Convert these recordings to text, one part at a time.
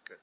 Good.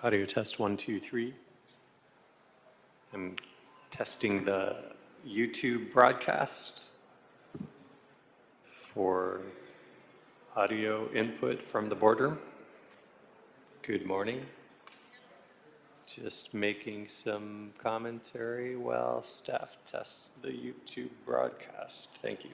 Audio test 1, 2, 3. I'm testing the YouTube broadcast for audio input from the boardroom. Good morning. Just making some commentary while staff tests the YouTube broadcast. Thank you.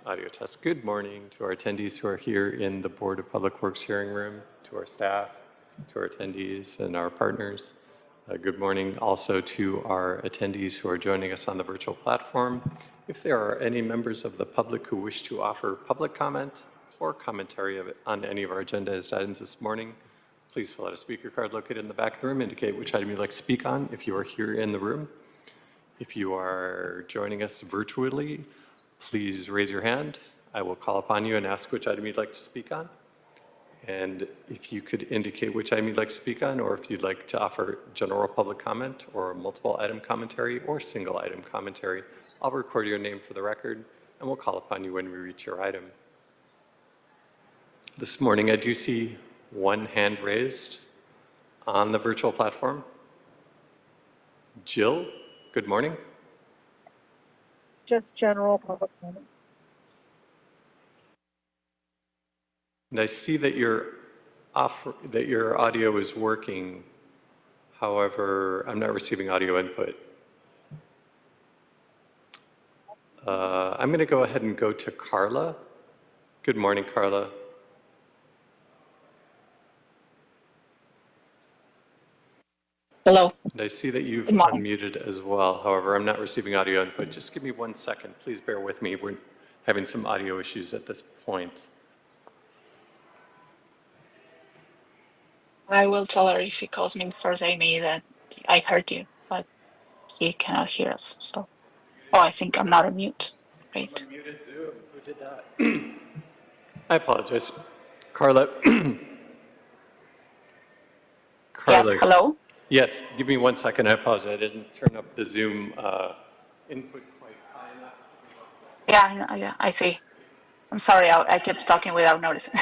Audio test. Good morning to our attendees who are here in the Board of Public Works hearing room, to our staff, to our attendees and our partners. Good morning also to our attendees who are joining us on the virtual platform. If there are any members of the public who wish to offer public comment or commentary on any of our agendized items this morning, please fill out a speaker card located in the back of the room. Indicate which item you'd like to speak on if you are here in the room. If you are joining us virtually, please raise your hand. I will call upon you and ask which item you'd like to speak on. And if you could indicate which item you'd like to speak on, or if you'd like to offer general public comment or multiple item commentary or single item commentary, I'll record your name for the record and we'll call upon you when we reach your item. This morning I do see one hand raised on the virtual platform. Jill, good morning. Just general public comment. And I see that your audio is working. However, I'm not receiving audio input. I'm going to go ahead and go to Carla. Good morning, Carla. Hello. And I see that you've unmuted as well. However, I'm not receiving audio input. Just give me 1 second. Please bear with me. We're having some audio issues at this point. I will tell her if he calls me first, Amy, that I heard you, but he cannot hear us. So, oh, I think I'm not on mute. Great. Someone muted Zoom. Who did that? I apologize. Carla. Yes, hello? Yes, give me 1 second. I apologize. I didn't turn up the Zoom input quite high enough. Yeah, I see. I'm sorry, I kept talking without noticing.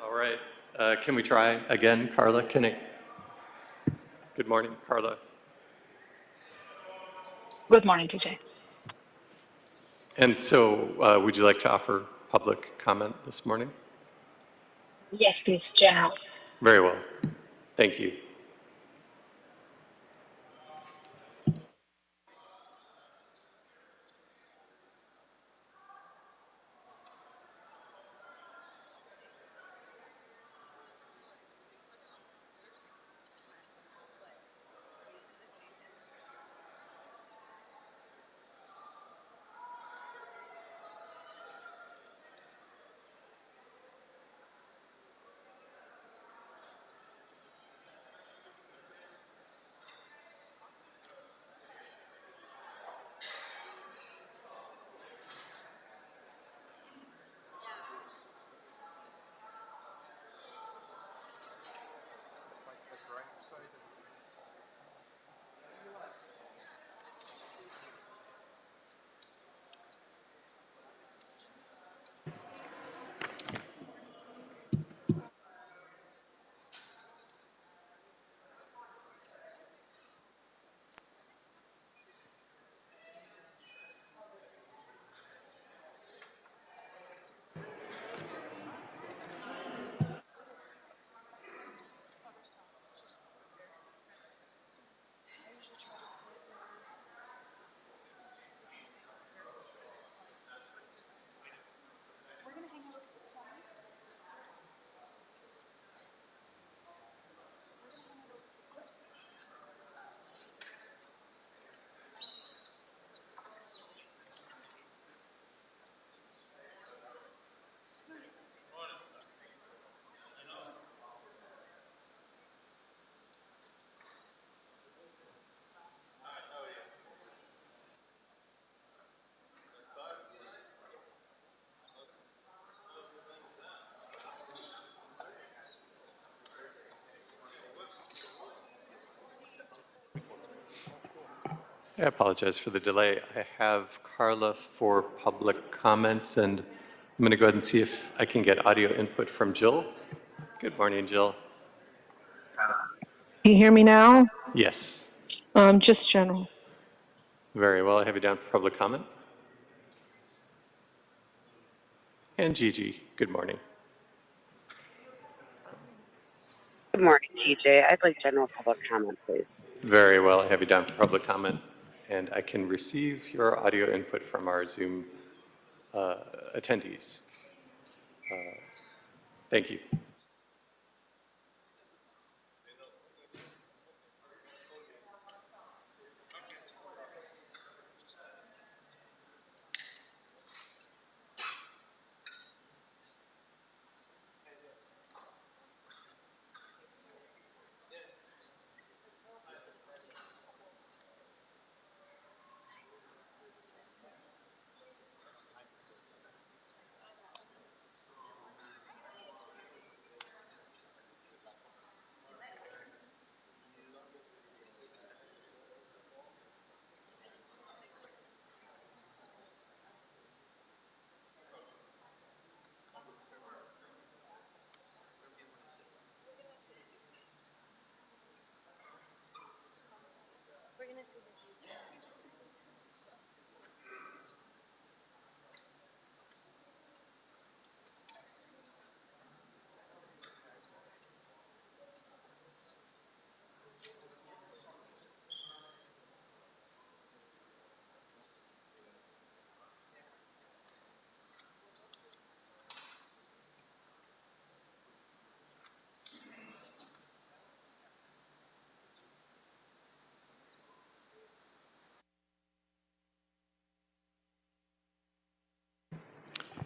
All right. Can we try again, Carla? Good morning, Carla. Good morning, TJ. And so, would you like to offer public comment this morning? Yes, please, general. Very well. Thank you. I apologize for the delay. I have Carla for public comments, and I'm going to go ahead and see if I can get audio input from Jill. Good morning, Jill. Can you hear me now? Yes, Just general. very well. I have you down for public comment. And Gigi, good morning. Good morning, TJ. I'd like general public comment, please. Very well. I have you down for public comment, and I can receive your audio input from our Zoom attendees. Thank you.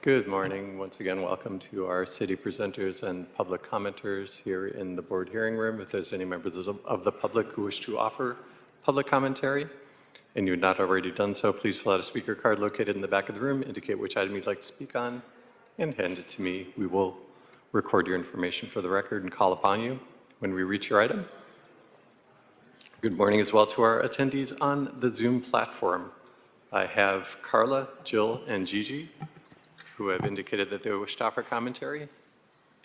Good morning. Once again, welcome to our city presenters and public commenters here in the board hearing room. If there's any members of the public who wish to offer public commentary and you've not already done so, please fill out a speaker card located in the back of the room, indicate which item you'd like to speak on, and hand it to me. We will record your information for the record, and call upon you when we reach your item. Good morning as well to our attendees on the Zoom platform. I have Carla, Jill, and Gigi, who have indicated that they wish to offer commentary.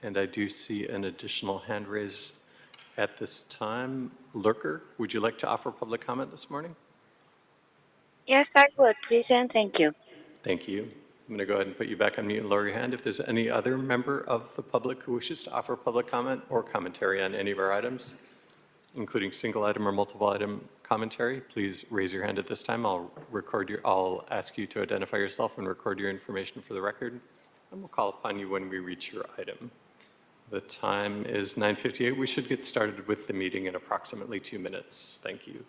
And I do see an additional hand raised at this time. Lurker, would you like to offer public comment this morning? Yes, I would, please, and thank you. Thank you. I'm going to go ahead and put you back on mute and lower your hand. If there's any other member of the public who wishes to offer public comment or commentary on any of our items, including single item or multiple item commentary, please raise your hand at this time. I'll ask you to identify yourself and record your information for the record, and we'll call upon you when we reach your item. The time is 9:58. We should get started with the meeting in approximately 2 minutes. Thank you.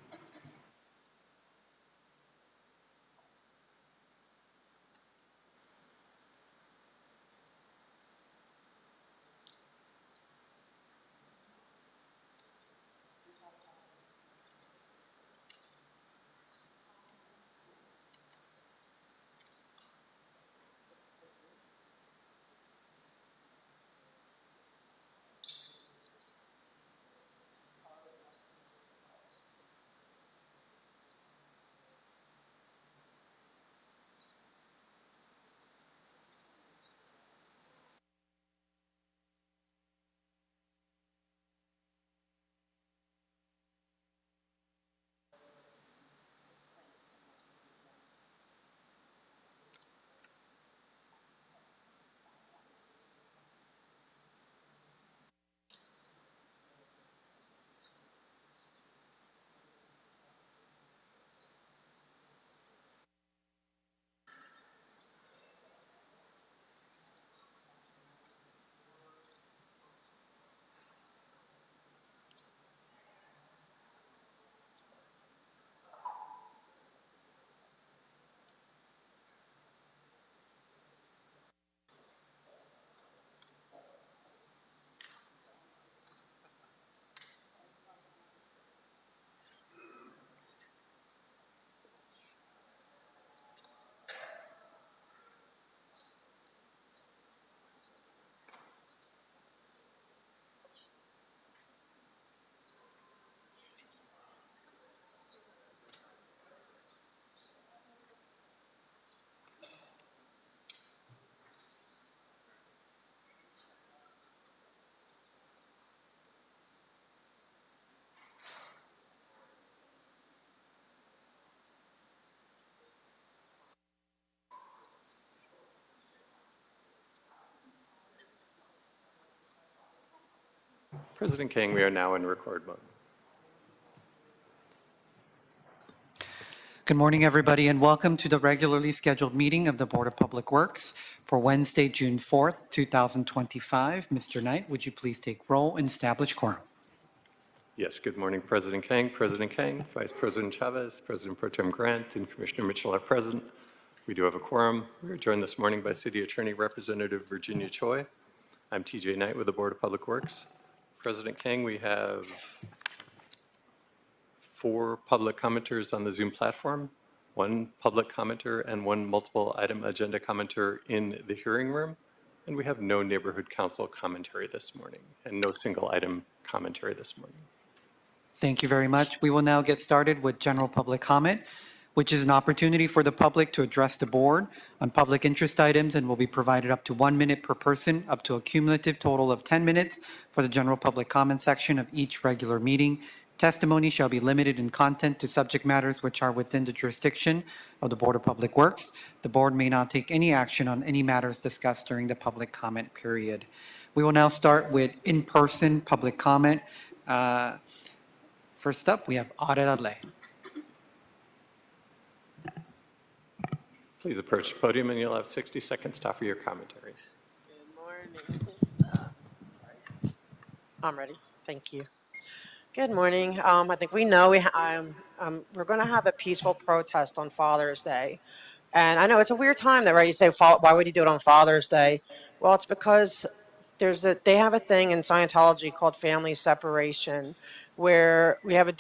President Kang, we are now in record mode. Good morning, everybody, and welcome to the regularly scheduled meeting of the Board of Public Works for Wednesday, June 4th, 2025. Mr. Knight, would you please take roll and establish quorum? Yes, good morning, President Kang, Vice President Chavez, President Pro Tem Grant, and Commissioner Mitchell are present. We do have a quorum. We are joined this morning by City Attorney Representative Virginia Choi. I'm TJ Knight with the Board of Public Works. President Kang, we have 4 public commenters on the Zoom platform, 1 public commenter and 1 multiple item agenda commenter in the hearing room, and we have no neighborhood council commentary this morning and no single item commentary this morning. Thank you very much. We will now get started with general public comment, which is an opportunity for the public to address the board on public interest items and will be provided up to 1 minute per person, up to a cumulative total of 10 minutes for the general public comment section of each regular meeting. Testimony shall be limited in content to subject matters which are within the jurisdiction of the Board of Public Works. The board may not take any action on any matters discussed during the public comment period. We will now start with in-person public comment. First up, we have Audrey Le. Please approach the podium and you'll have 60 seconds to offer your commentary. Good morning. I'm ready. Thank you. Good morning. I think we know we're going to have a peaceful protest on Father's Day. And I know it's a weird time that, right, you say, why would you do it on Father's Day? Well, it's because they have a thing in Scientology called family separation, where we have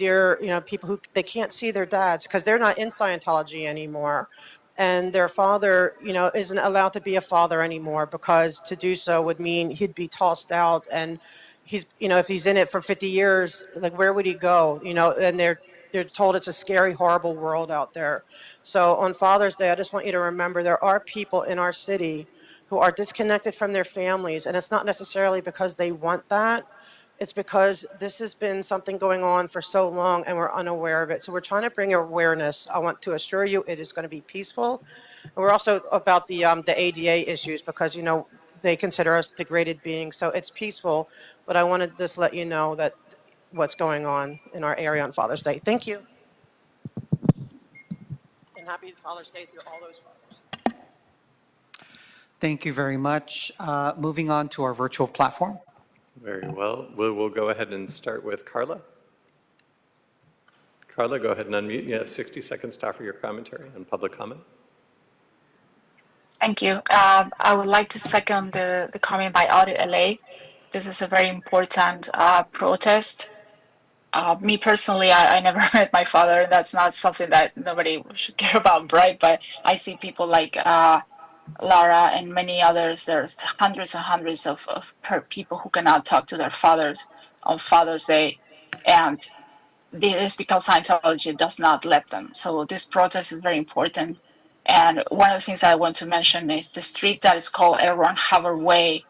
people who they can't see their dads because they're not in Scientology anymore. and their father, isn't allowed to be a father anymore because to do so would mean he'd be tossed out. And if he's in it for 50 years, like where would he go? And they're told it's a scary, horrible world out there. So on Father's Day, I just want you to remember there are people in our city who are disconnected from their families, and it's not necessarily because they want that. It's because this has been something going on for so long and we're unaware of it. So we're trying to bring awareness. I want to assure you it is going to be peaceful. And we're also about the ADA issues because, they consider us degraded beings. So it's peaceful. But I wanted to just let you know that what's going on in our area on Father's Day. Thank you. And happy Father's Day to all those fathers. Thank you very much. Moving on to our virtual platform. Very well. We'll go ahead and start with Carla. Carla, go ahead and unmute. You have 60 seconds to offer your commentary and public comment. Thank you. I would like to second the comment by Audit LA. This is a very important protest. Me personally, I never met my father. That's not something that nobody should care about, right? But I see people like Lara and many others. There's hundreds and hundreds of people who cannot talk to their fathers on Father's Day. And this is because Scientology does not let them. So this protest is very important. And one of the things I want to mention is the street that is called L. Ron Hubbard Way.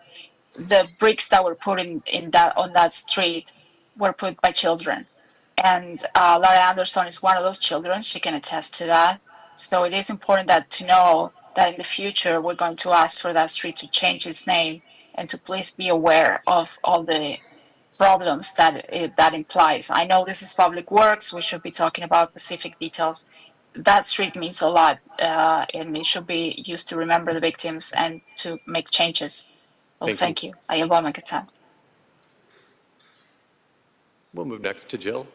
The bricks that were put on that street were put by children. And Lara Anderson is one of those children. She can attest to that. So it is important to know that in the future, we're going to ask for that street to change its name and to please be aware of all the problems that implies. I know this is public works. We should be talking about specific details. That street means a lot, and it should be used to remember the victims and to make changes. Well, thank you. I yield my time. We'll move next to Jill.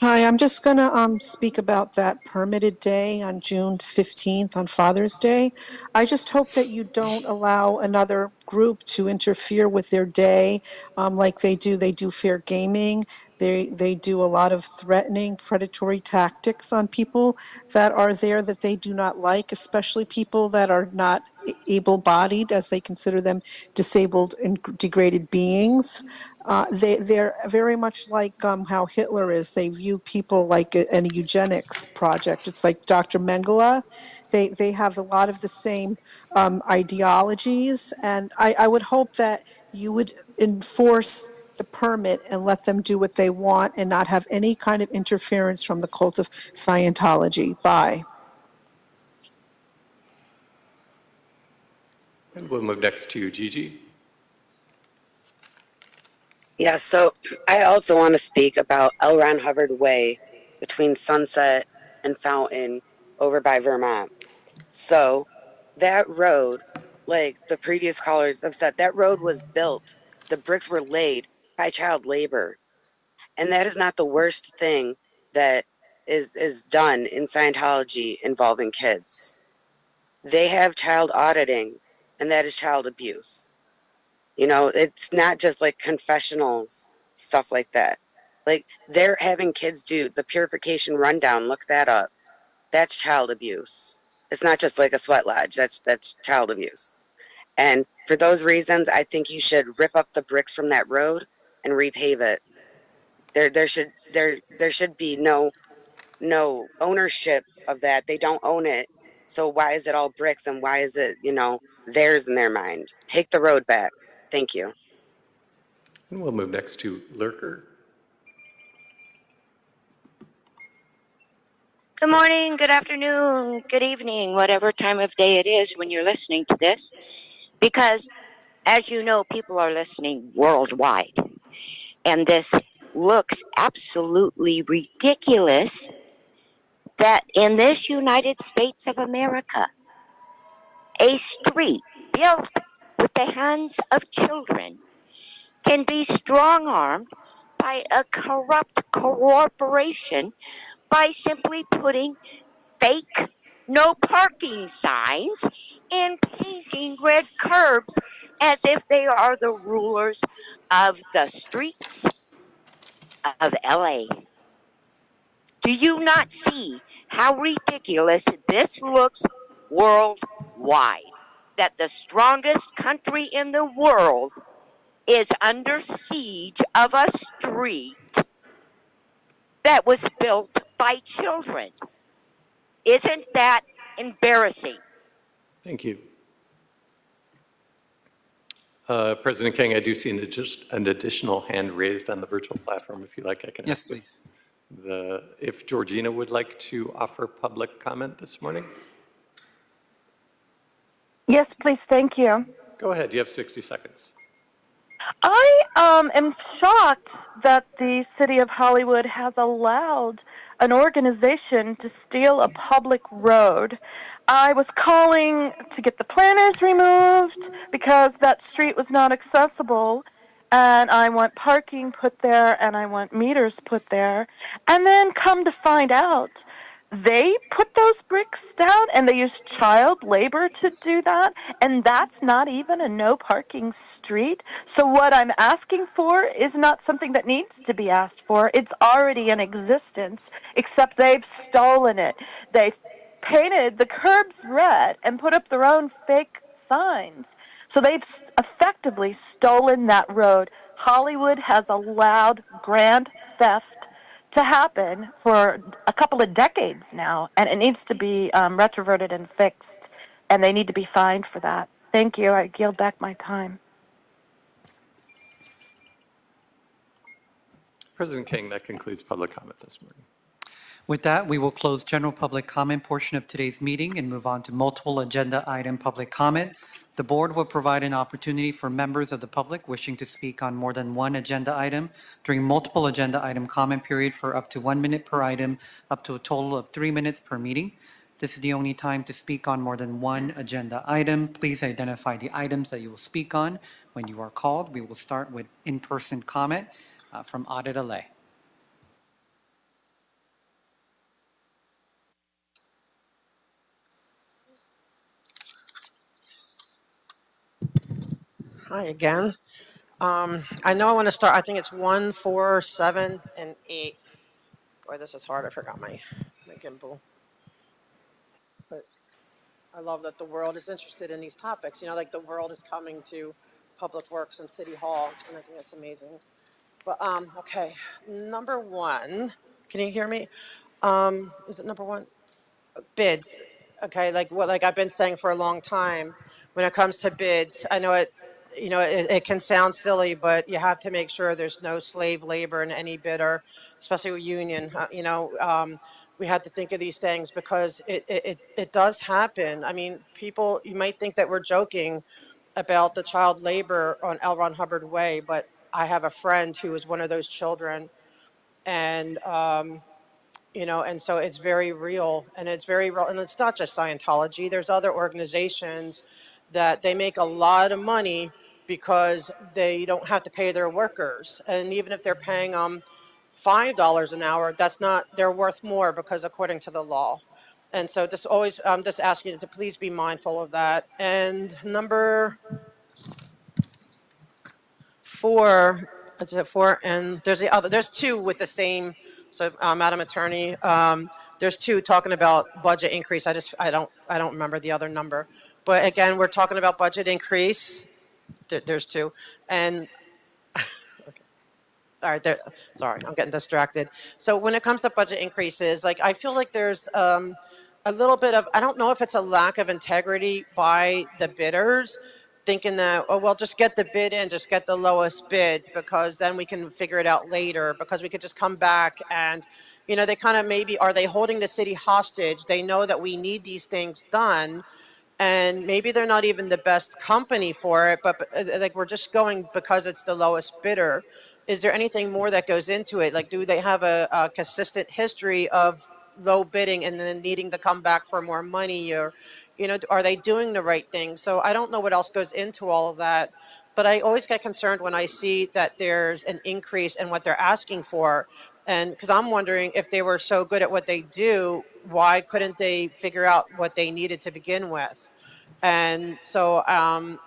Hi, I'm just going to speak about that permitted day on June 15th on Father's Day. I just hope that you don't allow another group to interfere with their day like they do. They do fair gaming. They do a lot of threatening, predatory tactics on people that are there that they do not like, especially people that are not able-bodied, as they consider them disabled and degraded beings. They're very much like how Hitler is. They view people like a eugenics project. It's like Dr. Mengele. They have a lot of the same ideologies, and I would hope that you would enforce the permit and let them do what they want and not have any kind of interference from the cult of Scientology. Bye. And we'll move next to Gigi. Yeah, so I also want to speak about L. Ron Hubbard Way between Sunset and Fountain over by Vermont. So that road, like the previous callers have said, that road was built, the bricks were laid by child labor. And that is not the worst thing that is done in Scientology involving kids. They have child auditing, and that is child abuse. It's not just like confessionals, stuff like that. Like they're having kids do the purification rundown. Look that up. That's child abuse. It's not just like a sweat lodge. That's child abuse. And for those reasons, I think you should rip up the bricks from that road and repave it. There should be no ownership of that. They don't own it. So why is it all bricks and why is it, theirs in their mind? Take the road back. Thank you. And we'll move next to Lurker. Good morning, good afternoon, good evening, whatever time of day it is when you're listening to this. Because, as you know, people are listening worldwide. And this looks absolutely ridiculous that in this United States of America, a street built with the hands of children can be strong-armed by a corrupt corporation by simply putting fake no parking signs and painting red curbs as if they are the rulers of the streets of LA. Do you not see how ridiculous this looks worldwide. That the strongest country in the world is under siege of a street that was built by children. Isn't that embarrassing? Thank you. President King, I do see an additional hand raised on the virtual platform. If you like, I can Yes, ask please. if Georgina would like to offer public comment this morning. Yes, please. Thank you. Go ahead. You have 60 seconds. I am shocked that the city of Hollywood has allowed an organization to steal a public road. I was calling to get the planters removed because that street was not accessible. And I want parking put there and I want meters put there. And then come to find out, they put those bricks down and they used child labor to do that. And that's not even a no parking street. So what I'm asking for is not something that needs to be asked for. It's already in existence, except they've stolen it. They've painted the curbs red and put up their own fake signs. So they've effectively stolen that road. Hollywood has allowed grand theft to happen for a couple of decades now, and it needs to be retroverted and fixed, and they need to be fined for that. Thank you. I yield back my time. President King, that concludes public comment this morning. With that, we will close general public comment portion of today's meeting and move on to multiple agenda item public comment. The board will provide an opportunity for members of the public wishing to speak on more than one agenda item during multiple agenda item comment period for up to 1 minute per item, up to a total of 3 minutes per meeting. This is the only time to speak on more than one agenda item. Please identify the items that you will speak on when you are called. We will start with in-person comment from Audit Alay. Hi again. I know I want to start. I think it's 1, 4, 7, and 8. Boy, this is hard. I forgot my gimbal. But I love that the world is interested in these topics. You know, like the world is coming to Public Works and City Hall, and I think that's amazing. But okay, number 1. Can you hear me? Is it number 1? Bids. Okay, like I've been saying for a long time, when it comes to bids, I know it can sound silly, but you have to make sure there's no slave labor in any bidder, especially with union. We have to think of these things because it does happen. I mean, people, you might think that we're joking about the child labor on L. Ron Hubbard Way, but I have a friend who was one of those children, and and so it's very real, and it's very real, and it's not just Scientology. There's other organizations that they make a lot of money because they don't have to pay their workers, and even if they're paying them $5 an hour, that's not, they're worth more because according to the law. And so just always, I'm just asking you to please be mindful of that. And number 4, is it 4? And there's 2 with the same. So, Madam Attorney, there's 2 talking about budget increase. I don't remember the other number, but again, we're talking about budget increase. There's 2, and okay. All right, sorry, I'm getting distracted. So when it comes to budget increases, like I feel like there's a little bit of, I don't know if it's a lack of integrity by the bidders, thinking that, oh, well, just get the bid in, just get the lowest bid, because then we can figure it out later, because we could just come back and, they kind of maybe, are they holding the city hostage? They know that we need these things done, and maybe they're not even the best company for it, but like we're just going because it's the lowest bidder. Is there anything more that goes into it? Like, do they have a consistent history of low bidding and then needing to come back for more money, or are they doing the right thing? So I don't know what else goes into all of that, but I always get concerned when I see that there's an increase in what they're asking for, and because I'm wondering, if they were so good at what they do, why couldn't they figure out what they needed to begin with? And so,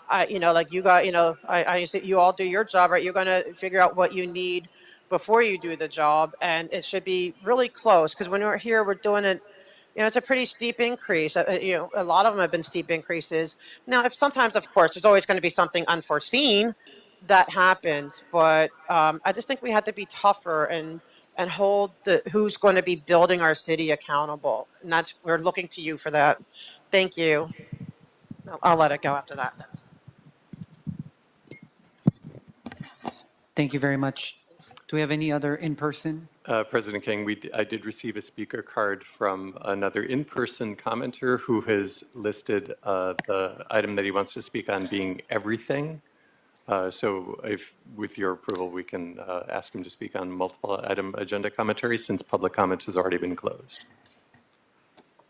like you got, I say you all do your job, right? You're going to figure out what you need before you do the job, and it should be really close, because when we're here, we're doing it it's a pretty steep increase. A lot of them have been steep increases. Now, if sometimes, of course, there's always going to be something unforeseen that happens, but I just think we have to be tougher and hold the who's going to be building our city accountable, and we're looking to you for that. Thank you. I'll let it go after that. Thank you very much. Do we have any other in-person? President King, I did receive a speaker card from another in-person commenter who has listed the item that he wants to speak on being everything. So if, with your approval, we can ask him to speak on multiple item agenda commentary since public comment has already been closed.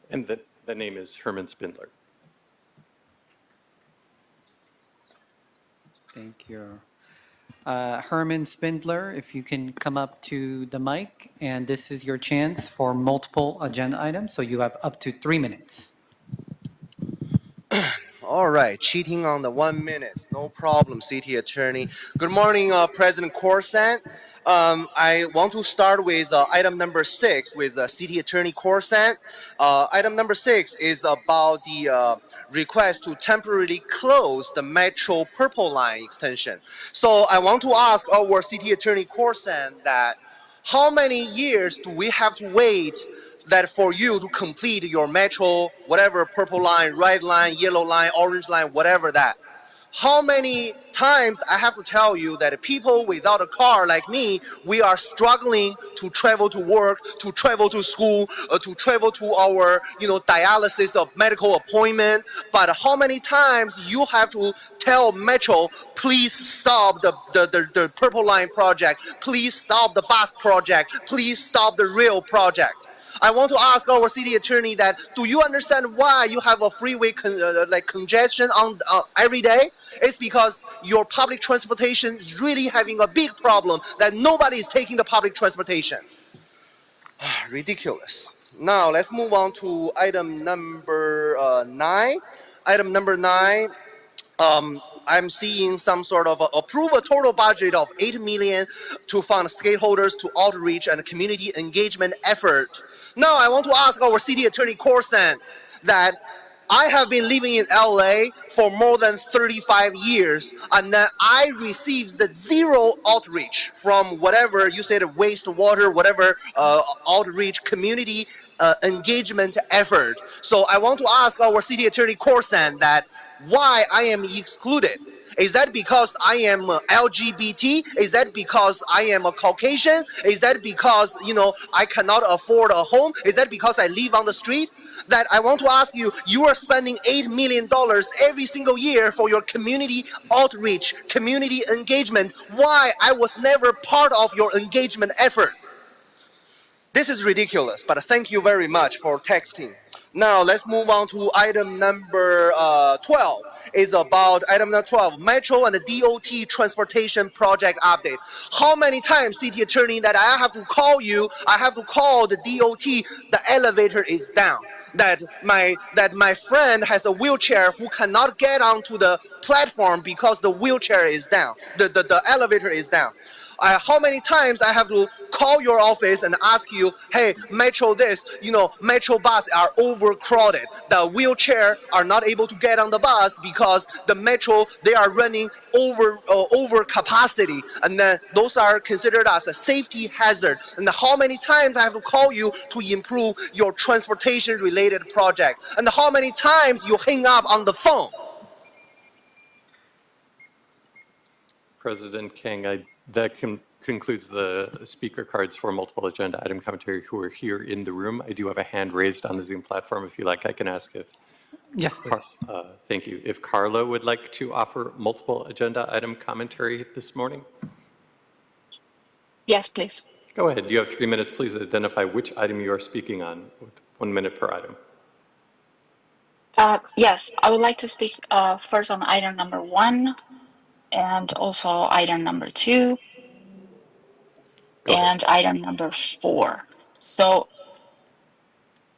And the name is Herman Spindler. Thank you. Herman Spindler, if you can come up to the mic, and this is your chance for multiple agenda items, so you have up to 3 minutes. All right, cheating on the 1 minute, no problem, City Attorney. Good morning, President Corson. I want to start with item number 6 with City Attorney Corson. Item number 6 is about the request to temporarily close the Metro Purple Line extension. So I want to ask our City Attorney Corson that how many years do we have to wait that for you to complete your Metro, whatever, purple line, red line, yellow line, orange line, whatever that? How many times I have to tell you that people without a car like me, we are struggling to travel to work, to travel to school, to travel to our, dialysis of medical appointment. But how many times you have to tell Metro, please stop the Purple Line project, please stop the bus project, please stop the rail project? I want to ask our city attorney that, do you understand why you have a freeway congestion on every day? It's because your public transportation is really having a big problem that nobody is taking the public transportation. Ridiculous. Now let's move on to item number 9. Item number 9. I'm seeing some sort of approve a total budget of $8 million to fund stakeholders to outreach and community engagement effort. Now I want to ask our city attorney Corson that I have been living in LA for more than 35 years, and I received the zero outreach from whatever you said, wastewater, whatever outreach community engagement effort. So I want to ask our city attorney Corson that why I am excluded. Is that because I am LGBT? Is that because I am a Caucasian? Is that because, I cannot afford a home? Is that because I live on the street? That I want to ask you, you are spending $8 million every single year for your community outreach, community engagement. Why I was never part of your engagement effort? This is ridiculous, but thank you very much for texting. Now let's move on to item number 12. It's about item number 12, Metro and the DOT transportation project update. How many times, city attorney, that I have to call you, I have to call the DOT, the elevator is down. That my friend has a wheelchair who cannot get onto the platform because the wheelchair is down, the elevator is down. How many times I have to call your office and ask you, hey, Metro this, Metro bus are overcrowded. The wheelchair are not able to get on the bus because the Metro, they are running over capacity. And then those are considered as a safety hazard. And how many times I have to call you to improve your transportation related project? And how many times you hang up on the phone? President King, that concludes the speaker cards for multiple agenda item commentary who are here in the room. I do have a hand raised on the Zoom platform. If you like, I can ask if. Yes, please. Thank you. If Carlo would like to offer multiple agenda item commentary this morning. Yes, please. Go ahead. You have 3 minutes. Please identify which item you are speaking on with 1 minute per item. Yes, I would like to speak first on item number 1 and also item number 2 and item number 4. So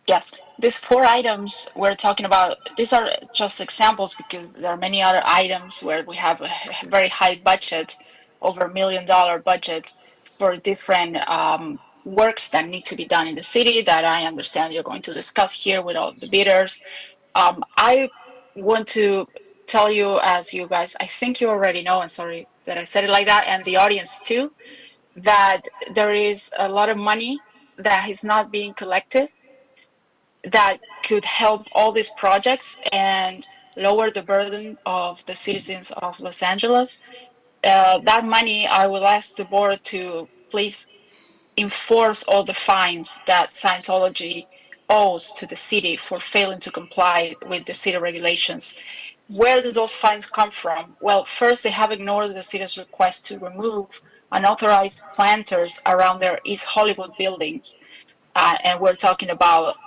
yes, these 4 items we're talking about, these are just examples because there are many other items where we have a very high budget, over $1 million budget for different works that need to be done in the city that I understand you're going to discuss here with all the bidders. I want to tell you, as you guys, I think you already know, and sorry that I said it like that, and the audience too, that there is a lot of money that is not being collected that could help all these projects and lower the burden of the citizens of Los Angeles. That money, I will ask the board to please enforce all the fines that Scientology owes to the city for failing to comply with the city regulations. Where do those fines come from? Well, first, they have ignored the city's request to remove unauthorized planters around their East Hollywood buildings. And we're talking about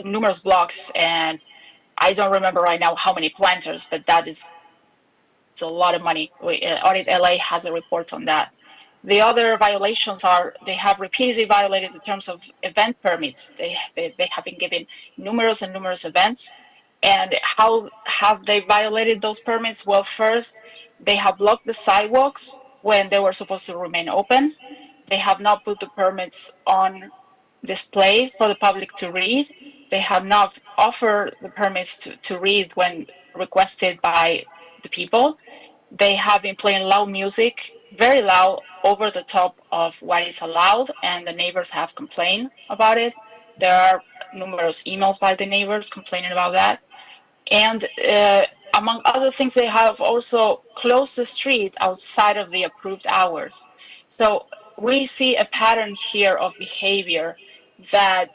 numerous blocks, and I don't remember right now how many planters, but that is a lot of money. Audit LA has a report on that. The other violations are they have repeatedly violated the terms of event permits. They have been given numerous events. And how have they violated those permits? Well, first, they have blocked the sidewalks when they were supposed to remain open. They have not put the permits on display for the public to read. They have not offered the permits to read when requested by the people. They have been playing loud music, very loud, over the top of what is allowed, and the neighbors have complained about it. There are numerous emails by the neighbors complaining about that. And among other things, they have also closed the street outside of the approved hours. So we see a pattern here of behavior that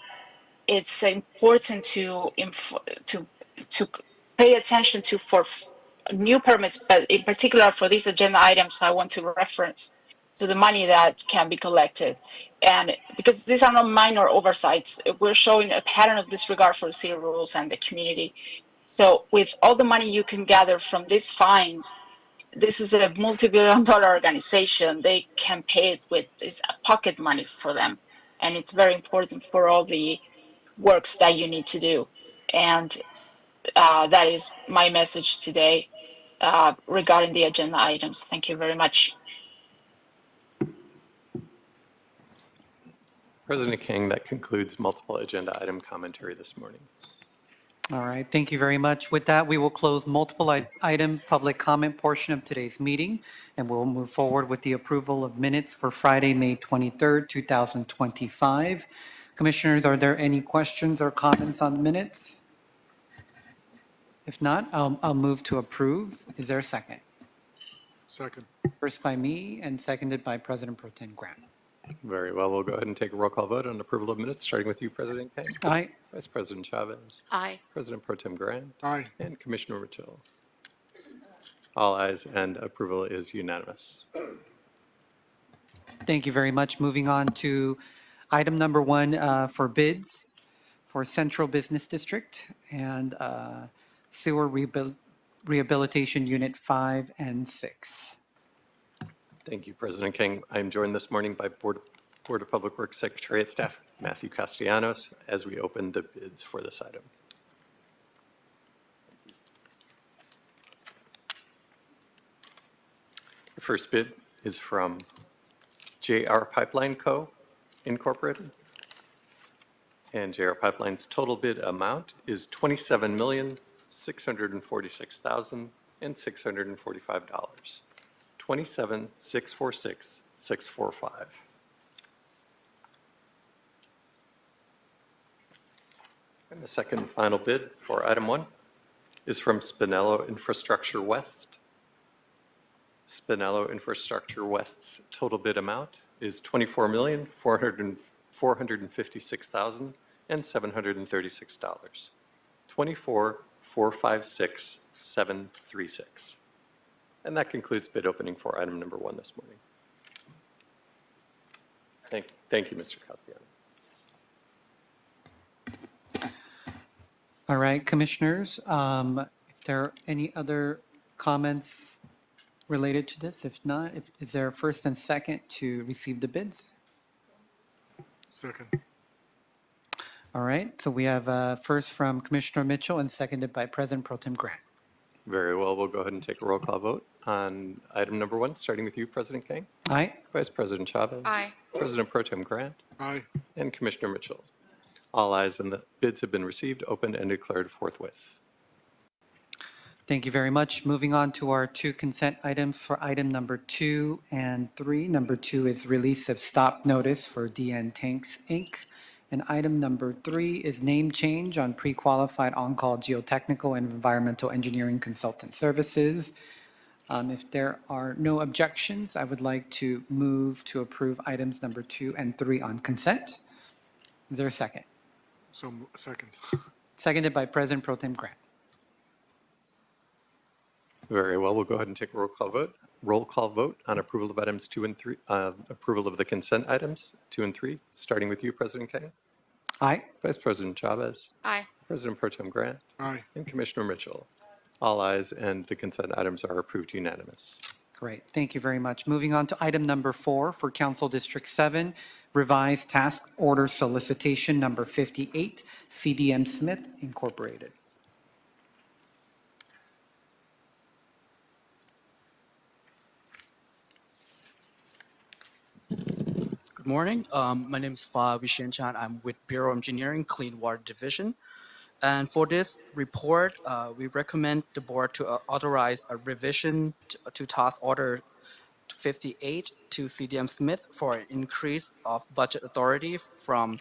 it's important to pay attention to for new permits, but in particular for these agenda items, I want to reference to the money that can be collected. And because these are not minor oversights, we're showing a pattern of disregard for the city rules and the community. So with all the money you can gather from these fines, this is a multi-billion-dollar organization. They can pay it with this pocket money for them. And it's very important for all the works that you need to do. And that is my message today regarding the agenda items. Thank you very much. President King, that concludes multiple agenda item commentary this morning. All right, thank you very much. With that, we will close multiple item public comment portion of today's meeting, and we'll move forward with the approval of minutes for Friday, May 23rd, 2025. Commissioners, are there any questions or comments on the minutes? If not, I'll move to approve. Is there a second? Second. First by me and seconded by President Pro Tem Grant. Very well, we'll go ahead and take a roll call vote on approval of minutes, starting with you, President King. Aye. Vice President Chavez. Aye. President Pro Tem Grant. Aye. And Commissioner Mitchell. All ayes, and approval is unanimous. Thank you very much. Moving on to item number 1 for bids for Central Business District and Sewer Rehabilitation Unit 5 and 6. Thank you, President King. I am joined this morning by Board of Public Works Secretariat Staff Matthew Castellanos as we open the bids for this item. The first bid is from JR Pipeline Co. Incorporated. And JR Pipeline's total bid amount is $27,646,645. $27,646,645. And the second and final bid for item 1 is from Spinello Infrastructure West. Spinello Infrastructure West's total bid amount is $24,456,736. $24,456,736. And that concludes bid opening for item number 1 this morning. Thank you, Mr. Castellanos. All right, Commissioners, if there are any other comments related to this, if not, is there a first and second to receive the bids? Second. All right, so we have first from Commissioner Mitchell and seconded by President Pro Tem Grant. Very well, we'll go ahead and take a roll call vote on item number 1, starting with you, President Kang, Aye. Vice President Chavez. Aye. President Pro Tem Grant, Aye. and Commissioner Mitchell. All ayes and the bids have been received, opened, and declared forthwith. Thank you very much. Moving on to our 2 consent items for item number 2 and 3. Number 2 is release of stop notice for DN Tanks, Inc. And item number 3 is name change on pre-qualified on-call geotechnical and environmental engineering consultant services. If there are no objections, I would like to move to approve items number 2 and 3 on consent. Is there a second? Second. Seconded by President Pro Tem Grant. Very well, we'll go ahead and take a roll call vote. Roll call vote on approval of items 2 and 3, approval of the consent items 2 and 3, starting with you, President Kang. Aye. Vice President Chavez. Aye. President Pro Tem Grant. Aye. And Commissioner Mitchell. All ayes, and the consent items are approved unanimous. Great, thank you very much. Moving on to item number 4 for Council District 7, revised task order solicitation number 58, CDM Smith Incorporated. Good morning. My name is Fa Vishanchan. I'm with Bureau of Engineering, Clean Water Division. And for this report, we recommend the board to authorize a revision to task order 58 to CDM Smith for an increase of budget authority from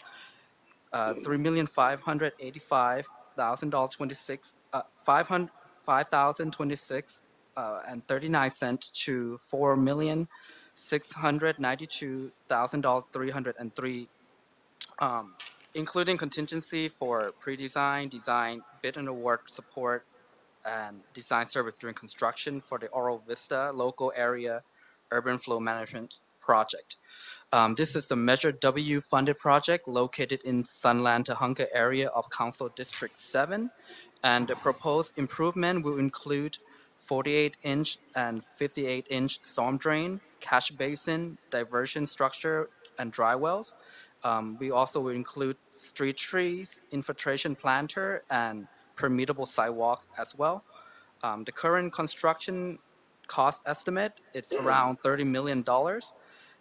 $3,585,026 $5,026 and 39 cents to $4,692,303, including contingency for pre-design, design, bid and award support, and design service during construction for the Oro Vista local area urban flow management project. This is the Measure W funded project located in Sunland Tahunga area of Council District 7. And the proposed improvement will include 48-inch and 58-inch storm drain, catch basin, diversion structure, and dry wells. We also will include street trees, infiltration planter, and permeable sidewalk as well. The current construction cost estimate is around $30 million.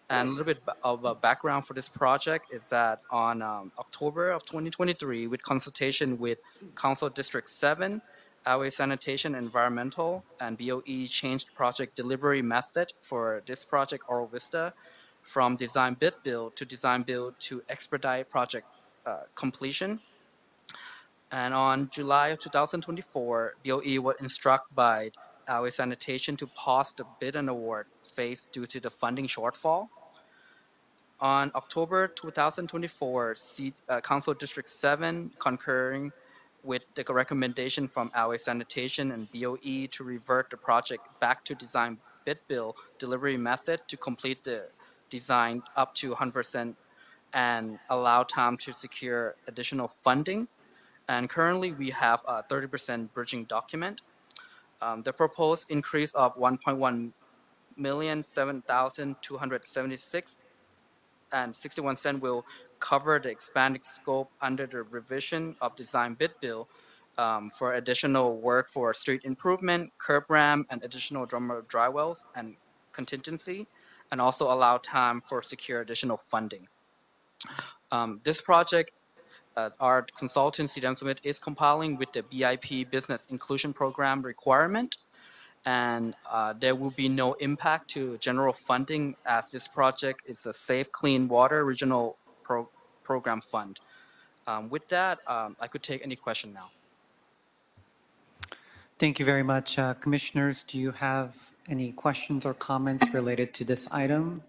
And a little bit of a background for this project is that on October of 2023, with consultation with Council District 7, Alway Sanitation Environmental, and BOE changed project delivery method for this project, Oro Vista, from design bid build to expedite project completion. And on July of 2024, BOE was instructed by Alway Sanitation to pause the bid and award phase due to the funding shortfall. On October 2024, Council District 7, concurring with the recommendation from Alway Sanitation and BOE to revert the project back to design bid build delivery method to complete the design up to 100% and allow time to secure additional funding. And currently we have a 30% bridging document. The proposed increase of $1.1 million, 7,276 and 61 cents will cover the expanded scope under the revision of design bid bill for additional work for street improvement, curb ramp, and additional dry wells and contingency, and also allow time for secure additional funding. This project, our consultant, CDM Smith, is compiling with the BIP Business Inclusion Program requirement, and there will be no impact to general funding as this project is a Safe Clean Water Regional Program Fund. With that, I could take any question now. Thank you very much. Commissioners, do you have any questions or comments related to this item?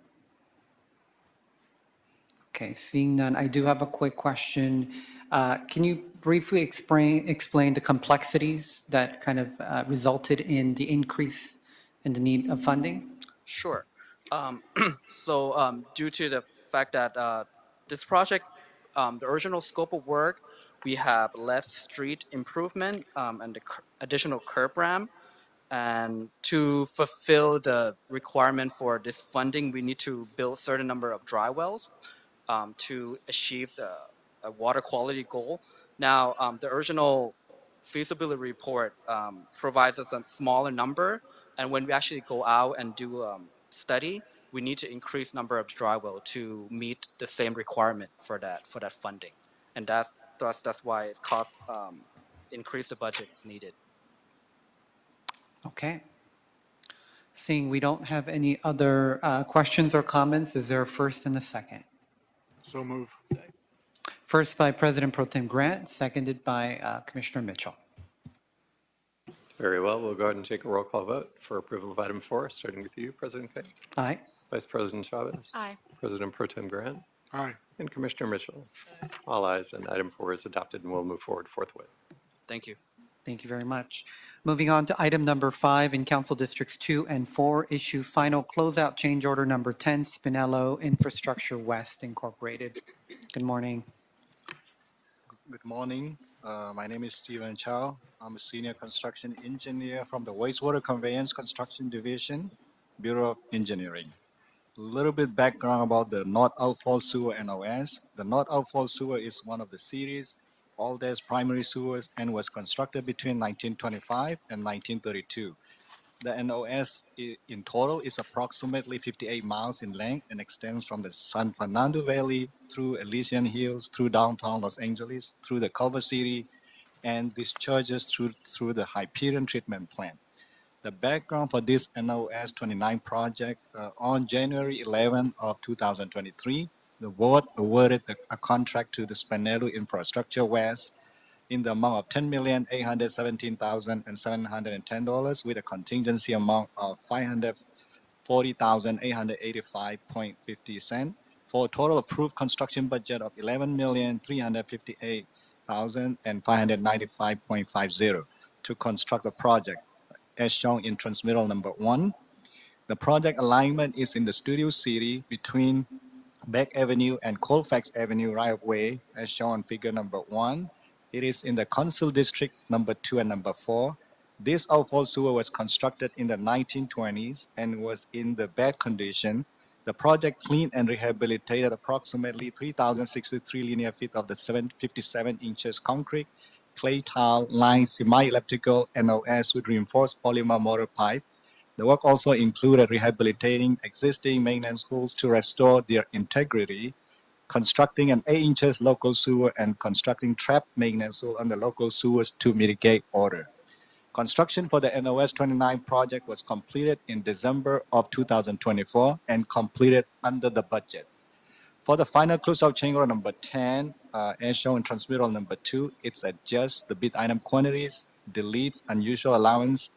Okay, seeing none, I do have a quick question. Can you briefly explain the complexities that kind of resulted in the increase in the need of funding? Sure. So due to the fact that this project, the original scope of work, we have less street improvement and the additional curb ramp. And to fulfill the requirement for this funding, we need to build a certain number of dry wells to achieve the water quality goal. Now, the original feasibility report provides us a smaller number, and when we actually go out and do study, we need to increase number of dry well to meet the same requirement for that funding, and that's why it costs increase the budget is needed. Okay. Seeing we don't have any other questions or comments, is there a first and a second? So move. First by President Pro Tem Grant, seconded by Commissioner Mitchell. Very well. We'll go ahead and take a roll call vote for approval of item 4, starting with you, President Kay, Aye. Vice President Chavez. Aye. President Pro Tem Grant, Aye. and Commissioner Mitchell. All ayes, and item 4 is adopted, and we'll move forward forthwith. Thank you. Thank you very much. Moving on to item number 5 in Council Districts 2 and 4, issue final closeout change order number 10, Spinello Infrastructure West Incorporated. Good morning. Good morning. My name is Stephen Chow. I'm a senior construction engineer from the Wastewater Conveyance Construction Division, Bureau of Engineering. A little bit background about the North Outfall Sewer NOS. The North Outfall Sewer is one of the city's oldest primary sewers and was constructed between 1925 and 1932. The NOS in total is approximately 58 miles in length and extends from the San Fernando Valley through Elysian Hills, through downtown Los Angeles, through the Culver City, and discharges through the Hyperion Treatment Plant. The background for this NOS 29 project, on January 11 of 2023, the board awarded a contract to the Spinello Infrastructure West in the amount of $10,817,710 with a contingency amount of $540,885.50 for a total approved construction budget of $11,358,595.50 to construct the project as shown in transmittal number 1. The project alignment is in the Studio City between Beck Avenue and Colfax Avenue right-of-way as shown on figure number 1. It is in the Council District number 2 and number 4. This outfall sewer was constructed in the 1920s and was in the bad condition. The project cleaned and rehabilitated approximately 3,063 linear feet of the 757 inches concrete, clay tile, lined semi-elliptical NOS with reinforced polymer mortar pipe. The work also included rehabilitating existing maintenance holes to restore their integrity, constructing an 8 inches local sewer, and constructing trap maintenance hole on the local sewers to mitigate odor. Construction for the NOS 29 project was completed in December of 2024 and completed under the budget. For the final closeout change order number 10, as shown in transmittal number 2, it adjusts the bid item quantities, deletes unused allowance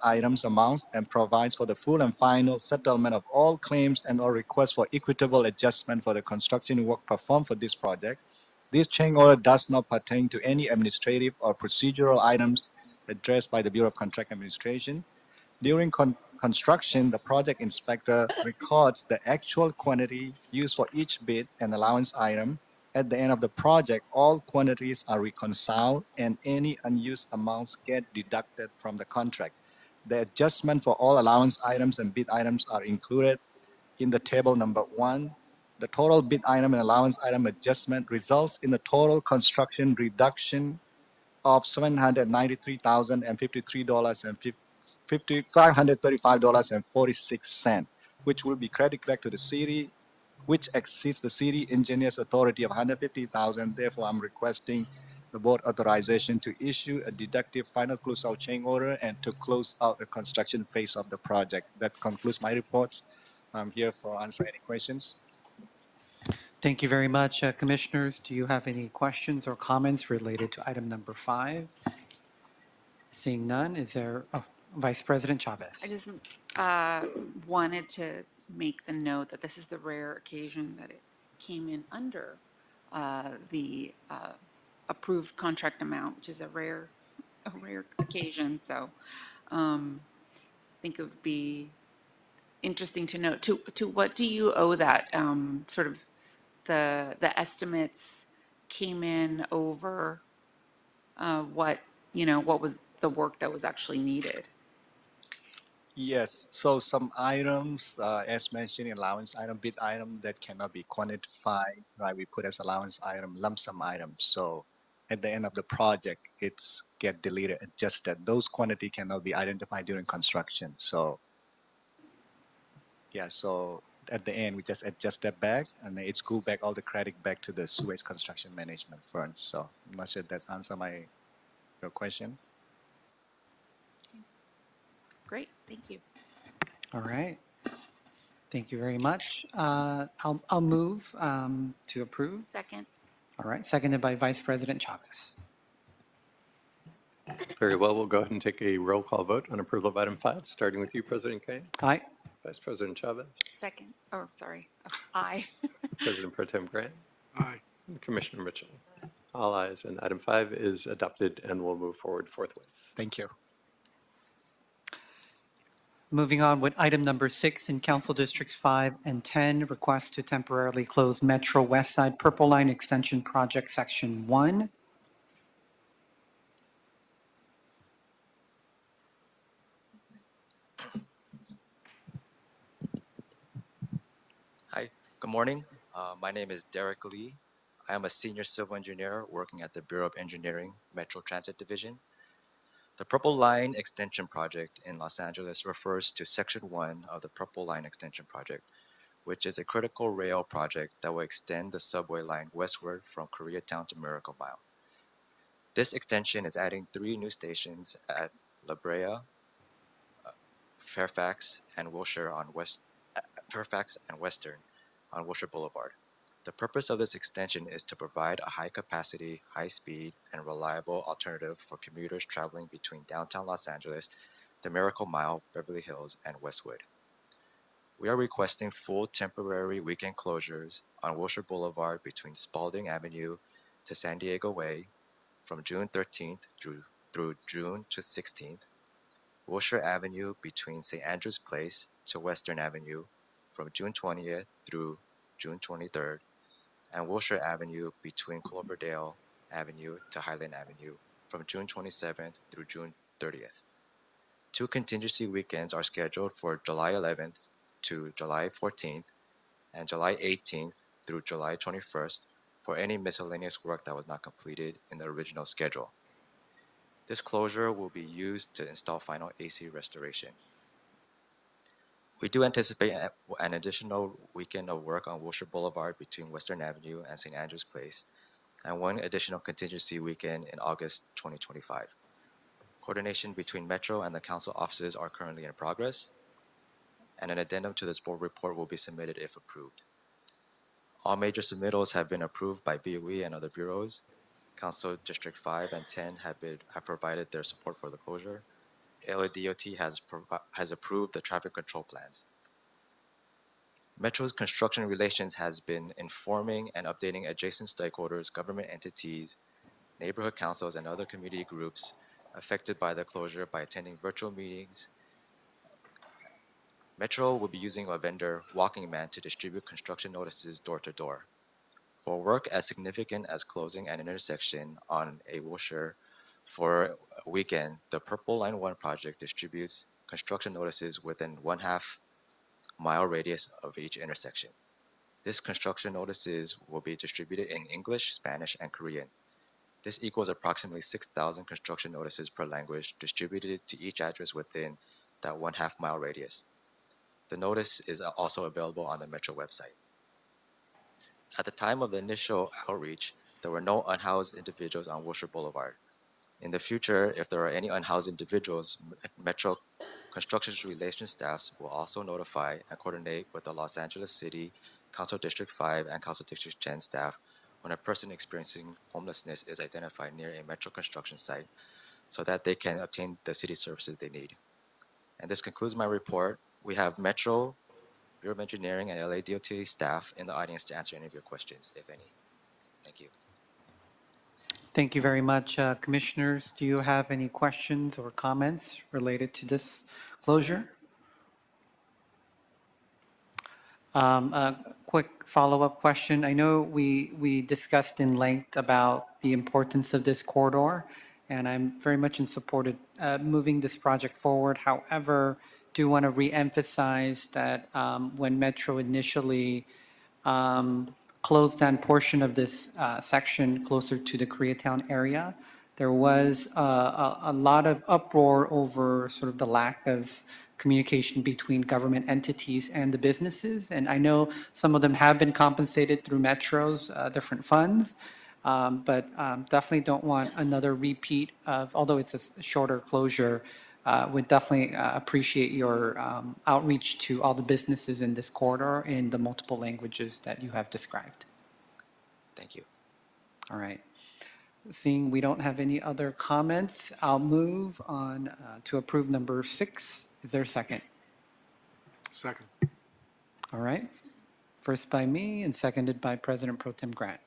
items amounts, and provides for the full and final settlement of all claims and or requests for equitable adjustment for the construction work performed for this project. This change order does not pertain to any administrative or procedural items addressed by the Bureau of Contract Administration. During construction, the project inspector records the actual quantity used for each bid and allowance item. At the end of the project, all quantities are reconciled and any unused amounts get deducted from the contract. The adjustment for all allowance items and bid items are included in the table number 1. The total bid item and allowance item adjustment results in a total construction reduction of $535.46, which will be credited back to the city, which exceeds the city engineer's authority of $150,000. Therefore, I'm requesting the board authorization to issue a deductive final closeout change order and to close out the construction phase of the project. That concludes my reports. I'm here for answer any questions. Thank you very much. Commissioners, do you have any questions or comments related to item number 5? Seeing none, is there, Vice President Chavez. I just wanted to make the note that this is the rare occasion that it came in under the approved contract amount, which is a rare occasion. So I think it would be interesting to note. To what do you owe that? Sort of the estimates came in over what was the work that was actually needed. Yes, so some items, as mentioned in allowance item, bid item that cannot be quantified, right? We put as allowance item, lump sum items. So at the end of the project, it's get deleted, adjusted. Those quantity cannot be identified during construction. So yeah, so at the end, we just adjust that back and then it's go back all the credit back to the sewage construction management fund. So I'm not sure that answer your question. Great, thank you. All right. Thank you very much. I'll move to approve. Second. All right, seconded by Vice President Chavez. Very well, we'll go ahead and take a roll call vote on approval of item 5, starting with you, President Kane, Aye. Vice President Chavez, Second, oh, sorry, aye. President Pro Tem Grant, Aye. and Commissioner Mitchell. All ayes, and item 5 is adopted and will move forward forthwith. Thank you. Moving on with item number 6 in Council Districts 5 and 10, request to temporarily close Metro West Side Purple Line Extension Project Section 1. Hi, good morning. My name is Derek Lee. I am a senior civil engineer working at the Bureau of Engineering Metro Transit Division. The Purple Line Extension Project in Los Angeles refers to Section 1 of the Purple Line Extension Project, which is a critical rail project that will extend the subway line westward from Koreatown to Miracle Mile. This extension is adding 3 new stations at La Brea, Fairfax, and Wilshire on Fairfax and Western on Wilshire Boulevard. The purpose of this extension is to provide a high-capacity, high-speed, and reliable alternative for commuters traveling between downtown Los Angeles, the Miracle Mile, Beverly Hills, and Westwood. We are requesting full temporary weekend closures on Wilshire Boulevard between Spalding Avenue to San Diego Way from June 13th through June 16th, Wilshire Avenue between St. Andrew's Place to Western Avenue from June 20th through June 23rd, and Wilshire Avenue between Cloverdale Avenue to Highland Avenue from June 27th through June 30th. 2 contingency weekends are scheduled for July 11th to July 14th and July 18th through July 21st for any miscellaneous work that was not completed in the original schedule. This closure will be used to install final AC restoration. We do anticipate an additional weekend of work on Wilshire Boulevard between Western Avenue and St. Andrew's Place, and 1 additional contingency weekend in August 2025. Coordination between Metro and the council offices are currently in progress, and an addendum to this board report will be submitted if approved. All major submittals have been approved by BOE and other bureaus. Council District 5 and 10 have provided their support for the closure. LA DOT has approved the traffic control plans. Metro's construction relations has been informing and updating adjacent stakeholders, government entities, neighborhood councils, and other community groups affected by the closure by attending virtual meetings. Metro will be using a vendor, Walking Man, to distribute construction notices door to door. For work as significant as closing an intersection on a Wilshire for a weekend, the Purple Line 1 project distributes construction notices within 1/2 mile radius of each intersection. This construction notices will be distributed in English, Spanish, and Korean. This equals approximately 6,000 construction notices per language distributed to each address within that 1/2 mile radius. The notice is also available on the Metro website. At the time of the initial outreach, there were no unhoused individuals on Wilshire Boulevard. In the future, if there are any unhoused individuals, Metro Construction Relations staffs will also notify and coordinate with the Los Angeles City, Council District 5, and Council District 10 staff when a person experiencing homelessness is identified near a Metro construction site so that they can obtain the city services they need. And this concludes my report. We have Metro, Bureau of Engineering, and LA DOT staff in the audience to answer any of your questions, if any. Thank you. Thank you very much. Commissioners, do you have any questions or comments related to this closure? A quick follow-up question. I know we discussed in length about the importance of this corridor, and I'm very much in support of moving this project forward. However, do want to reemphasize that when Metro initially closed-down portion of this section closer to the Koreatown area, there was a lot of uproar over sort of the lack of communication between government entities and the businesses. And I know some of them have been compensated through Metro's different funds, but definitely don't want another repeat of, although it's a shorter closure, would definitely appreciate your outreach to all the businesses in this corridor in the multiple languages that you have described. Thank you. All right. Seeing we don't have any other comments, I'll move on to approve number 6. Is there a second? Second. All right. First by me and seconded by President Pro Tem Grant.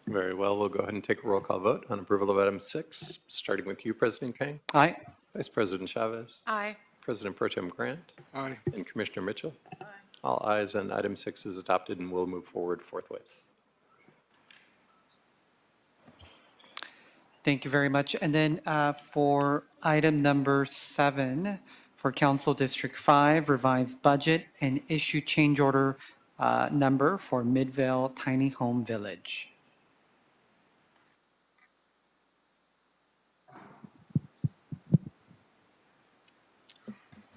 Very well. We'll go ahead and take a roll call vote on approval of item 6, starting with you, President Kang, Aye. Vice President Chavez, Aye. President Pro Tem Grant, Aye. and Commissioner Mitchell. All ayes, and item 6 is adopted and will move forward forthwith. Thank you very much. And then for item number 7, for Council District 5, revised budget and issue change order number for Midvale Tiny Home Village.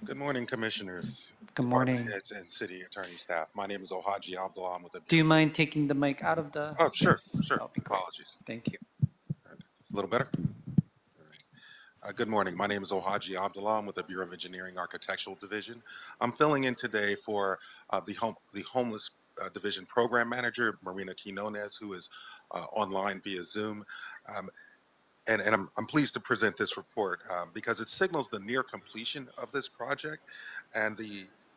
Good morning, Commissioners. Good morning. Department heads and City Attorney staff. My name is Ohaji Abdullah. I'm with the. Do you mind taking the mic out of the? Oh, sure, sure. That would be great. Apologies. Thank you. A little better? All right. Good morning. My name is Ohaji Abdullah. I'm with the Bureau of Engineering Architectural Division. I'm filling in today for the Homeless Division Program Manager, Marina Quinones, who is online via Zoom. And I'm pleased to present this report because it signals the near completion of this project and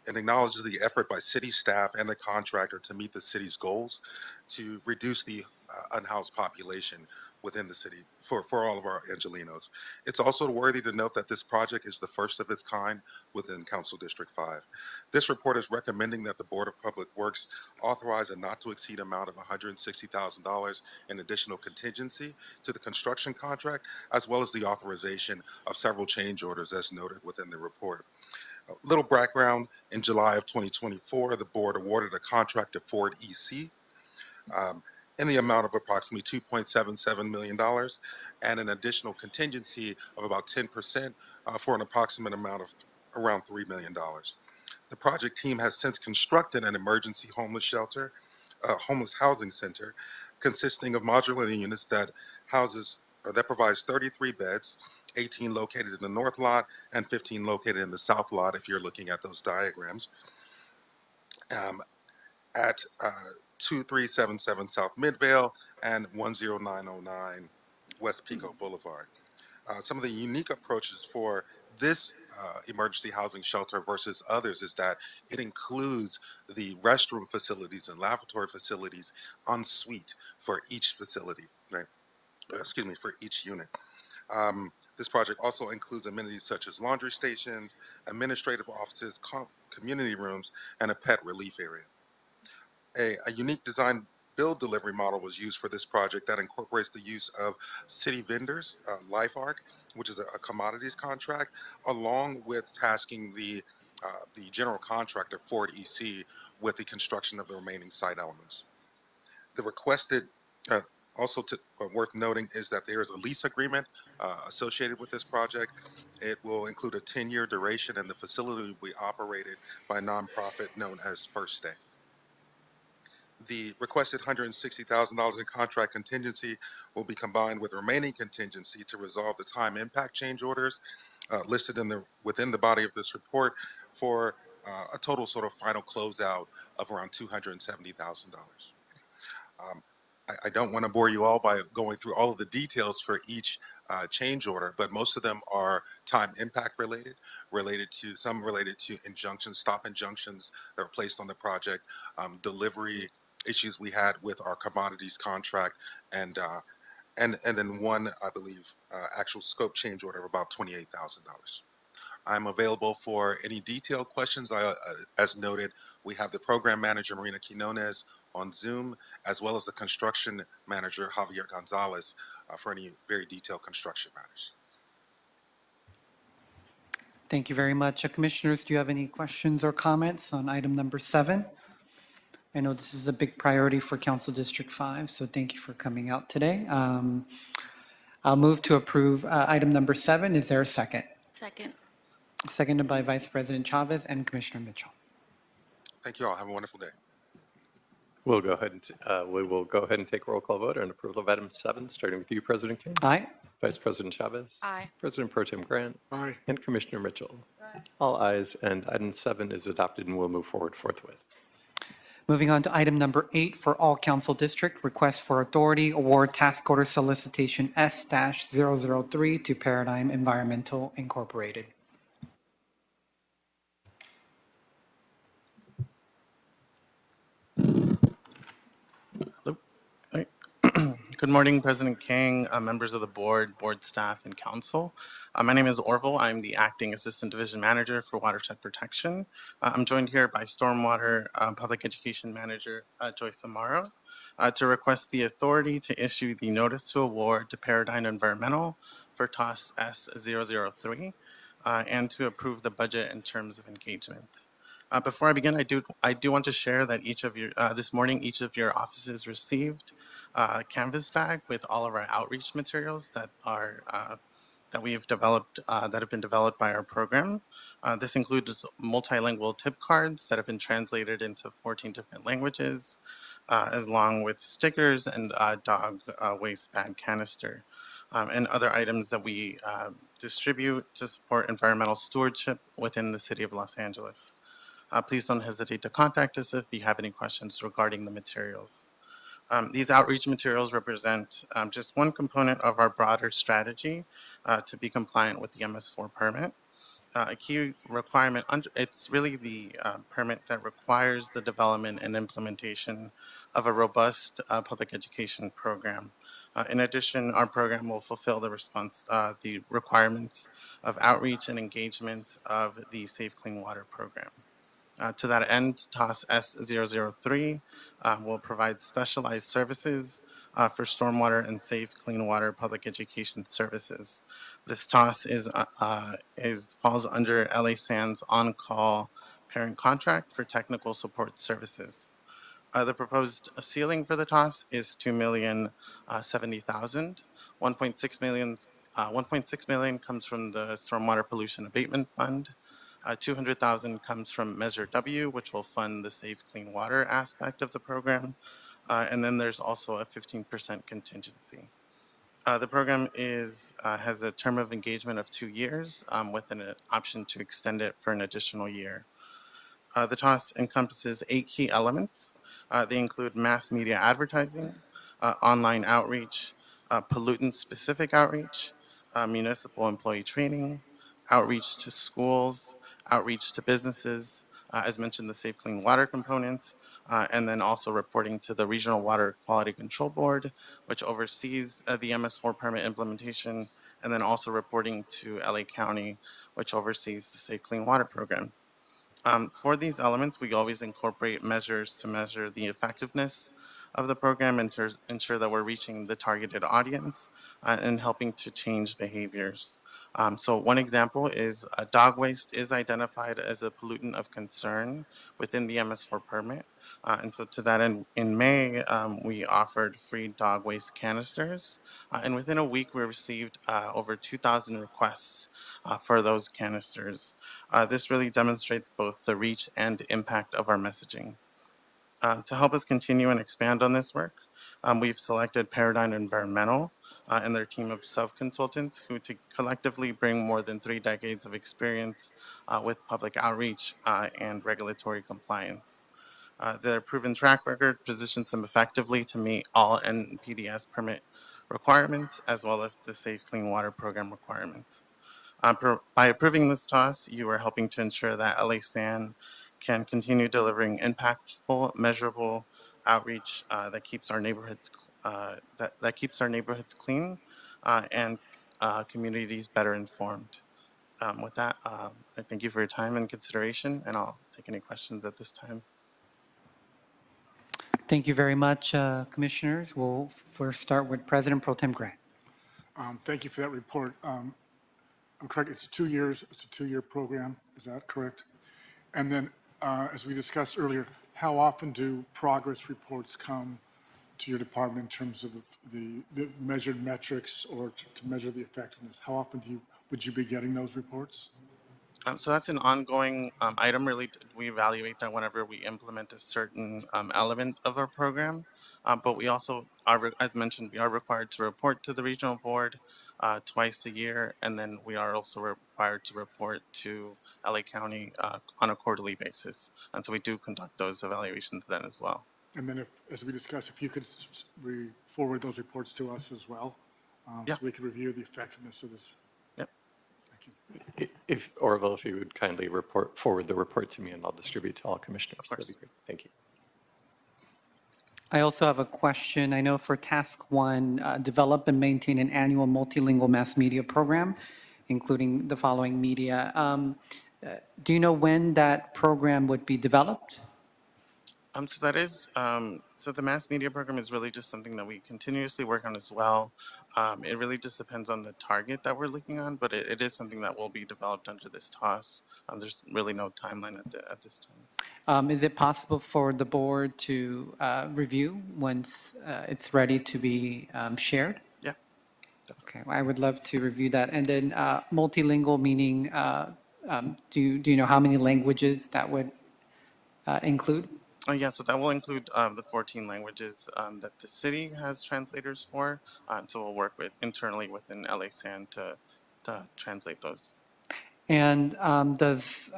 acknowledges the effort by city staff and the contractor to meet the city's goals to reduce the unhoused population within the city for all of our Angelenos. It's also worthy to note that this project is the first of its kind within Council District 5. This report is recommending that the Board of Public Works authorize a not to exceed amount of $160,000 in additional contingency to the construction contract, as well as the authorization of several change orders as noted within the report. A little background: in July of 2024, the board awarded a contract to Ford EC in the amount of approximately $2.77 million and an additional contingency of about 10% for an approximate amount of around $3 million. The project team has since constructed an emergency homeless housing center consisting of modular units that provides 33 beds, 18 located in the north lot and 15 located in the south lot, if you're looking at those diagrams, at 2377 South Midvale and 10909 West Pico Boulevard. Some of the unique approaches for this emergency housing shelter versus others is that it includes the restroom facilities and lavatory facilities en suite for each facility, right? Excuse me, for each unit. This project also includes amenities such as laundry stations, administrative offices, community rooms, and a pet relief area. A unique design build delivery model was used for this project that incorporates the use of city vendors, LifeArc, which is a commodities contract, along with tasking the general contractor, Ford EC, with the construction of the remaining site elements. The requested, worth noting is that there is a lease agreement associated with this project. It will include a 10-year duration, and the facility will be operated by a nonprofit known as First Day. The requested $160,000 in contract contingency will be combined with remaining contingency to resolve the time impact change orders listed within the body of this report for a total sort of final closeout of around $270,000. I don't want to bore you all by going through all of the details for each change order, but most of them are time impact related to injunctions, stop injunctions that were placed on the project, delivery issues we had with our commodities contract, and then one, I believe, actual scope change order of about $28,000. I'm available for any detailed questions. As noted, we have the program manager, Marina Quinones, on Zoom, as well as the construction manager, Javier Gonzalez, for any very detailed construction matters. Thank you very much. Commissioners, do you have any questions or comments on item number 7? I know this is a big priority for Council District 5, so thank you for coming out today. I'll move to approve item number 7. Is there a second? Second. Seconded by Vice President Chavez and Commissioner Mitchell. Thank you all. Have a wonderful day. We will go ahead and take a roll call vote on approval of item 7, starting with you, President King. Aye. Vice President Chavez. Aye. President Pro Tem Grant. Aye. And Commissioner Mitchell. All ayes, and item 7 is adopted and will move forward forthwith. Moving on to item number 8 for all council district, request for authority award task order solicitation S-003 to Paradigm Environmental Incorporated. Good morning, President King, members of the board staff, and council. My name is Orville. I'm the Acting Assistant Division Manager for Watershed Protection. I'm joined here by Stormwater Public Education Manager Joyce Amaro to request the authority to issue the notice to award to Paradigm Environmental for TOS S003 and to approve the budget and terms of engagement. Before I begin, I do want to share that this morning each of your offices received a canvas bag with all of our outreach materials that we've developed that have been developed by our program. This includes multilingual tip cards that have been translated into 14 different languages, along with stickers and dog waste bag canister, and other items that we distribute to support environmental stewardship within the city of Los Angeles. Please don't hesitate to contact us if you have any questions regarding the materials. These outreach materials represent just one component of our broader strategy to be compliant with the MS4 permit. A key requirement, it's really the permit that requires the development and implementation of a robust public education program. In addition, our program will fulfill the requirements of outreach and engagement of the Safe Clean Water program. To that end, TOS S003 will provide specialized services for stormwater and safe clean water public education services. This TOS falls under LA Sands on-call parent contract for technical support services. The proposed ceiling for the TOS is $2,070,000. 1.6 million comes from the Stormwater Pollution Abatement Fund. 200,000 comes from Measure W, which will fund the safe clean water aspect of the program. And then there's also a 15% contingency. The program has a term of engagement of 2 years with an option to extend it for an additional year. The TOS encompasses 8 key elements. They include mass media advertising, online outreach, pollutant-specific outreach, municipal employee training, outreach to schools, outreach to businesses, as mentioned, the Safe Clean Water components, and then also reporting to the Regional Water Quality Control Board, which oversees the MS4 permit implementation, and then also reporting to LA County, which oversees the Safe Clean Water program. For these elements, we always incorporate measures to measure the effectiveness of the program and to ensure that we're reaching the targeted audience and helping to change behaviors. So one example is dog waste is identified as a pollutant of concern within the MS4 permit. And so to that end, in May, we offered free dog waste canisters. And within a week, we received over 2,000 requests for those canisters. This really demonstrates both the reach and impact of our messaging. To help us continue and expand on this work, we've selected Paradigm Environmental and their team of self-consultants who collectively bring more than 3 decades of experience with public outreach and regulatory compliance. Their proven track record positions them effectively to meet all NPDES permit requirements as well as the Safe Clean Water program requirements. By approving this TOS, you are helping to ensure that LA SAN can continue delivering impactful, measurable outreach that keeps our neighborhoods clean and communities better informed. With that, I thank you for your time and consideration, and I'll take any questions at this time. Thank you very much, Commissioners. We'll first start with President Pro Tem Grant. Thank you for that report. I'm correct, it's 2 years, it's a 2-year program, is that correct? And then, as we discussed earlier, how often do progress reports come to your department in terms of the measured metrics or to measure the effectiveness? How often would you be getting those reports? So that's an ongoing item. Really, we evaluate that whenever we implement a certain element of our program. But we also are, as mentioned, we are required to report to the regional board twice a year, and then we are also required to report to LA County on a quarterly basis. And so we do conduct those evaluations then as well. And then, if, as we discussed, if you could forward those reports to us as well, Yeah. so we could review the effectiveness of this. Yep. Thank you. If Orville, if you would kindly forward the report to me, and I'll distribute to all commissioners. That'd be great. Thank you. I also have a question. I know for task one, develop and maintain an annual multilingual mass media program, including the following media. Do you know when that program would be developed? So that is, so the mass media program is really just something that we continuously work on as well. It really just depends on the target that we're looking on, but it is something that will be developed under this TOS. There's really no timeline at this time. Is it possible for the board to review once it's ready to be shared? Yeah. Okay, well, I would love to review that. And then multilingual meaning, do you know how many languages that would include? Yeah, so that will include the 14 languages that the city has translators for. So we'll work internally within LA SAN to translate those. And does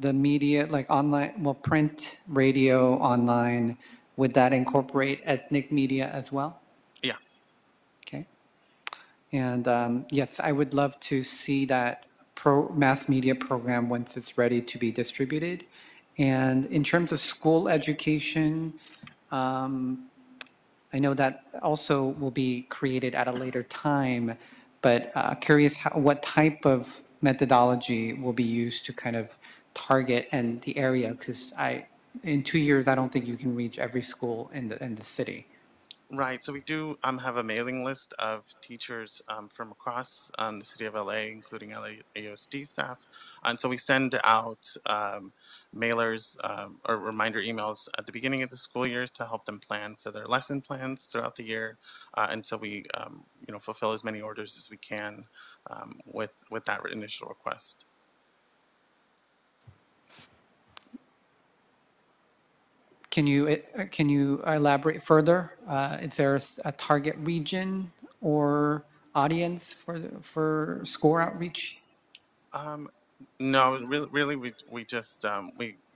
the media, like online, well, print, radio, online, would that incorporate ethnic media as well? Yeah. Okay. And yes, I would love to see that mass media program once it's ready to be distributed. And in terms of school education, I know that also will be created at a later time, but curious what type of methodology will be used to kind of target and the area, because in 2 years, I don't think you can reach every school in the city. Right. So we do have a mailing list of teachers from across the city of LA, including LA AOSD staff. And so we send out mailers or reminder emails at the beginning of the school year to help them plan for their lesson plans throughout the year. And so we fulfill as many orders as we can with that initial request. Can you elaborate further? Is there a target region or audience for SCORE outreach? No, really, we just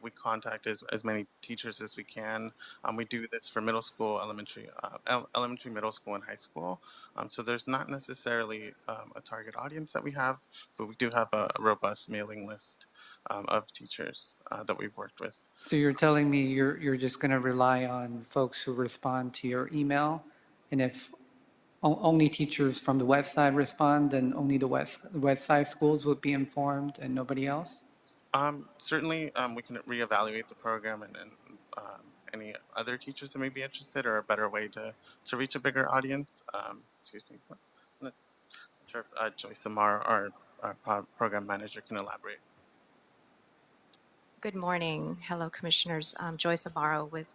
we contact as many teachers as we can. We do this for middle school, elementary, middle school, and high school. So there's not necessarily a target audience that we have, but we do have a robust mailing list of teachers that we've worked with. So you're telling me you're just going to rely on folks who respond to your email, and if only teachers from the west side respond, then only the west side schools would be informed and nobody else? Certainly, we can reevaluate the program and any other teachers that may be interested, or a better way to reach a bigger audience. Excuse me. I'm not sure if Joyce Amar, our program manager, can elaborate. Good morning. Hello, Commissioners. Joyce Amaro with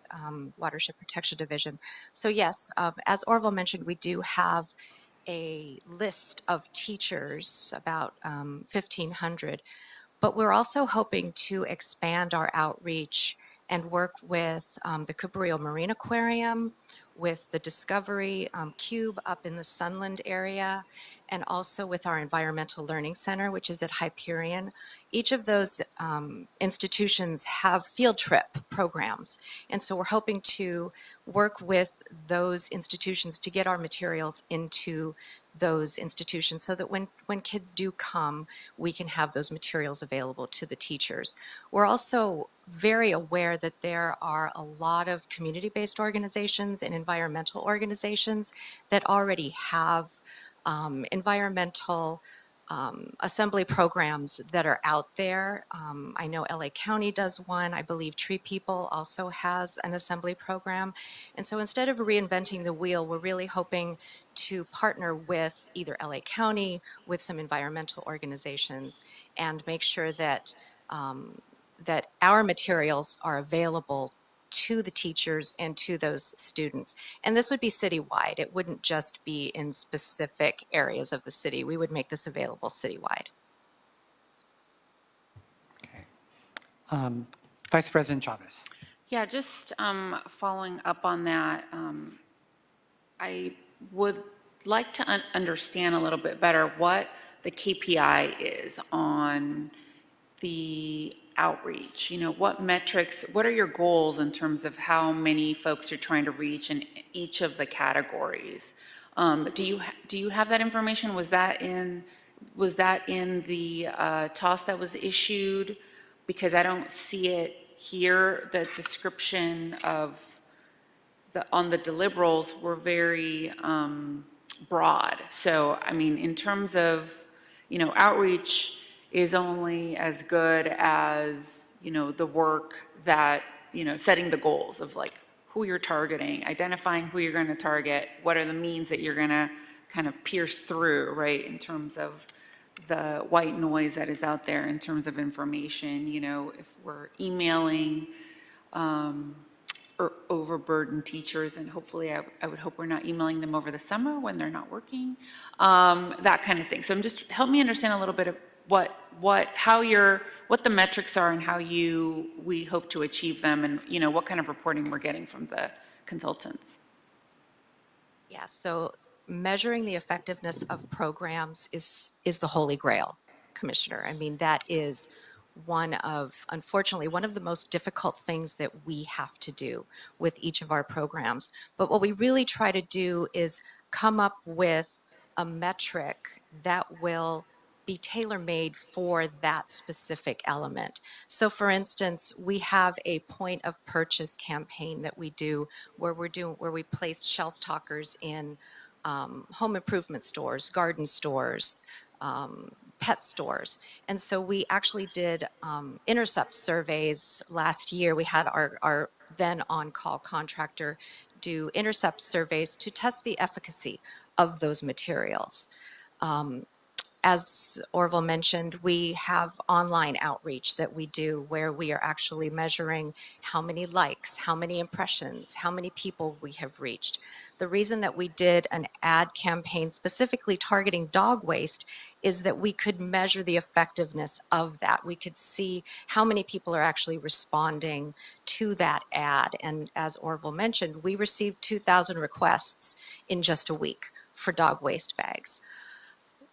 Watershed Protection Division. So yes, as Orville mentioned, we do have a list of teachers, about 1,500, but we're also hoping to expand our outreach and work with the Cabrillo Marine Aquarium, with the Discovery Cube up in the Sunland area, and also with our Environmental Learning Center, which is at Hyperion. Each of those institutions have field trip programs, and so we're hoping to work with those institutions to get our materials into those institutions so that when kids do come, we can have those materials available to the teachers. We're also very aware that there are a lot of community-based organizations and environmental organizations that already have environmental assembly programs that are out there. I know LA County does one. I believe Tree People also has an assembly program. And so instead of reinventing the wheel, we're really hoping to partner with either LA County, with some environmental organizations, and make sure that that our materials are available to the teachers and to those students. And this would be citywide. It wouldn't just be in specific areas of the city. We would make this available citywide. Vice President Chavez. Yeah, just following up on that, I would like to understand a little bit better what the KPI is on the outreach. You know, what metrics, what are your goals in terms of how many folks you're trying to reach in each of the categories? Do you have that information? Was that in the TOS that was issued? Because I don't see it here. The description of on the deliverables were very broad. So, I mean, in terms of, you know, outreach is only as good as, you know, the work that, you know, setting the goals of like who you're targeting, identifying who you're going to target, what are the means that you're going to kind of pierce through, right, in terms of the white noise that is out there in terms of information. You know, if we're emailing or overburdened teachers, and hopefully I would hope we're not emailing them over the summer when they're not working, that kind of thing. So just help me understand a little bit of what the metrics are and how we hope to achieve them, and, you know, what kind of reporting we're getting from the consultants. Yeah, so measuring the effectiveness of programs is the holy grail, Commissioner. I mean, that is unfortunately, one of the most difficult things that we have to do with each of our programs. But what we really try to do is come up with a metric that will be tailor-made for that specific element. So for instance, we have a point of purchase campaign that we do where we place shelf talkers in home improvement stores, garden stores, pet stores. And so we actually did intercept surveys last year. We had our then on-call contractor do intercept surveys to test the efficacy of those materials. As Orville mentioned, we have online outreach that we do where we are actually measuring how many likes, how many impressions, how many people we have reached. The reason that we did an ad campaign specifically targeting dog waste is that we could measure the effectiveness of that. We could see how many people are actually responding to that ad. And as Orville mentioned, we received 2,000 requests in just a week for dog waste bags.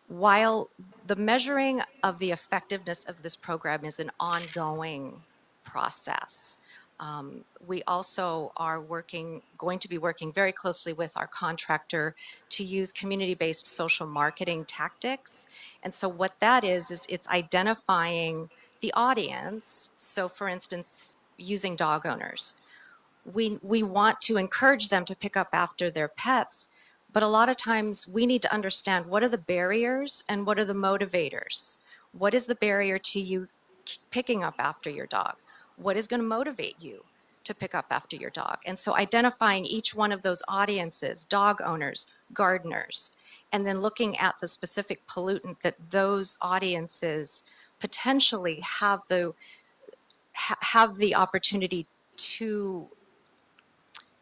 While the measuring of the effectiveness of this program is an ongoing process, we also are going to be working very closely with our contractor to use community-based social marketing tactics. And so what that is it's identifying the audience. So for instance, using dog owners. We want to encourage them to pick up after their pets, but a lot of times we need to understand what are the barriers and what are the motivators. What is the barrier to you picking up after your dog? What is going to motivate you to pick up after your dog? And so identifying each one of those audiences, dog owners, gardeners, and then looking at the specific pollutant that those audiences potentially have the opportunity to,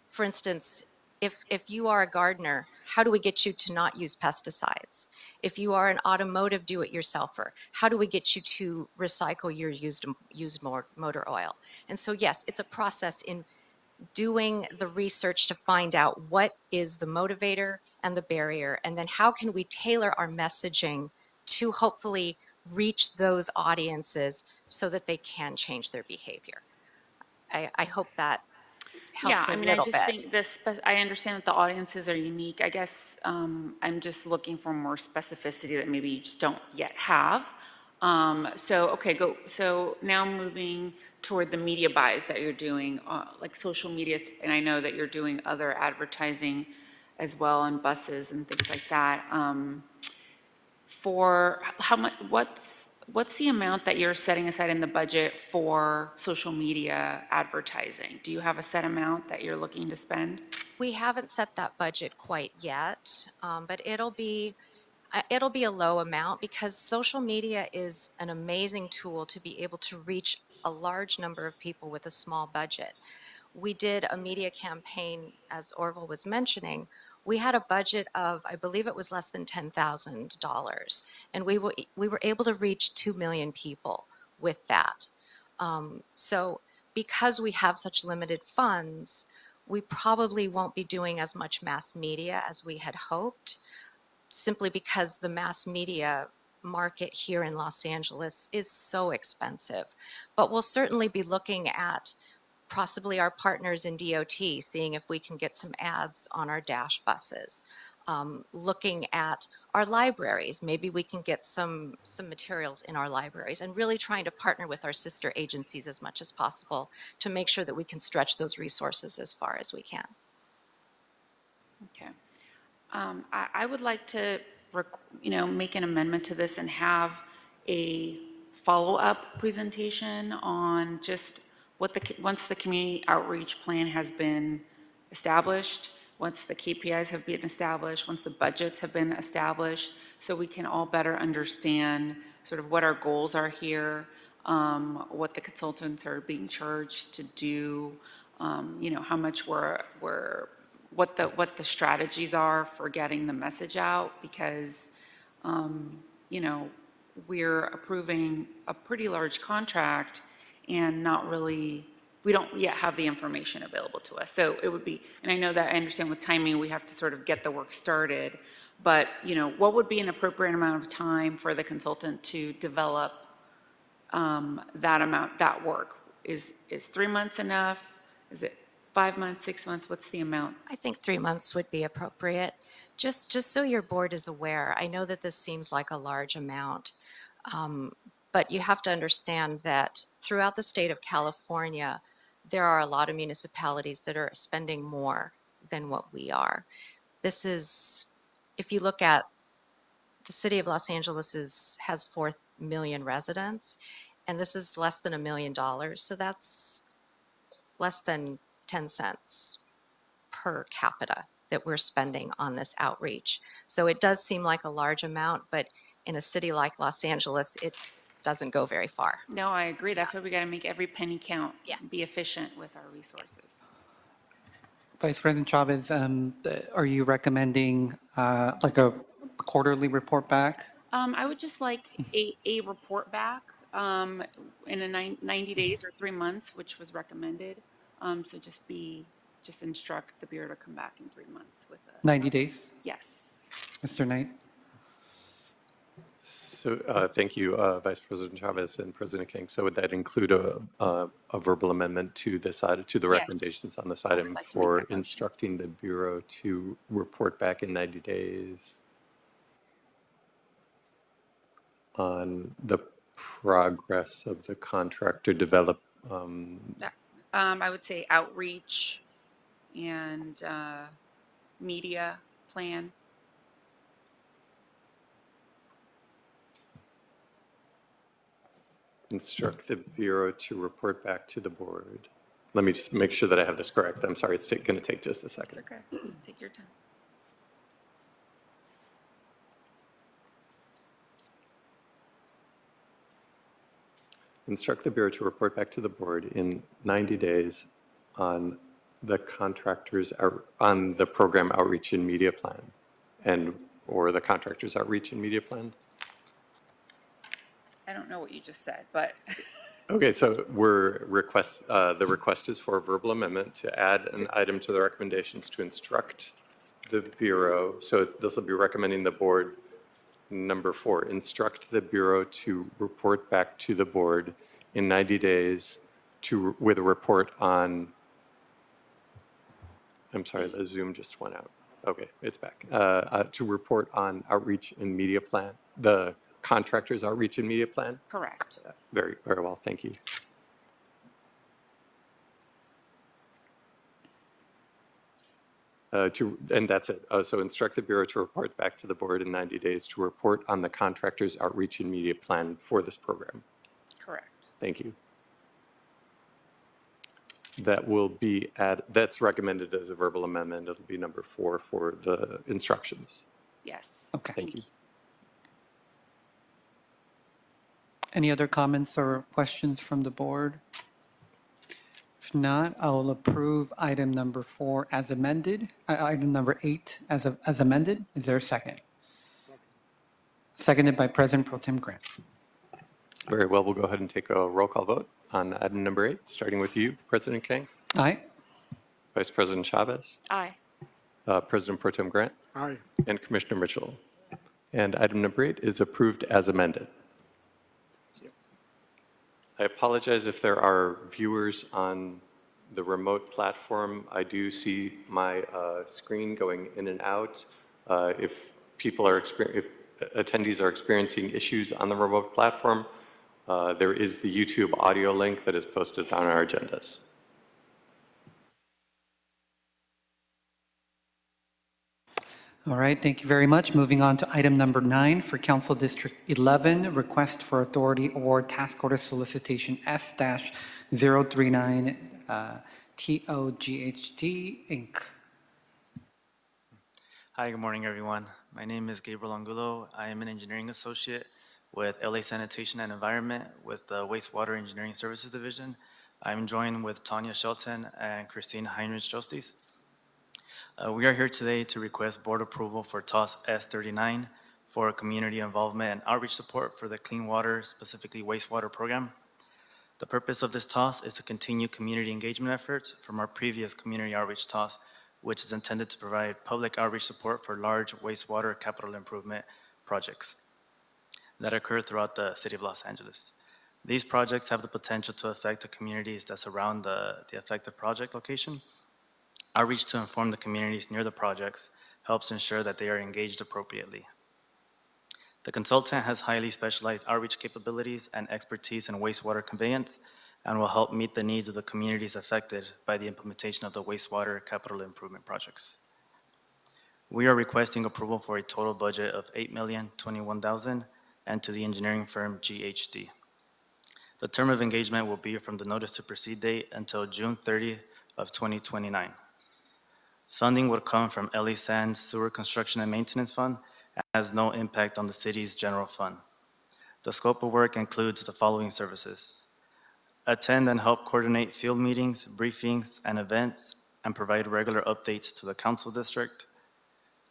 for instance, if you are a gardener, how do we get you to not use pesticides? If you are an automotive do-it-yourselfer, how do we get you to recycle your used motor oil? And so yes, it's a process in doing the research to find out what is the motivator and the barrier, and then how can we tailor our messaging to hopefully reach those audiences so that they can change their behavior. I hope that helps I a mean, little I just bit. think I understand that the audiences are unique. I guess I'm just looking for more specificity that maybe you just don't yet have. So now moving toward the media buys that you're doing, like social media, and I know that you're doing other advertising as well on buses and things like that. For how much? What's the amount that you're setting aside in the budget for social media advertising? Do you have a set amount that you're looking to spend? We haven't set that budget quite yet, but it'll be a low amount because social media is an amazing tool to be able to reach a large number of people with a small budget. We did a media campaign, as Orville was mentioning. We had a budget of, I believe it was less than $10,000, and we were able to reach 2 million people with that. So because we have such limited funds, we probably won't be doing as much mass media as we had hoped, simply because the mass media market here in Los Angeles is so expensive. But we'll certainly be looking at possibly our partners in DOT, seeing if we can get some ads on our dash buses. Looking at our libraries, maybe we can get some materials in our libraries, and really trying to partner with our sister agencies as much as possible to make sure that we can stretch those resources as far as we can. Okay. I would like to, make an amendment to this and have a follow-up presentation on just once the community outreach plan has been established, once the KPIs have been established, once the budgets have been established, so we can all better understand sort of what our goals are here, what the consultants are being charged to do, how much what the strategies are for getting the message out, because, we're approving a pretty large contract and we don't yet have the information available to us. So it would be, and I understand with timing, we have to sort of get the work started, but, what would be an appropriate amount of time for the consultant to develop that work? Is 3 months enough? Is it 5 months, 6 months? What's the amount? I think 3 months would be appropriate. Just so your board is aware, I know that this seems like a large amount, but you have to understand that throughout the state of California, there are a lot of municipalities that are spending more than what we are. This is, if you look at the city of Los Angeles has 4 million residents, and this is less than $1 million. So that's less than 10 cents per capita that we're spending on this outreach. So it does seem like a large amount, but in a city like Los Angeles, it doesn't go very far. No, I agree. That's why we got to make every penny count. Yes. Be efficient with our resources. Vice President Chavez, are you recommending like a quarterly report back? I would just like a report back in a 90 days or 3 months, which was recommended. So just instruct the Bureau to come back in 3 months with a. 90 days? Yes. Mr. Knight? So thank you, Vice President Chavez and President King. So would that include a verbal amendment to this item, to the Yes. recommendations on this I would item like to make for that motion. instructing the Bureau to report back in 90 days on the progress of the contract to develop I would say outreach and media plan. instruct the Bureau to report back to the board. Let me just make sure that I have this correct. I'm sorry, it's going to take just a second. It's okay. Take your time. Instruct the Bureau to report back to the board in 90 days on the contractors, on the program outreach and media plan, or the contractors outreach and media plan. I don't know what you just said, but Okay, so the request is for a verbal amendment to add an item to the recommendations to instruct the Bureau. So this will be recommending the board, number 4, instruct the Bureau to report back to the board in 90 days with a report on, I'm sorry, the Zoom just went out. Okay, it's back. To report on outreach and media plan, the contractors outreach and media plan? correct. Very, very well, thank you. And that's it. So instruct the Bureau to report back to the board in 90 days to report on the contractor's outreach and media plan for this program. Correct. Thank you. That will be that's recommended as a verbal amendment. It'll be number 4 for the instructions. Yes. Okay. Thank you. Any other comments or questions from the board? If not, I will approve item number 4 as amended, item number 8 as amended. Is there a second? Seconded by President Pro Tem Grant. Very well, we'll go ahead and take a roll call vote on item number 8, starting with you, President Kang, Aye. Vice President Chavez, Aye. President Pro Tem Grant, Aye. and Commissioner Mitchell. And item number 8 is approved as amended. I apologize if there are viewers on the remote platform. I do see my screen going in and out. If attendees are experiencing issues on the remote platform, there is the YouTube audio link that is posted on our agendas. All right, thank you very much. Moving on to item number 9 for Council District 11, Request for Authority Award Task Order Solicitation S-039 TOGHT Inc. Hi, good morning, everyone. My name is Gabriel Angulo. I am an engineering associate with LA Sanitation and Environment with the Wastewater Engineering Services Division. I'm joined with Tanya Shelton and Christine Heinrich-Jostes. We are here today to request board approval for TOS S39 for community involvement and outreach support for the clean water, specifically wastewater program. The purpose of this TOS is to continue community engagement efforts from our previous community outreach TOS, which is intended to provide public outreach support for large wastewater capital improvement projects that occur throughout the city of Los Angeles. These projects have the potential to affect the communities that surround the affected project location. Outreach to inform the communities near the projects helps ensure that they are engaged appropriately. The consultant has highly specialized outreach capabilities and expertise in wastewater conveyance and will help meet the needs of the communities affected by the implementation of the wastewater capital improvement projects. We are requesting approval for a total budget of $8,021,000 and to the engineering firm GHD. The term of engagement will be from the notice to proceed date until June 30th of 2029. Funding would come from LA Sands Sewer Construction and Maintenance Fund and has no impact on the city's general fund. The scope of work includes the following services: attend and help coordinate field meetings, briefings, and events, and provide regular updates to the council district.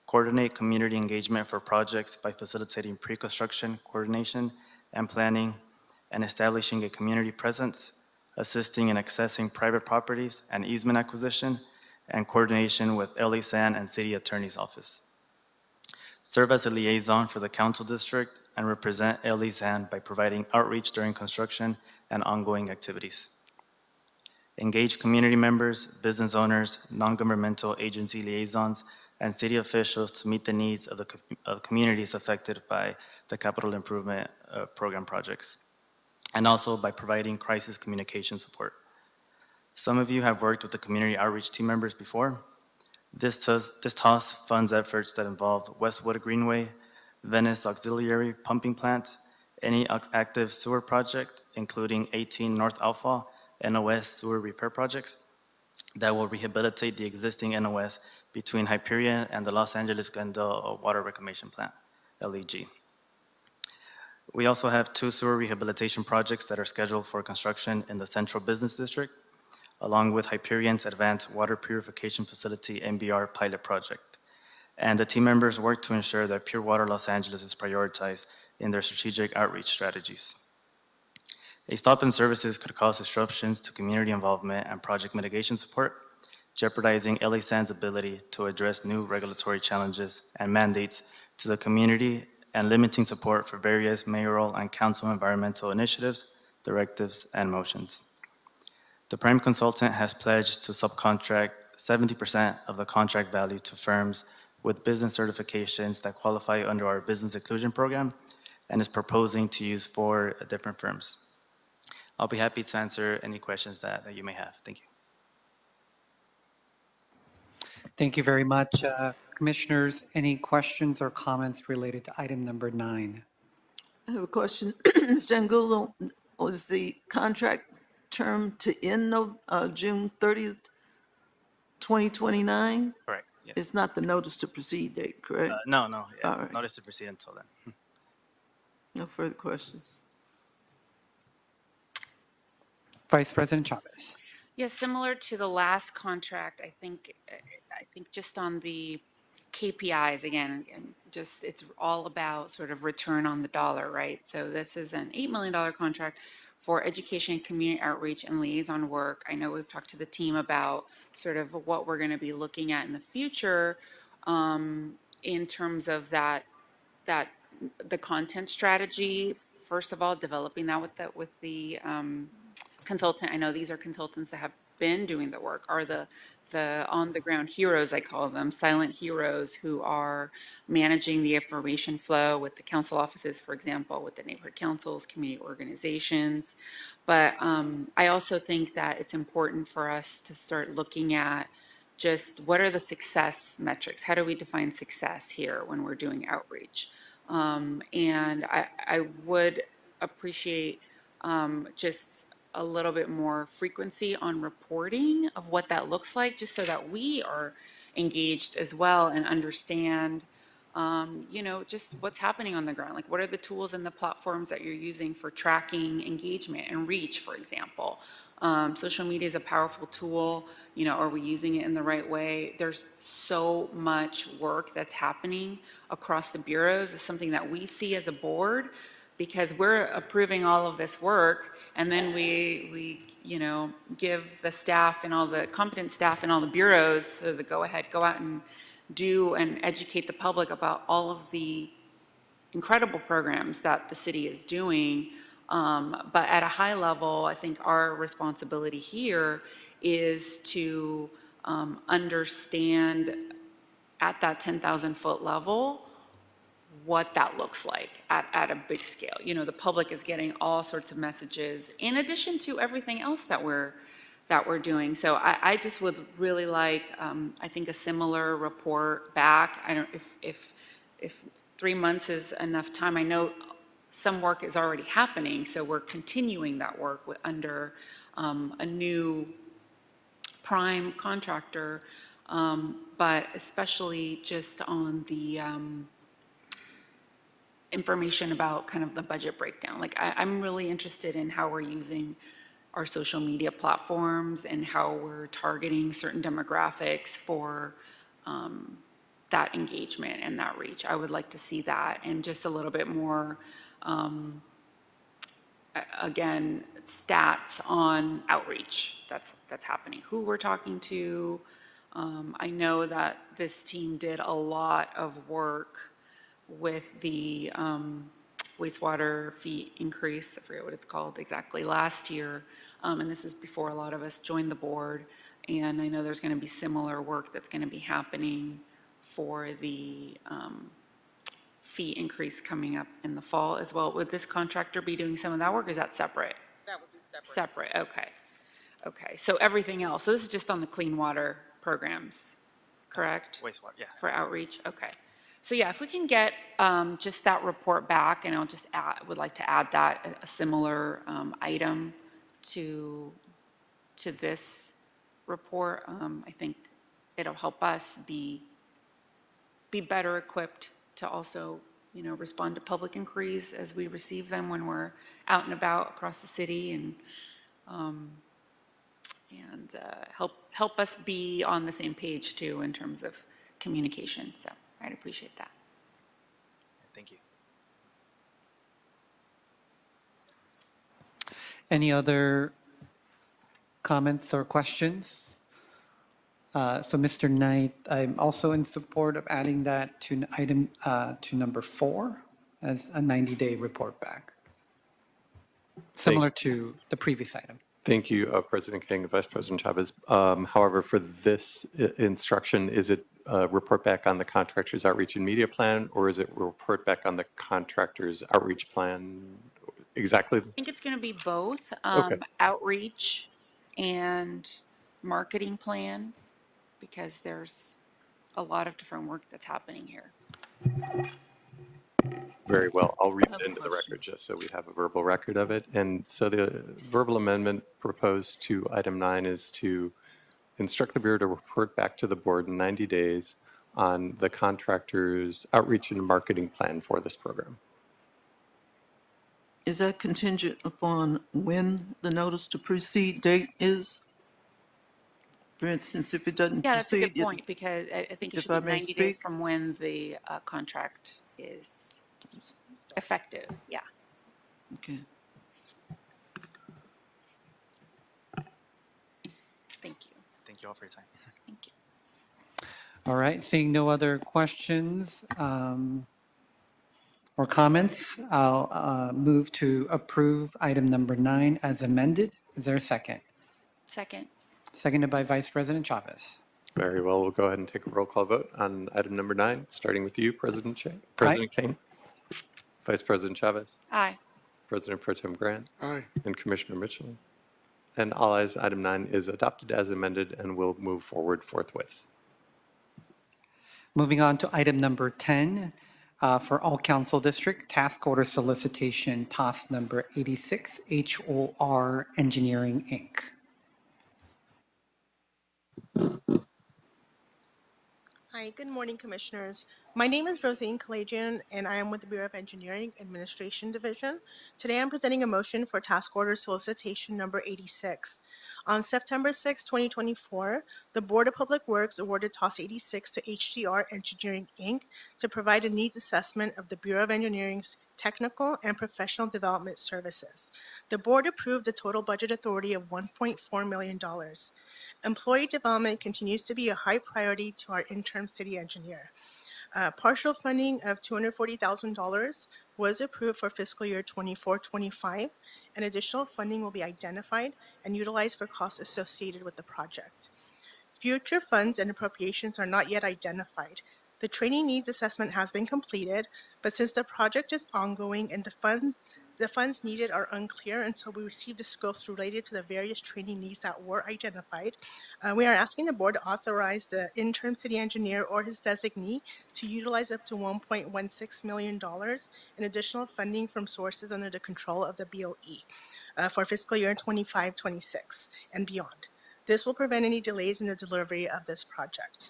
Coordinate community engagement for projects by facilitating pre-construction coordination and planning, and establishing a community presence, assisting in accessing private properties and easement acquisition, and coordination with LA San and City Attorney's Office. Serve as a liaison for the council district and represent LA San by providing outreach during construction and ongoing activities. Engage community members, business owners, non-governmental agency liaisons, and city officials to meet the needs of the communities affected by the capital improvement program projects, and also by providing crisis communication support. Some of you have worked with the community outreach team members before. This TOS funds efforts that involve Westwood Greenway, Venice Auxiliary Pumping Plant, any active sewer project, including 18 North Alpha NOS sewer repair projects that will rehabilitate the existing NOS between Hyperion and the Los Angeles Glendale Water Reclamation Plant, LEG. We also have 2 sewer rehabilitation projects that are scheduled for construction in the Central Business District, along with Hyperion's Advanced Water Purification Facility MBR pilot project. And the team members work to ensure that Pure Water Los Angeles is prioritized in their strategic outreach strategies. A stop in services could cause disruptions to community involvement and project mitigation support, jeopardizing LA Sands' ability to address new regulatory challenges and mandates to the community and limiting support for various mayoral and council environmental initiatives, directives, and motions. The prime consultant has pledged to subcontract 70% of the contract value to firms with business certifications that qualify under our business inclusion program and is proposing to use 4 different firms. I'll be happy to answer any questions that you may have. Thank you. Thank you very much. Commissioners, any questions or comments related to item number 9? I have a question. Mr. Angulo, was the contract term to end June 30th, 2029? Correct, yes. It's not the notice to proceed date, correct? No, yeah, All right. notice to proceed until then. No further questions. Vice President Chavez. Yeah, similar to the last contract, I think just on the KPIs, again, and just, it's all about sort of return on the dollar, right? So this is an $8 million contract for education, community outreach, and liaison work. I know we've talked to the team about sort of what we're going to be looking at in the future in terms of that the content strategy. First of all, developing that with the consultant. I know these are consultants that have been doing the work, are the on the ground heroes, I call them, silent heroes, who are managing the information flow with the council offices, for example, with the neighborhood councils, community organizations. But I also think that it's important for us to start looking at just what are the success metrics? How do we define success here when we're doing outreach? And I would appreciate just a little bit more frequency on reporting of what that looks like, just so that we are engaged as well and understand, just what's happening on the ground. Like, what are the tools and the platforms that you're using for tracking engagement and reach, for example? Social media is a powerful tool. Are we using it in the right way? There's so much work that's happening across the bureaus. It's something that we see as a board, because we're approving all of this work, and then we give the staff and all the competent staff and all the bureaus so the go out and do and educate the public about all of the incredible programs that the city is doing. But at a high level, I think our responsibility here is to understand at that 10,000 foot level what that looks like at a big scale. The public is getting all sorts of messages in addition to everything else that we're doing. So I just would really like, I think, a similar report back. I don't, if 3 months is enough time. I know some work is already happening, so we're continuing that work under a new prime contractor, but especially just on the information about kind of the budget breakdown. Like, I'm really interested in how we're using our social media platforms and how we're targeting certain demographics for that engagement and that reach. I would like to see that, and just a little bit more, again, stats on outreach that's happening, who we're talking to. I know that this team did a lot of work with the wastewater fee increase, I forget what it's called exactly, last year. And this is before a lot of us joined the board. And I know there's going to be similar work that's going to be happening for the fee increase coming up in the fall as well. Would this contractor be doing some of that work, or is that separate? That would be separate. Separate, okay. Okay, so everything else, so this is just on the clean water programs, correct? Wastewater, yeah. For outreach, okay. So yeah, if we can get just that report back, and I'll just would like to add that, a similar item to this report. I think it'll help us be better equipped to also, respond to public inquiries as we receive them when we're out and about across the city, and help us be on the same page too in terms of communication. So I'd appreciate that. Thank you. Any other comments or questions? So Mr. Knight, I'm also in support of adding that to item to number 4 as a 90-day report back, similar to the previous item. Thank you, President King, Vice President Chavez. However, for this instruction, is it report back on the contractor's outreach and media plan, or is it report back on the contractor's outreach plan? Exactly. I think it's going to be both, Okay. outreach and marketing plan, because there's a lot of different work that's happening here. Very well. I'll read it into the record just so we have a verbal record of it. And so the verbal amendment proposed to item 9 is to instruct the Bureau to report back to the board in 90 days on the contractor's outreach and marketing plan for this program. Is that contingent upon when the notice to proceed date is? For instance, if it doesn't Yeah, that's a good proceed, point, because I think it if should I be may 90 days speak? from when the contract is effective. Yeah. Okay. Thank you. Thank you all for your time. Thank you. All right, seeing no other questions or comments, I'll move to approve item number 9 as amended. Is there a second? Second. Seconded by Vice President Chavez. Very well, we'll go ahead and take a roll call vote on item number 9, starting with you, President Kane, Vice President Chavez, Aye. President Pro Tem Grant, Aye. and Commissioner Mitchell. And all ayes, item 9 is adopted as amended and will move forward forthwith. Moving on to item number 10, for all council district, task order solicitation, TOS number 86, HOR Engineering, Inc. Hi, good morning, Commissioners. My name is Rosine Kalajian, and I am with the Bureau of Engineering Administration Division. Today, I'm presenting a motion for task order solicitation number 86. On September 6, 2024, the Board of Public Works awarded TOS 86 to HDR Engineering, Inc. to provide a needs assessment of the Bureau of Engineering's technical and professional development services. The board approved a total budget authority of $1.4 million. Employee development continues to be a high priority to our interim city engineer. Partial funding of $240,000 was approved for fiscal year 24-25, and additional funding will be identified and utilized for costs associated with the project. Future funds and appropriations are not yet identified. The training needs assessment has been completed, but since the project is ongoing and the funds needed are unclear until we receive the scopes related to the various training needs that were identified, we are asking the board to authorize the interim city engineer or his designee to utilize up to $1.16 million in additional funding from sources under the control of the BOE for fiscal year 25-26 and beyond. This will prevent any delays in the delivery of this project.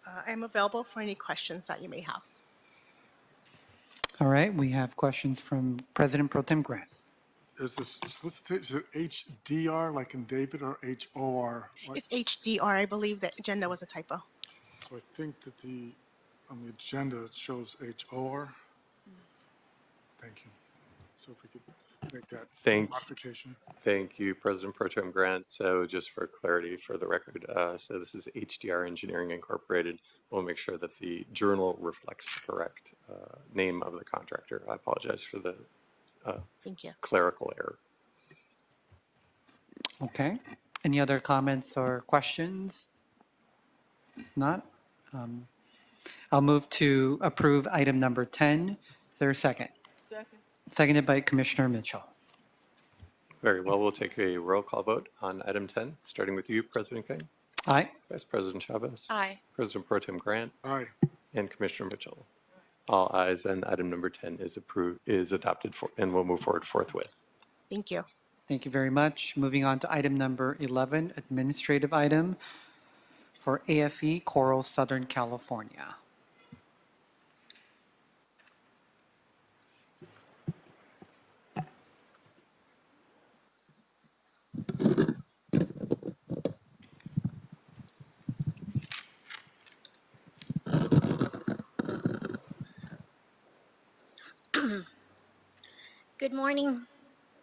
I am available for any questions that you may have. All right, we have questions from President Pro Tem Grant. Is this solicitation, is it HDR like in David or HOR? It's HDR. I believe that agenda was a typo. So I think that on the agenda it shows HOR. Thank you. So if we could make that modification. Thank you, President Pro Tem Grant. So just for clarity for the record, so this is HDR Engineering Incorporated. We'll make sure that the journal reflects the correct name of the contractor. I apologize for the Thank you. clerical error. Okay. Any other comments or questions? Not? I'll move to approve item number 10. Is there a second? Second. Seconded by Commissioner Mitchell. Very well, we'll take a roll call vote on item 10, starting with you, President King. Aye. Vice President Chavez. Aye. President Pro Tem Grant. Aye. And Commissioner Mitchell. All ayes, and item number 10 is adopted and will move forward forthwith. Thank you. Thank you very much. Moving on to item number 11, administrative item for AFE Coral Southern California. Good morning.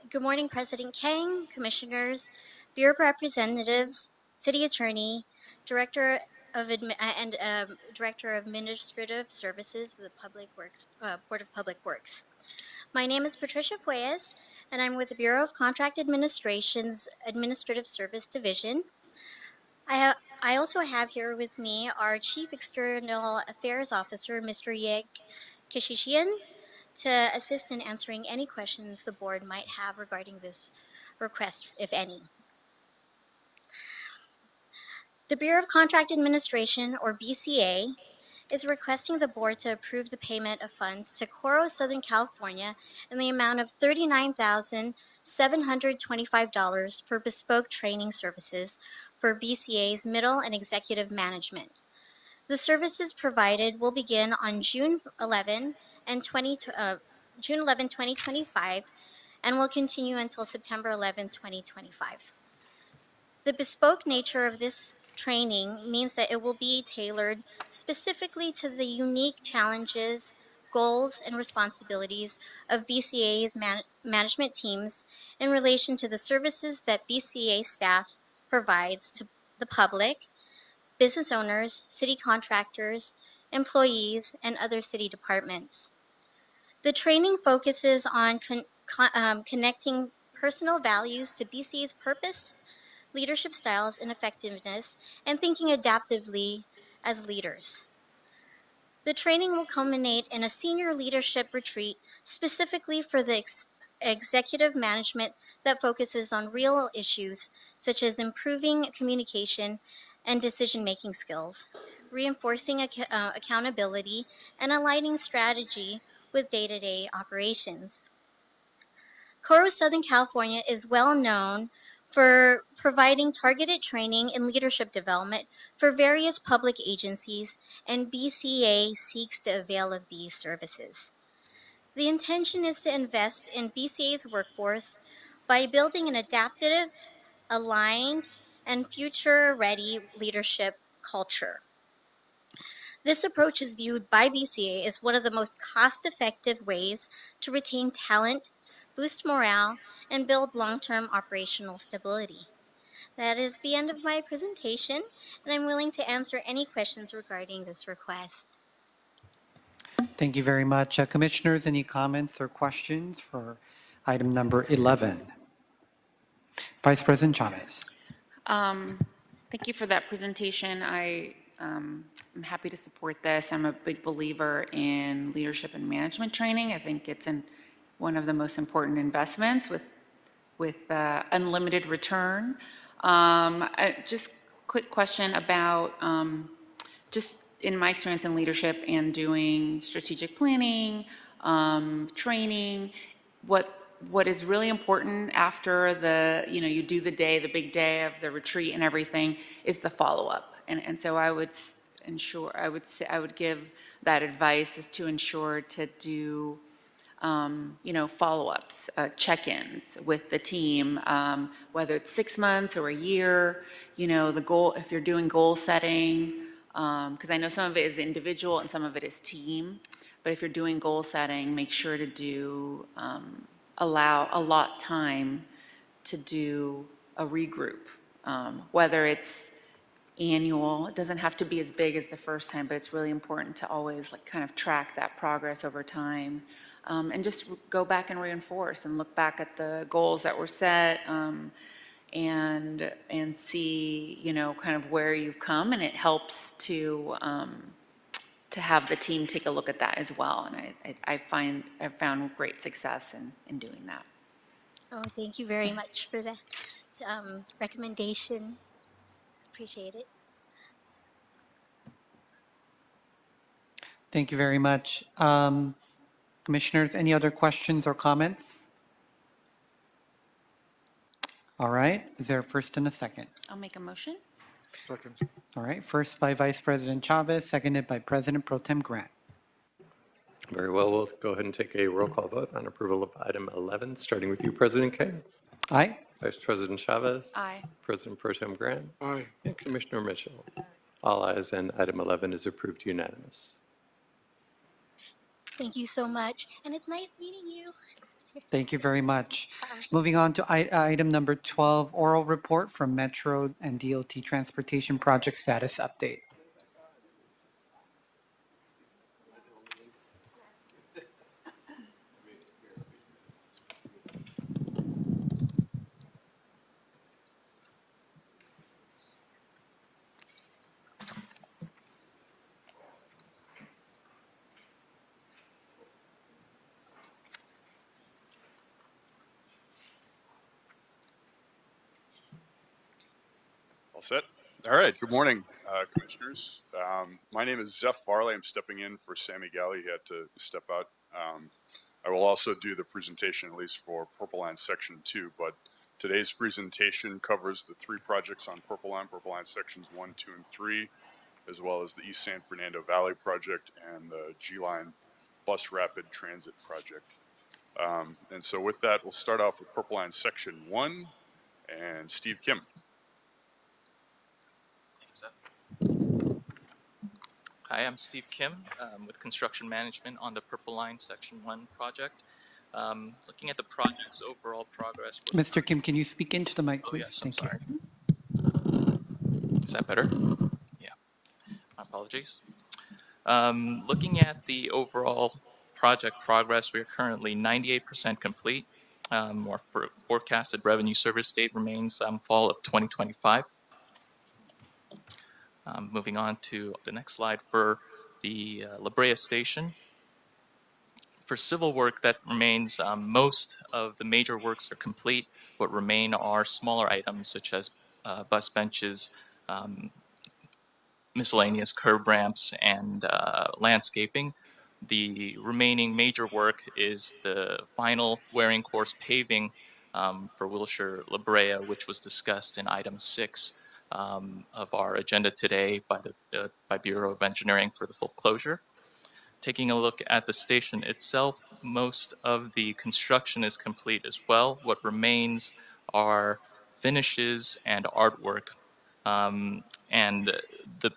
Good morning, President Kang, Commissioners, Bureau Representatives, City Attorney, Director of Director of Administrative Services for the Public Works, Board of Public Works. My name is Patricia Fuentes, and I'm with the Bureau of Contract Administration's Administrative Service Division. I also have here with me our Chief External Affairs Officer, Mr. Yeg Kishishian, to assist in answering any questions the board might have regarding this request, if any. The Bureau of Contract Administration, or BCA, is requesting the board to approve the payment of funds to Coral Southern California in the amount of $39,725 for bespoke training services for BCA's middle and executive management. The services provided will begin on June 11 and June 11, 2025, and will continue until September 11, 2025. The bespoke nature of this training means that it will be tailored specifically to the unique challenges, goals, and responsibilities of BCA's management teams in relation to the services that BCA staff provides to the public, business owners, city contractors, employees, and other city departments. The training focuses on connecting personal values to BCA's purpose, leadership styles and effectiveness, and thinking adaptively as leaders. The training will culminate in a senior leadership retreat specifically for the executive management that focuses on real issues such as improving communication and decision-making skills, reinforcing accountability, and aligning strategy with day-to-day operations. CORO Southern California is well known for providing targeted training in leadership development for various public agencies, and BCA seeks to avail of these services. The intention is to invest in BCA's workforce by building an adaptive, aligned, and future-ready leadership culture. This approach is viewed by BCA as one of the most cost-effective ways to retain talent, boost morale, and build long-term operational stability. That is the end of my presentation, and I'm willing to answer any questions regarding this request. Thank you very much. Commissioners, any comments or questions for item number 11? Vice President Chavez. Thank you for that presentation. I'm happy to support this. I'm a big believer in leadership and management training. I think it's one of the most important investments with unlimited return. Just quick question about just in my experience in leadership and doing strategic planning, training, what is really important after you do the big day of the retreat and everything is the follow-up. And so I would give that advice is to ensure to do follow-ups, check-ins with the team, whether it's 6 months or a year, the goal, if you're doing goal setting, because I know some of it is individual and some of it is team, but if you're doing goal setting, make sure to allot time to do a regroup, whether it's annual. It doesn't have to be as big as the first time, but it's really important to always kind of track that progress over time, and just go back and reinforce and look back at the goals that were set, and see kind of where you've come, and it helps to have the team take a look at that as well. And I've found great success in doing that. Oh, thank you very much for that recommendation. Appreciate it. Thank you very much. Commissioners, any other questions or comments? All right, is there a first and a second? I'll make a motion. Second. All right, first by Vice President Chavez, seconded by President Pro Tem Grant. Very well, we'll go ahead and take a roll call vote on approval of item 11, starting with you, President Kane. Aye. Vice President Chavez. Aye. President Pro Tem Grant. Aye. And Commissioner Mitchell. All ayes, and item 11 is approved unanimous. Thank you so much, and it's nice meeting you. Thank you very much. Moving on to item number 12, oral report from Metro and DOT Transportation Project Status Update. All set? All right. Good morning, commissioners. My name is Zeph Farley. I'm stepping in for Sammy Galley. He had to step out. I will also do the presentation, at least for Purple Line Section 2, but today's presentation covers the 3 projects on Purple Line Sections 1, 2, and 3, as well as the East San Fernando Valley project and the G-Line Bus Rapid Transit project. And so with that, we'll start off with Purple Line Section 1 and Steve Kim. Hi, I'm Steve Kim with Construction Management on the Purple Line Section 1 project. Looking at the project's overall progress. Mr. Kim, can you speak into the mic, Oh, please? yes, I'm Thank you. sorry. Is that better? Yeah, my apologies. Looking at the overall project progress, we are currently 98% complete. Our forecasted revenue service date remains fall of 2025. Moving on to the next slide for the La Brea Station. For civil work, that remains most of the major works are complete. What remain are smaller items such as bus benches, miscellaneous curb ramps, and landscaping. The remaining major work is the final wearing course paving for Wilshire La Brea, which was discussed in item 6 of our agenda today by Bureau of Engineering for the full closure. Taking a look at the station itself, most of the construction is complete as well. What remains are finishes and artwork. And the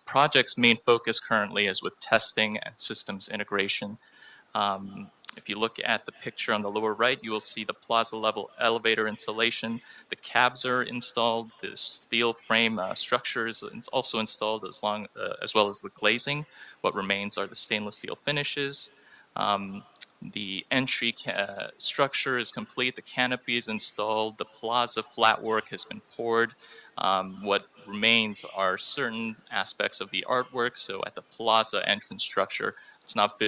project's main focus currently is with testing and systems integration. If you look at the picture on the lower right, you will see the plaza level elevator installation. The cabs are installed. The steel frame structure is also installed as well as the glazing. What remains are the stainless steel finishes. The entry structure is complete. The canopy is installed. The plaza flat work has been poured. What remains are certain aspects of the artwork. So at the plaza entrance structure, it's not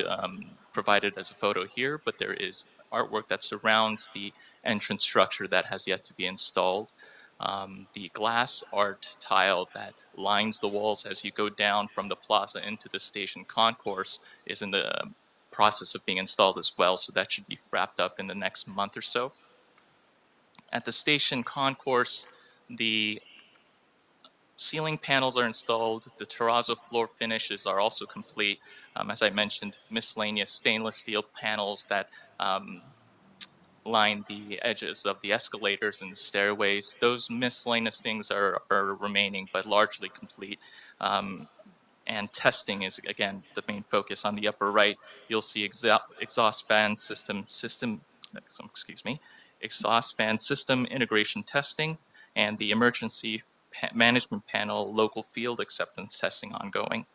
provided as a photo here, but there is artwork that surrounds the entrance structure that has yet to be installed. The glass art tile that lines the walls as you go down from the plaza into the station concourse is in the process of being installed as well, so that should be wrapped up in the next month or so. At the station concourse, the ceiling panels are installed. The terrazzo floor finishes are also complete. As I mentioned, miscellaneous stainless steel panels that line the edges of the escalators and the stairways. Those miscellaneous things are remaining, but largely complete. And testing is, again, the main focus. On the upper right, you'll see exhaust fan system integration testing and the emergency management panel local field acceptance testing ongoing.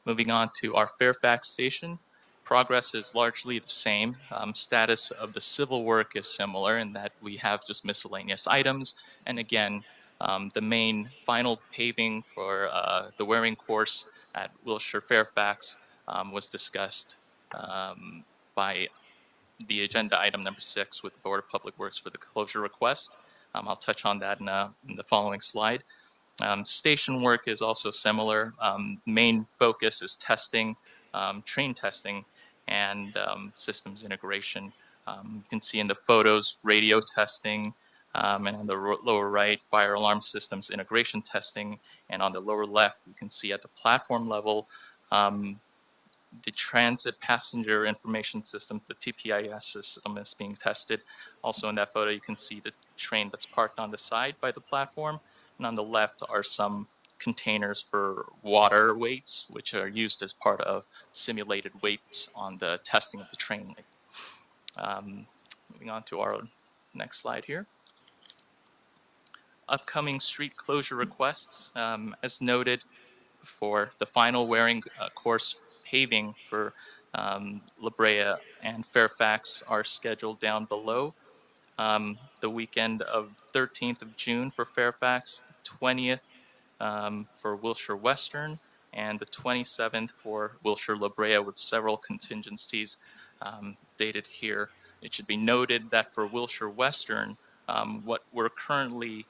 Moving on to our Fairfax station, progress is largely the same. Status of the civil work is similar in that we have just miscellaneous items. And again, the main final paving for the wearing course at Wilshire Fairfax was discussed by the agenda item number 6 with the Board of Public Works for the closure request. I'll touch on that in the following slide. Station work is also similar. Main focus is testing, train testing, and systems integration. You can see in the photos radio testing, and on the lower right, fire alarm systems integration testing, and on the lower left, you can see at the platform level, the transit passenger information system, the TPIS system, is being tested. Also in that photo, you can see the train that's parked on the side by the platform. And on the left are some containers for water weights, which are used as part of simulated weights on the testing of the train. Moving on to our next slide here. Upcoming street closure requests, as noted, for the final wearing course paving for La Brea and Fairfax are scheduled down below. The weekend of 13th of June for Fairfax, 20th for Wilshire Western, and the 27th for Wilshire La Brea, with several contingencies dated here. It should be noted that for Wilshire Western, what we're currently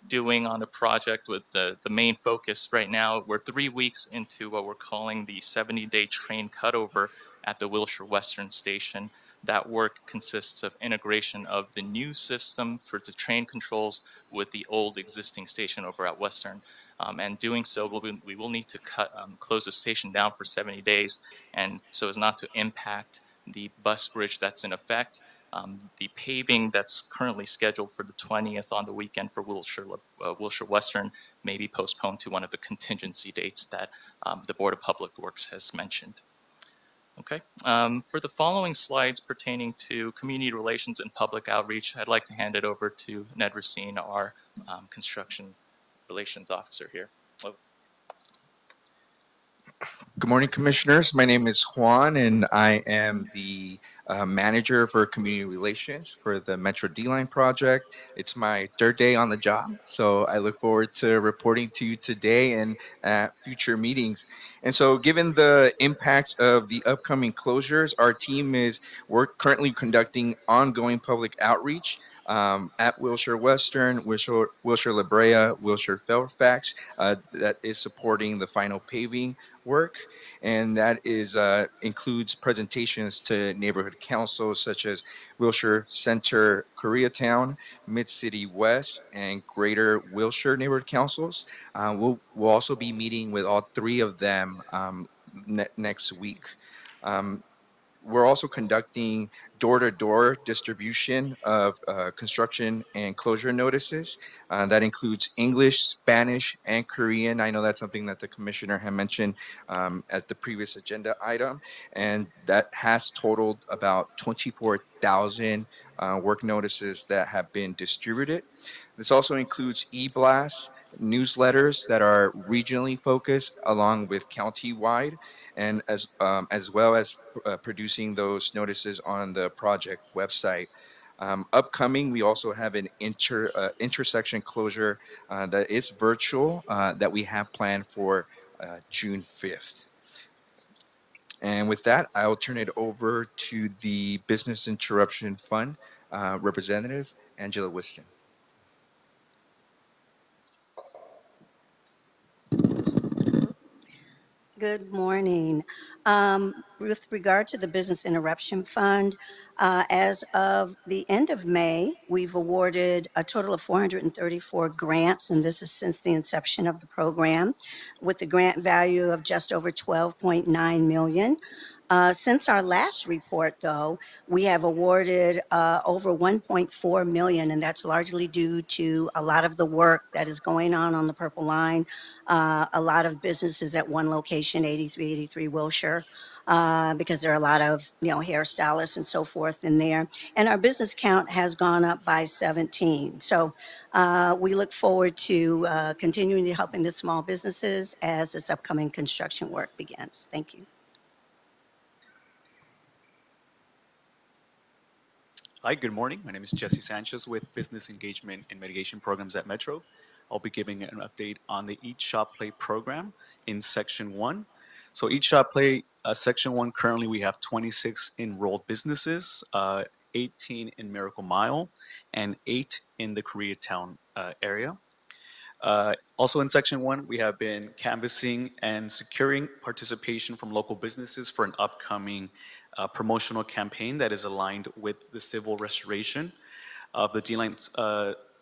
doing on the project with the main focus right now, we're 3 weeks into what we're calling the 70-day train cutover at the Wilshire Western Station. That work consists of integration of the new system for the train controls with the old existing station over at Western. And doing so, we will need to close the station down for 70 days, and so as not to impact the bus bridge that's in effect. The paving that's currently scheduled for the 20th on the weekend for Wilshire Western may be postponed to one of the contingency dates that the Board of Public Works has mentioned. Okay. For the following slides pertaining to community relations and public outreach, I'd like to hand it over to Ned Racine, our construction relations officer here. Oh. Good morning, Commissioners. My name is Juan, and I am the manager for community relations for the Metro D-Line project. It's my third day on the job, so I look forward to reporting to you today and at future meetings. And so given the impacts of the upcoming closures, our team we're currently conducting ongoing public outreach at Wilshire Western, Wilshire La Brea, Wilshire Fairfax, that is supporting the final paving work, and that is includes presentations to neighborhood councils such as Wilshire Center, Koreatown, Mid-City West, and Greater Wilshire neighborhood councils. We'll also be meeting with all three of them next week. We're also conducting door-to-door distribution of construction and closure notices. That includes English, Spanish, and Korean. I know that's something that the commissioner had mentioned at the previous agenda item, and that has totaled about 24,000 work notices that have been distributed. This also includes e-blasts, newsletters that are regionally focused along with county-wide, and as well as producing those notices on the project website. Upcoming, we also have an intersection closure that is virtual that we have planned for June 5th. And with that, I'll turn it over to the Business Interruption Fund representative, Angela Whiston. Good morning. With regard to the Business Interruption Fund, as of the end of May, we've awarded a total of 434 grants, and this is since the inception of the program, with the grant value of just over $12.9 million. Since our last report, though, we have awarded over $1.4 million, and that's largely due to a lot of the work that is going on the Purple Line, a lot of businesses at one location, 8383 Wilshire, because there are a lot of hairstylists and so forth in there. And our business count has gone up by 17. So we look forward to continuing to helping the small businesses as this upcoming construction work begins. Thank you. Hi, good morning. My name is Jesse Sanchez with Business Engagement and Mitigation Programs at Metro. I'll be giving an update on the Eat Shop Play program in Section 1. So Eat Shop Play, Section 1, currently we have 26 enrolled businesses, 18 in Miracle Mile, and 8 in the Koreatown area. Also in Section 1, we have been canvassing and securing participation from local businesses for an upcoming promotional campaign that is aligned with the civil restoration of the D-Line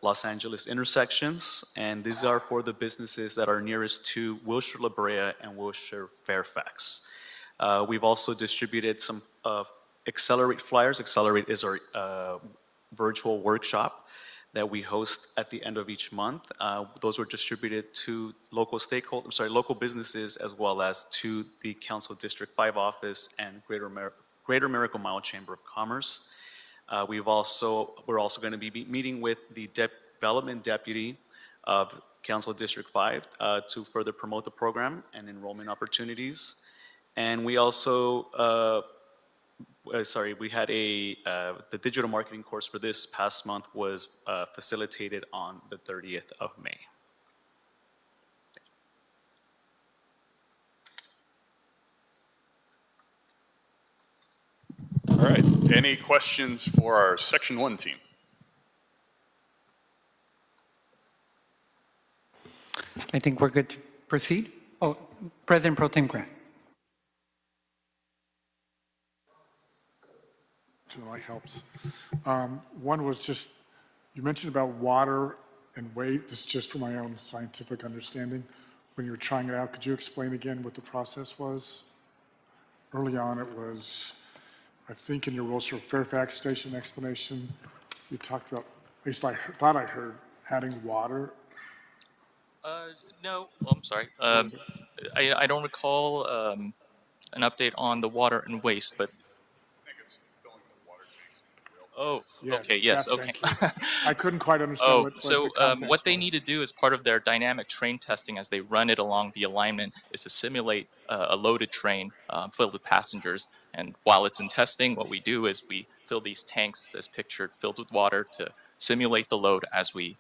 Los Angeles intersections, and these are for the businesses that are nearest to Wilshire La Brea and Wilshire Fairfax. We've also distributed some Accelerate flyers. Accelerate is our virtual workshop that we host at the end of each month. Those were distributed to local stakeholders, local businesses, as well as to the Council District 5 office and Greater Miracle Mile Chamber of Commerce. We're also going to be meeting with the development deputy of Council District 5 to further promote the program and enrollment opportunities. And we also, we had the digital marketing course for this past month was facilitated on the 30th of May. All right, any questions for our Section 1 team? I think we're good to proceed. Oh, President Pro Tem Grant. That helps. One was just, you mentioned about water and weight. This is just for my own scientific understanding. When you were trying it out, could you explain again what the process was? Early on, it was I think in your Wilshire Fairfax Station explanation, you talked about, at least thought I heard, adding water. No, well, I'm sorry. I don't recall an update on the water and waste, but oh, okay, yes, okay. Thank you. I couldn't quite understand Oh, what the so context what they was. need to do as part of their dynamic train testing as they run it along the alignment is to simulate a loaded train filled with passengers. And while it's in testing, what we do is we fill these tanks as pictured, filled with water to simulate the load as we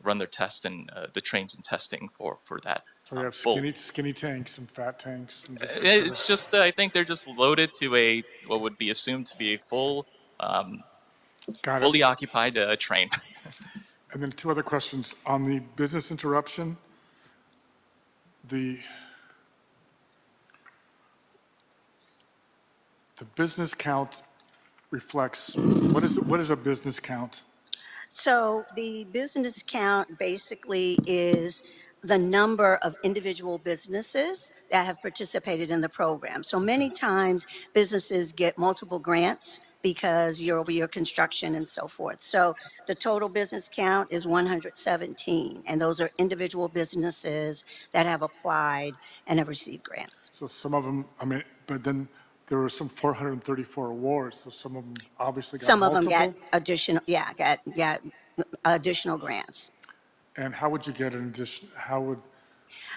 run their test and the trains in testing for that. So you have full. skinny tanks and fat tanks. And just It's just I think they're just loaded to a what would be assumed to be a full, fully occupied train. And then two other questions. On the business interruption, the business count reflects, what is a business count? So the business count basically is the number of individual businesses that have participated in the program. So many times businesses get multiple grants because year-over-year construction and so forth. So the total business count is 117, and those are individual businesses that have applied and have received grants. So some of them, I mean, but then there were some 434 awards, so some of them obviously got Some of multiple. them got additional, got additional grants. And how would you get an addition, how would,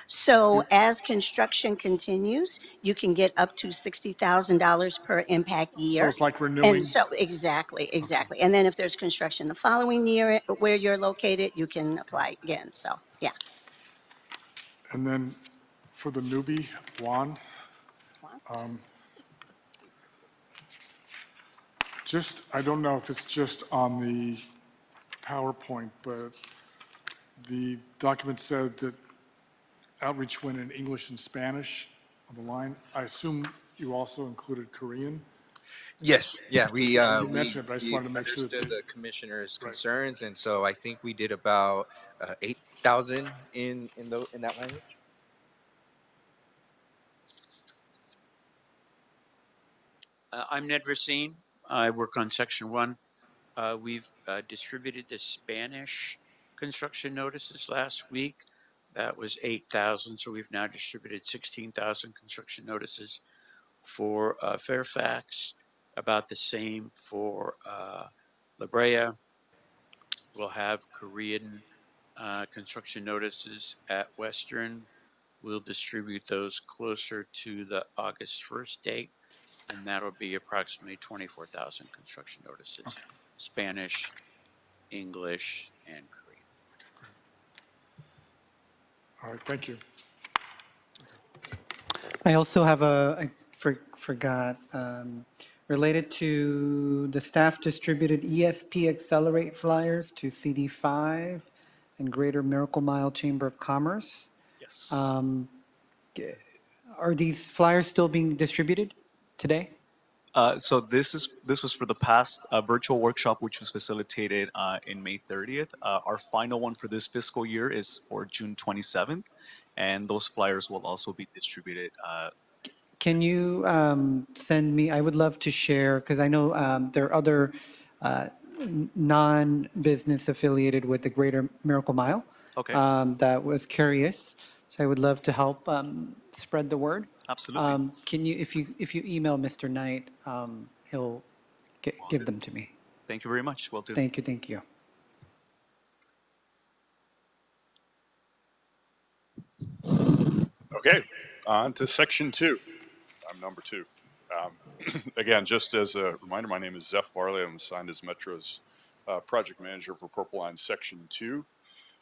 So as construction continues, you can get up to $60,000 per impact year. so it's like renewing? And so, exactly. And then if there's construction the following year where you're located, you can apply again. So, yeah. And then for the newbie, Juan, just, I don't know if it's just on the PowerPoint, but the document said that outreach went in English and Spanish on the line. I assume you also included Korean? Yes, yeah, we mentioned it, but I just wanted to make sure that understood they- the commissioner's concerns, and so I think we did about 8,000 in that language. I'm Ned Racine. I work on Section 1. We've distributed the Spanish construction notices last week. That was 8,000, so we've now distributed 16,000 construction notices for Fairfax, about the same for La Brea. We'll have Korean construction notices at Western. We'll distribute those closer to the August 1st date, and that'll be approximately 24,000 construction notices. Okay. Spanish, English, and Korean. All right, thank you. I also have I forgot, related to the staff distributed ESP Accelerate flyers to CD5 and Greater Miracle Mile Chamber of Commerce. Yes. Are these flyers still being distributed today? So this was for the past virtual workshop, which was facilitated in May 30th. Our final one for this fiscal year is for June 27th, and those flyers will also be distributed. Can you send me, I would love to share, because I know there are other non-business affiliated with the Greater Miracle Mile. Okay. That was curious. So I would love to help spread the word. Absolutely. Can you, if you email Mr. Knight, he'll give them to me. Thank you very much. Will do. Thank you. Okay, on to Section 2. I'm number 2. Again, just as a reminder, my name is Zeph Farley. I'm assigned as Metro's project manager for Purple Line Section 2.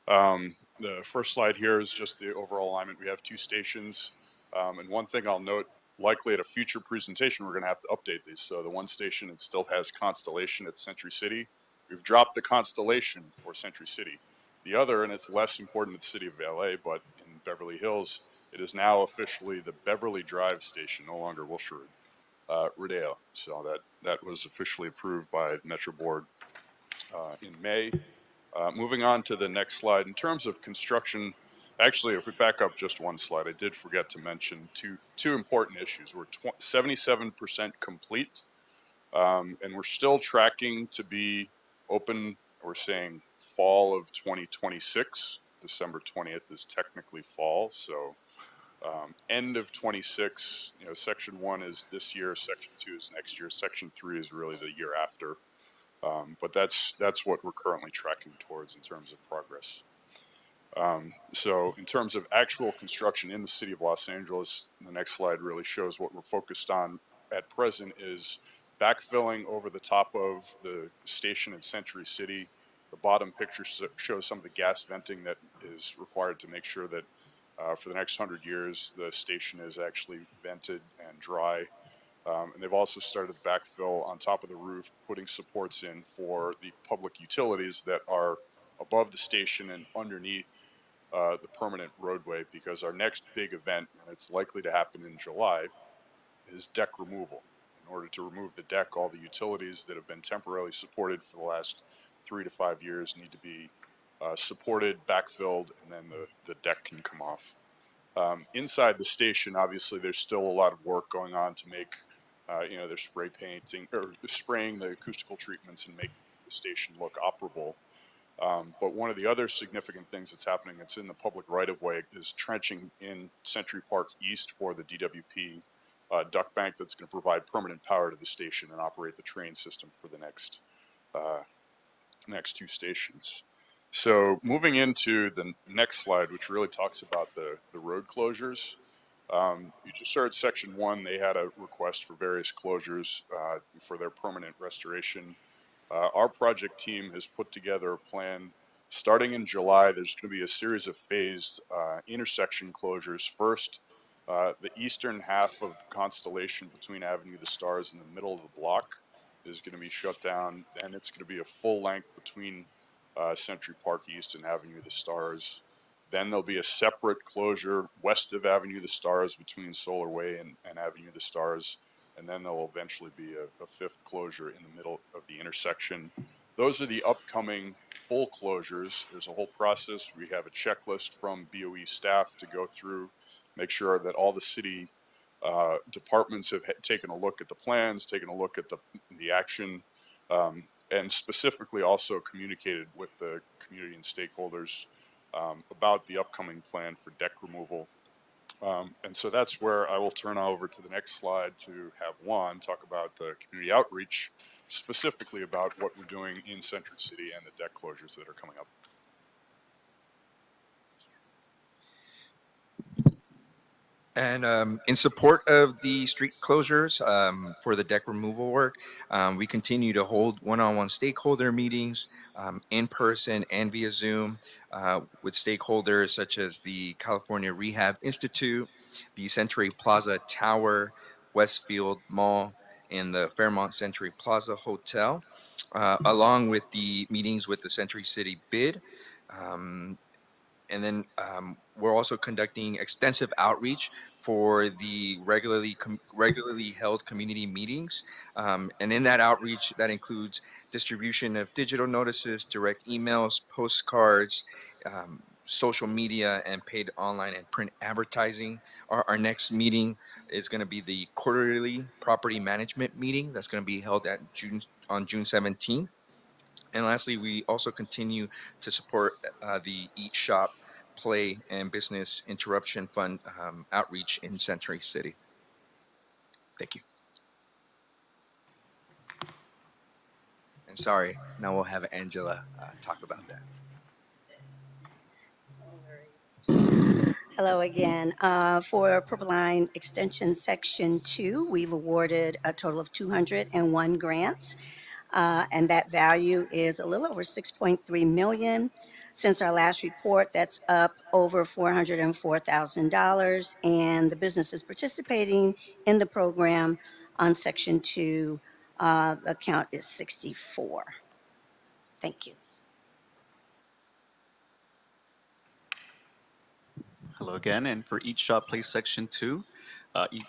The first slide here is just the overall alignment. We have 2 stations. And one thing I'll note, likely at a future presentation, we're going to have to update these. So the one station, it still has Constellation at Century City. We've dropped the Constellation for Century City. The other, and it's less important in the city of LA, but in Beverly Hills, it is now officially the Beverly Drive station, no longer Wilshire Rodeo. So that was officially approved by the Metro Board in May. Moving on to the next slide. In terms of construction, actually, if we back up just one slide, I did forget to mention two important issues. We're 77% complete And we're still tracking to be open. We're saying fall of 2026. December 20th is technically fall, so end of 26. You know, section 1 is this year, section 2 is next year, section 3 is really the year after. But that's what we're currently tracking towards in terms of progress. So in terms of actual construction in the city of Los Angeles, the next slide really shows what we're focused on at present is backfilling over the top of the station in Century City. The bottom picture shows some of the gas venting that is required to make sure that for the next 100 years the station is actually vented and dry. And they've also started the backfill on top of the roof, putting supports in for the public utilities that are above the station and underneath the permanent roadway, because our next big event, and it's likely to happen in July, is deck removal. In order to remove the deck, all the utilities that have been temporarily supported for the last 3 to 5 years need to be supported, backfilled, and then the deck can come off. Inside the station, obviously, there's still a lot of work going on to make, they're spray painting or spraying the acoustical treatments and make the station look operable. But one of the other significant things that's happening that's in the public right-of-way is trenching in Century Park East for the DWP duct bank that's going to provide permanent power to the station and operate the train system for the next 2 stations. So moving into the next slide, which really talks about the road closures. You just heard section 1, they had a request for various closures for their permanent restoration. Our project team has put together a plan. Starting in July, there's going to be a series of phased intersection closures. First, the eastern half of Constellation between Avenue of the Stars and the middle of the block is going to be shut down. Then it's going to be a full length between Century Park East and Avenue of the Stars. Then there'll be a separate closure west of Avenue of the Stars between Solar Way and Avenue of the Stars. And then there'll eventually be a 5th closure in the middle of the intersection. Those are the upcoming full closures. There's a whole process. We have a checklist from BOE staff to go through, make sure that all the city departments have taken a look at the plans, taken a look at the action, and specifically also communicated with the community and stakeholders about the upcoming plan for deck removal. And so that's where I will turn over to the next slide to have Juan talk about the community outreach, specifically about what we're doing in Century City and the deck closures that are coming up. And in support of the street closures for the deck removal work, we continue to hold one-on-one stakeholder meetings in person and via Zoom with stakeholders such as the California Rehab Institute, the Century Plaza Tower, Westfield Mall, and the Fairmont Century Plaza Hotel, along with the meetings with the Century City BID. And then we're also conducting extensive outreach for the regularly held community meetings. And in that outreach, that includes distribution of digital notices, direct emails, postcards, social media, and paid online and print advertising. Our next meeting is going to be the quarterly property management meeting that's going to be held on June 17th. And lastly, we also continue to support the Eat, Shop, Play, and Business Interruption Fund outreach in Century City. Thank you. And sorry, now we'll have Angela talk about that. Hello again. For Purple Line Extension Section 2, we've awarded a total of 201 grants. And that value is a little over $6.3 million. Since our last report, that's up over $404,000. And the businesses participating in the program on Section 2, the count is 64. Thank you. Hello again, and for Eat, Shop, Play Section 2,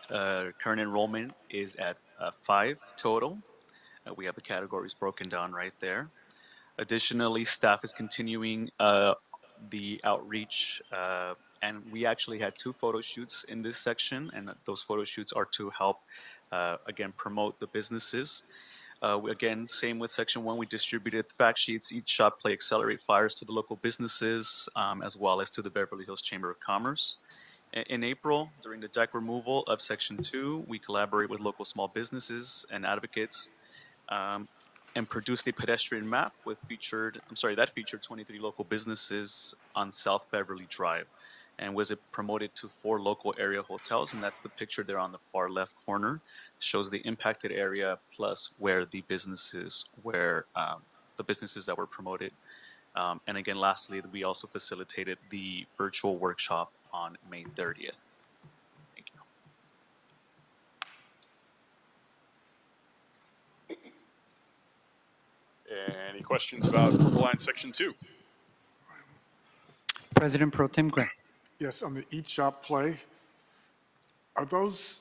current enrollment is at 5 total. We have the categories broken down right there. Additionally, staff is continuing the outreach, and we actually had 2 photo shoots in this section, and those photo shoots are to help, again, promote the businesses. Again, same with section 1, we distributed fact sheets. Each shop play accelerate fires to the local businesses as well as to the Beverly Hills Chamber of Commerce. In April, during the deck removal of section 2, we collaborate with local small businesses and advocates and produced a pedestrian map that featured 23 local businesses on South Beverly Drive, and was promoted to 4 local area hotels, and that's the picture there on the far left corner. It shows the impacted area plus where the businesses that were promoted. And again, lastly, we also facilitated the virtual workshop on May 30th. Thank you. Any questions about Purple Line Section 2? President Pro Tem Grant. Yes, on the Eat Shop Play, are those,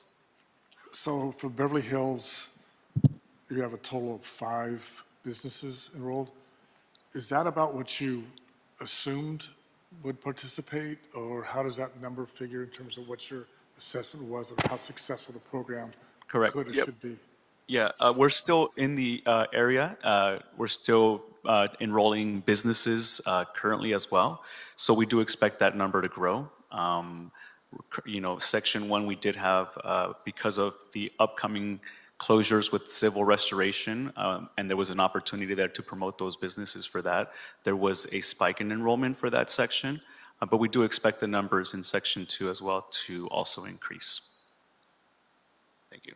so for Beverly Hills, you have a total of 5 businesses enrolled. Is that about what you assumed would participate, or how does that number figure in terms of what your assessment was of how successful the program Correct. could or Yep. should be? Yeah, we're still in the area. We're still enrolling businesses currently as well. So we do expect that number to grow. Section 1, we did have, because of the upcoming closures with civil restoration, and there was an opportunity there to promote those businesses for that. There was a spike in enrollment for that section, but we do expect the numbers in Section 2 as well to also increase. Thank you.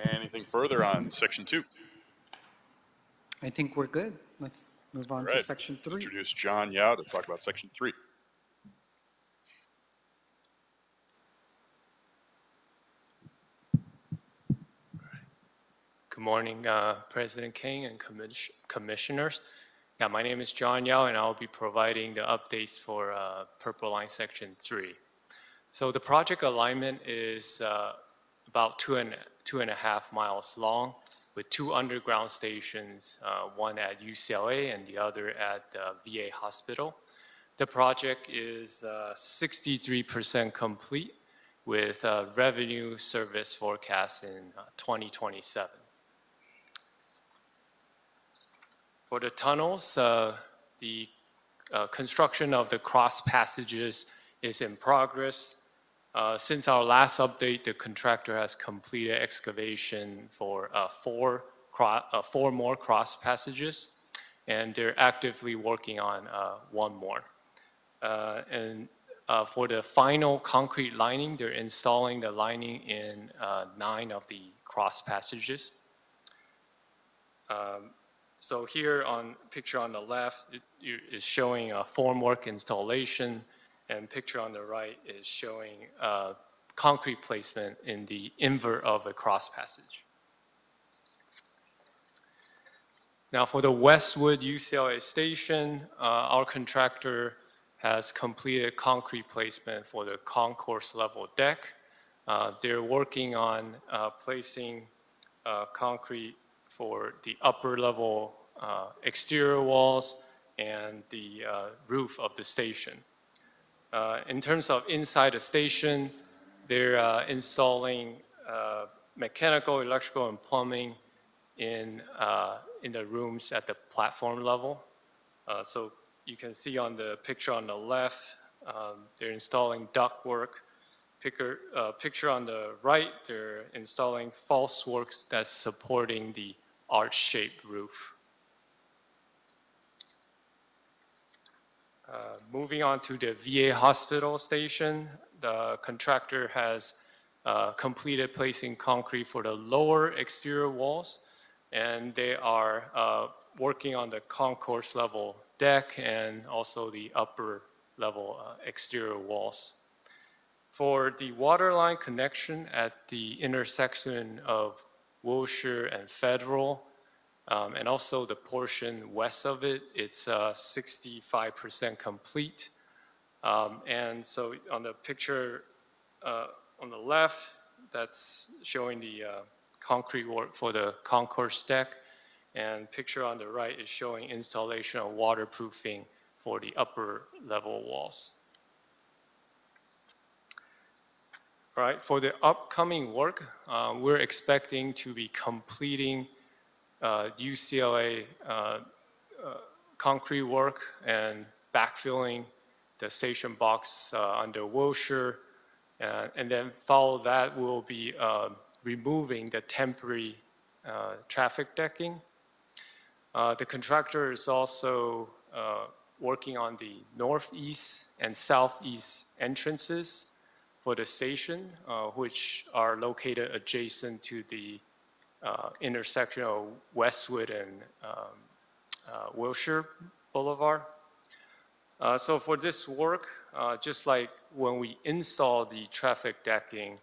Anything further on Section 2? I think we're good. Let's move on All to right. Section 3. Introduce John Yao to talk about Section 3. Good morning, President King and commissioners. Yeah, my name is John Yao, and I'll be providing the updates for Purple Line Section 3. So the project alignment is about two and a half miles long, with 2 underground stations, one at UCLA and the other at VA Hospital. The project is 63% complete, with revenue service forecast in 2027. For the tunnels, the construction of the cross passages is in progress. Since our last update, the contractor has completed excavation for 4 more cross passages, and they're actively working on 1 more. For the final concrete lining, they're installing the lining in 9 of the cross passages. So here on picture on the left is showing a formwork installation, and picture on the right is showing concrete placement in the invert of a cross passage. Now for the Westwood UCLA station, our contractor has completed concrete placement for the concourse level deck. They're working on placing concrete for the upper level exterior walls and the roof of the station. In terms of inside the station, they're installing mechanical, electrical, and plumbing in the rooms at the platform level. So you can see on the picture on the left, they're installing ductwork. Picture on the right, they're installing false works that's supporting the arch-shaped roof. Moving on to the VA Hospital station, the contractor has completed placing concrete for the lower exterior walls, and they are working on the concourse level deck and also the upper level exterior walls. For the water line connection at the intersection of Wilshire and Federal, and also the portion west of it, it's 65% complete. And so on the picture on the left, that's showing the concrete work for the concourse deck, and picture on the right is showing installation of waterproofing for the upper level walls. right? For the upcoming work, we're expecting to be completing UCLA concrete work and backfilling the station box under Wilshire. And then follow that, we'll be removing the temporary traffic decking. The contractor is also working on the northeast and southeast entrances for the station, which are located adjacent to the intersection of Westwood and Wilshire Boulevard. So for this work, just like when we install the traffic decking,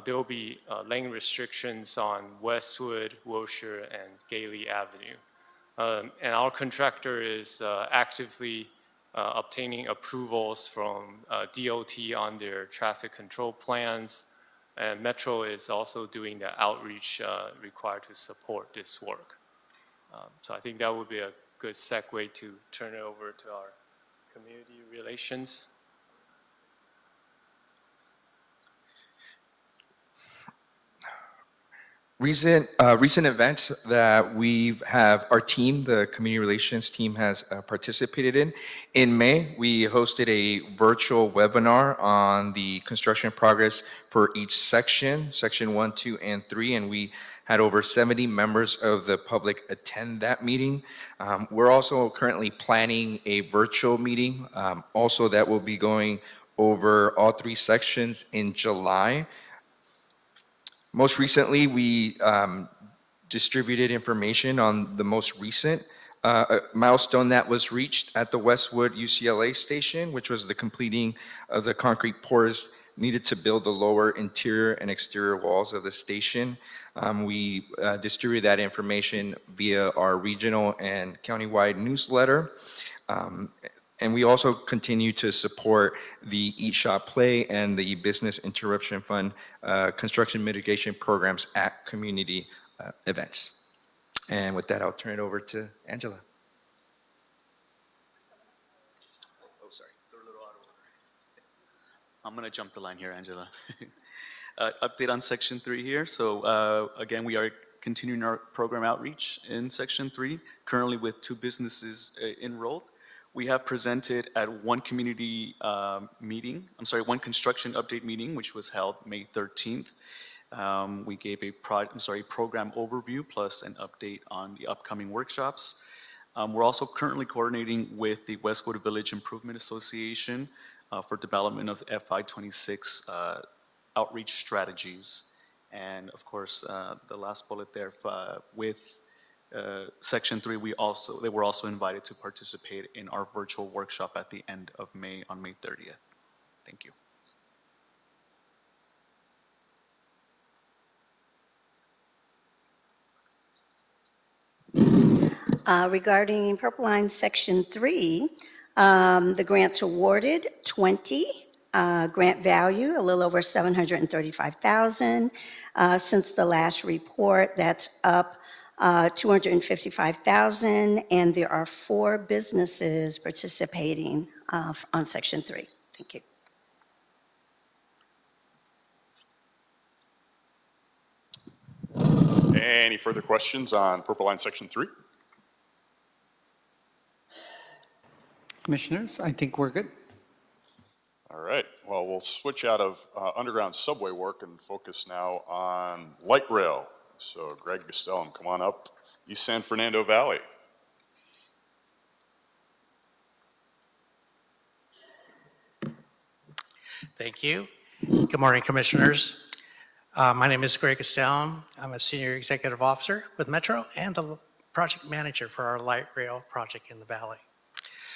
there will be lane restrictions on Westwood, Wilshire, and Gailey Avenue. And our contractor is actively obtaining approvals from DOT on their traffic control plans. And Metro is also doing the outreach required to support this work. So I think that would be a good segue to turn it over to our community relations. Recent events that we have, our team, the community relations team, has participated in. In May, we hosted a virtual webinar on the construction progress for each section, section 1, 2, and 3, and we had over 70 members of the public attend that meeting. We're also currently planning a virtual meeting, also that will be going over all 3 sections in July. Most recently, we distributed information on the most recent milestone that was reached at the Westwood UCLA station, which was the completing of the concrete pours needed to build the lower interior and exterior walls of the station. We distributed that information via our regional and countywide newsletter. And we also continue to support the Eat, Shop, Play and the Business Interruption Fund construction mitigation programs at community events. And with that, I'll turn it over to Angela. Oh, sorry. They're a little out of order. I'm going to jump the line here, Angela. Update on Section 3 here. So again, we are continuing our program outreach in Section 3, currently with 2 businesses enrolled. We have presented at one community one construction update meeting, which was held May 13th. We gave a program overview plus an update on the upcoming workshops. We're also currently coordinating with the Westwood Village Improvement Association for development of the FY26 outreach strategies. And of course, the last bullet there with Section 3, they were also invited to participate in our virtual workshop at the end of May on May 30th. Thank you. Regarding Purple Line Section 3, the grants awarded, 20. Grant value, a little over $735,000. Since the last report, that's up $255,000, and there are 4 businesses participating on Section 3. Thank you. Any further questions on Purple Line Section 3? Commissioners, I think we're good. All right. Well, we'll switch out of underground subway work and focus now on light rail. So Greg Gastelum, come on up, East San Fernando Valley. Thank you. Good morning, Commissioners. My name is Greg Gastelum. I'm a Senior Executive Officer with Metro and the Project Manager for our light rail project in the Valley.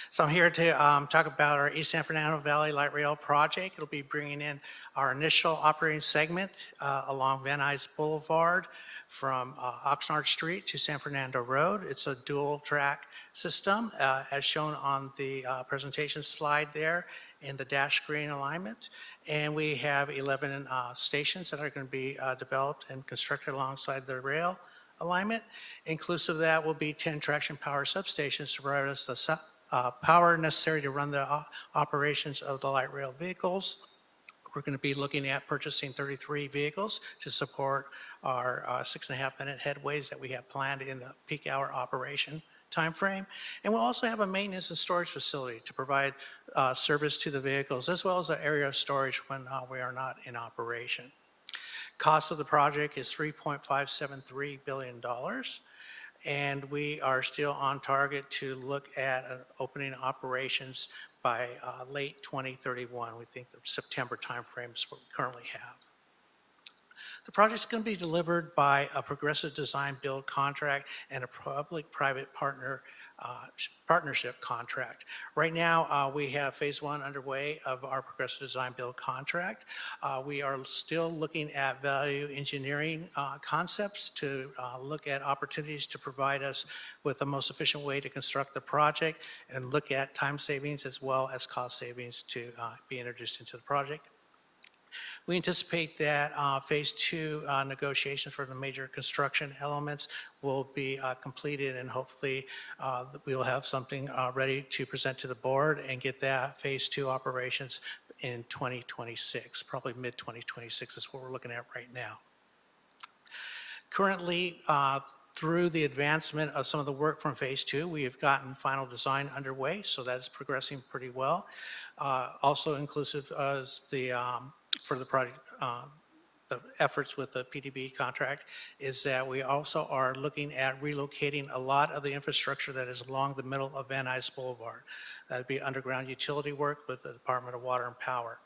So I'm here to talk about our East San Fernando Valley Light Rail project. It'll be bringing in our initial operating segment along Van Nuys Boulevard from Oxnard Street to San Fernando Road. It's a dual track system as shown on the presentation slide there in the dash green alignment. And we have 11 stations that are going to be developed and constructed alongside the rail alignment. Inclusive of that will be 10 traction power substations to provide us the power necessary to run the operations of the light rail vehicles. We're going to be looking at purchasing 33 vehicles to support our 6.5-minute headways that we have planned in the peak hour operation timeframe. And we'll also have a maintenance and storage facility to provide service to the vehicles, as well as an area of storage when we are not in operation. Cost of the project is $3.573 billion. And we are still on target to look at an opening operations by late 2031. We think the September timeframe is what we currently have. The project's going to be delivered by a progressive design build contract and a public-private partnership contract. Right now, we have phase one underway of our progressive design build contract. We are still looking at value engineering concepts to look at opportunities to provide us with the most efficient way to construct the project and look at time savings as well as cost savings to be introduced into the project. We anticipate that phase two negotiations for the major construction elements will be completed, and hopefully we will have something ready to present to the board and get that phase two operations in 2026, probably mid-2026 is what we're looking at right now. Currently, through the advancement of some of the work from phase two, we have gotten final design underway, so that is progressing pretty well. Also inclusive as the for the project, the efforts with the PDB contract is that we also are looking at relocating a lot of the infrastructure that is along the middle of Van Nuys Boulevard. That would be underground utility work with the Department of Water and Power.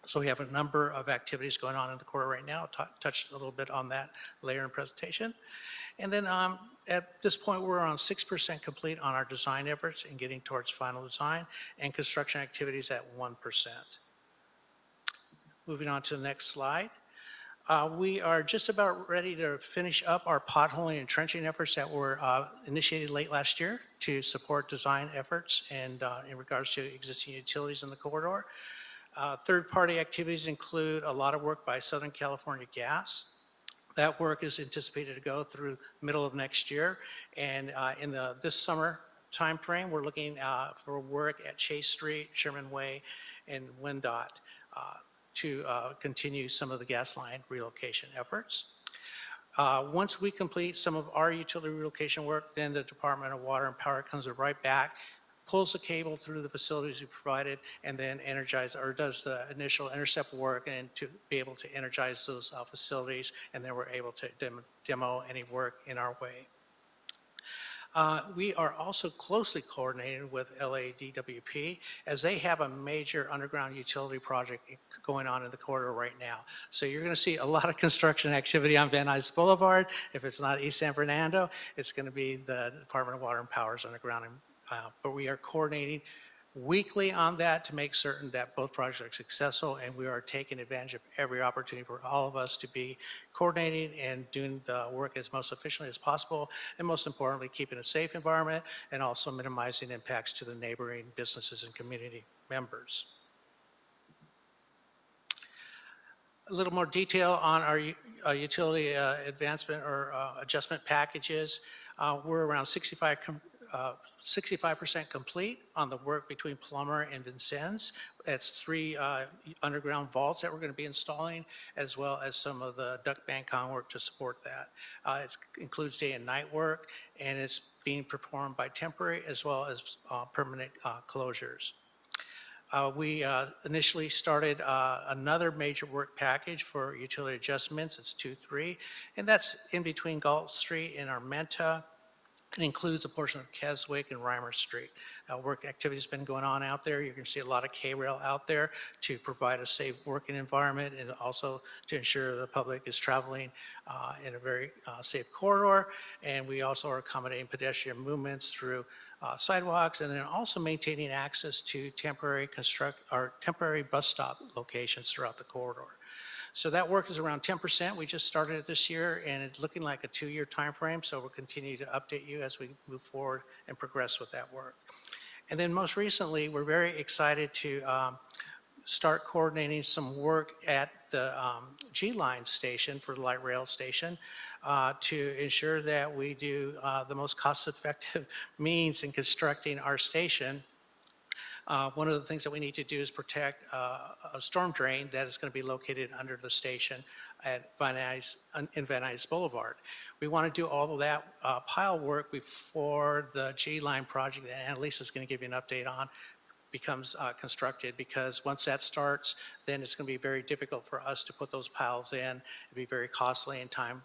So we have a number of activities going on in the corridor right now. Touched a little bit on that later in the presentation. And then at this point, we're on 6% complete on our design efforts and getting towards final design, and construction activities at 1%. Moving on to the next slide. We are just about ready to finish up our potholing and trenching efforts that were initiated late last year to support design efforts and in regards to existing utilities in the corridor. Third-party activities include a lot of work by Southern California Gas. That work is anticipated to go through middle of next year, and in this summer timeframe, we're looking for work at Chase Street, Sherman Way, and WinDOT to continue some of the gas line relocation efforts. Once we complete some of our utility relocation work, then the Department of Water and Power comes right back, pulls the cable through the facilities we provided, and then does the initial intercept work and to be able to energize those facilities, and then we're able to demo any work in our way. We are also closely coordinated with LADWP as they have a major underground utility project going on in the corridor right now. So you're going to see a lot of construction activity on Van Nuys Boulevard. If it's not East San Fernando, it's going to be the Department of Water and Power's underground. But we are coordinating weekly on that to make certain that both projects are successful, and we are taking advantage of every opportunity for all of us to be coordinating and doing the work as most efficiently as possible, and most importantly, keeping a safe environment and also minimizing impacts to the neighboring businesses and community members. A little more detail on our utility advancement or adjustment packages. We're around 65% complete on the work between Plummer and Vincennes. That's 3 underground vaults that we're going to be installing, as well as some of the duct bank con work to support that. It includes day and night work, and it's being performed by temporary as well as permanent closures. We initially started another major work package for utility adjustments. It's 2-3, and that's in between Galt Street and Armenta. It includes a portion of Keswick and Reimer Street. Work activity has been going on out there. You're going to see a lot of K-Rail out there to provide a safe working environment and also to ensure the public is traveling in a very safe corridor. And we also are accommodating pedestrian movements through sidewalks, and then also maintaining access to temporary bus stop locations throughout the corridor. So that work is around 10%. We just started it this year, and it's looking like a 2-year time frame, so we'll continue to update you as we move forward and progress with that work. And then most recently, we're very excited to start coordinating some work at the G-Line station for the light rail station to ensure that we do the most cost-effective means in constructing our station. One of the things that we need to do is protect a storm drain that is going to be located under the station at in Van Nuys Boulevard. We want to do all of that pile work before the G line project that Annalisa is going to give you an update on becomes constructed, because once that starts, then it's going to be very difficult for us to put those piles in. It'd be very costly and time,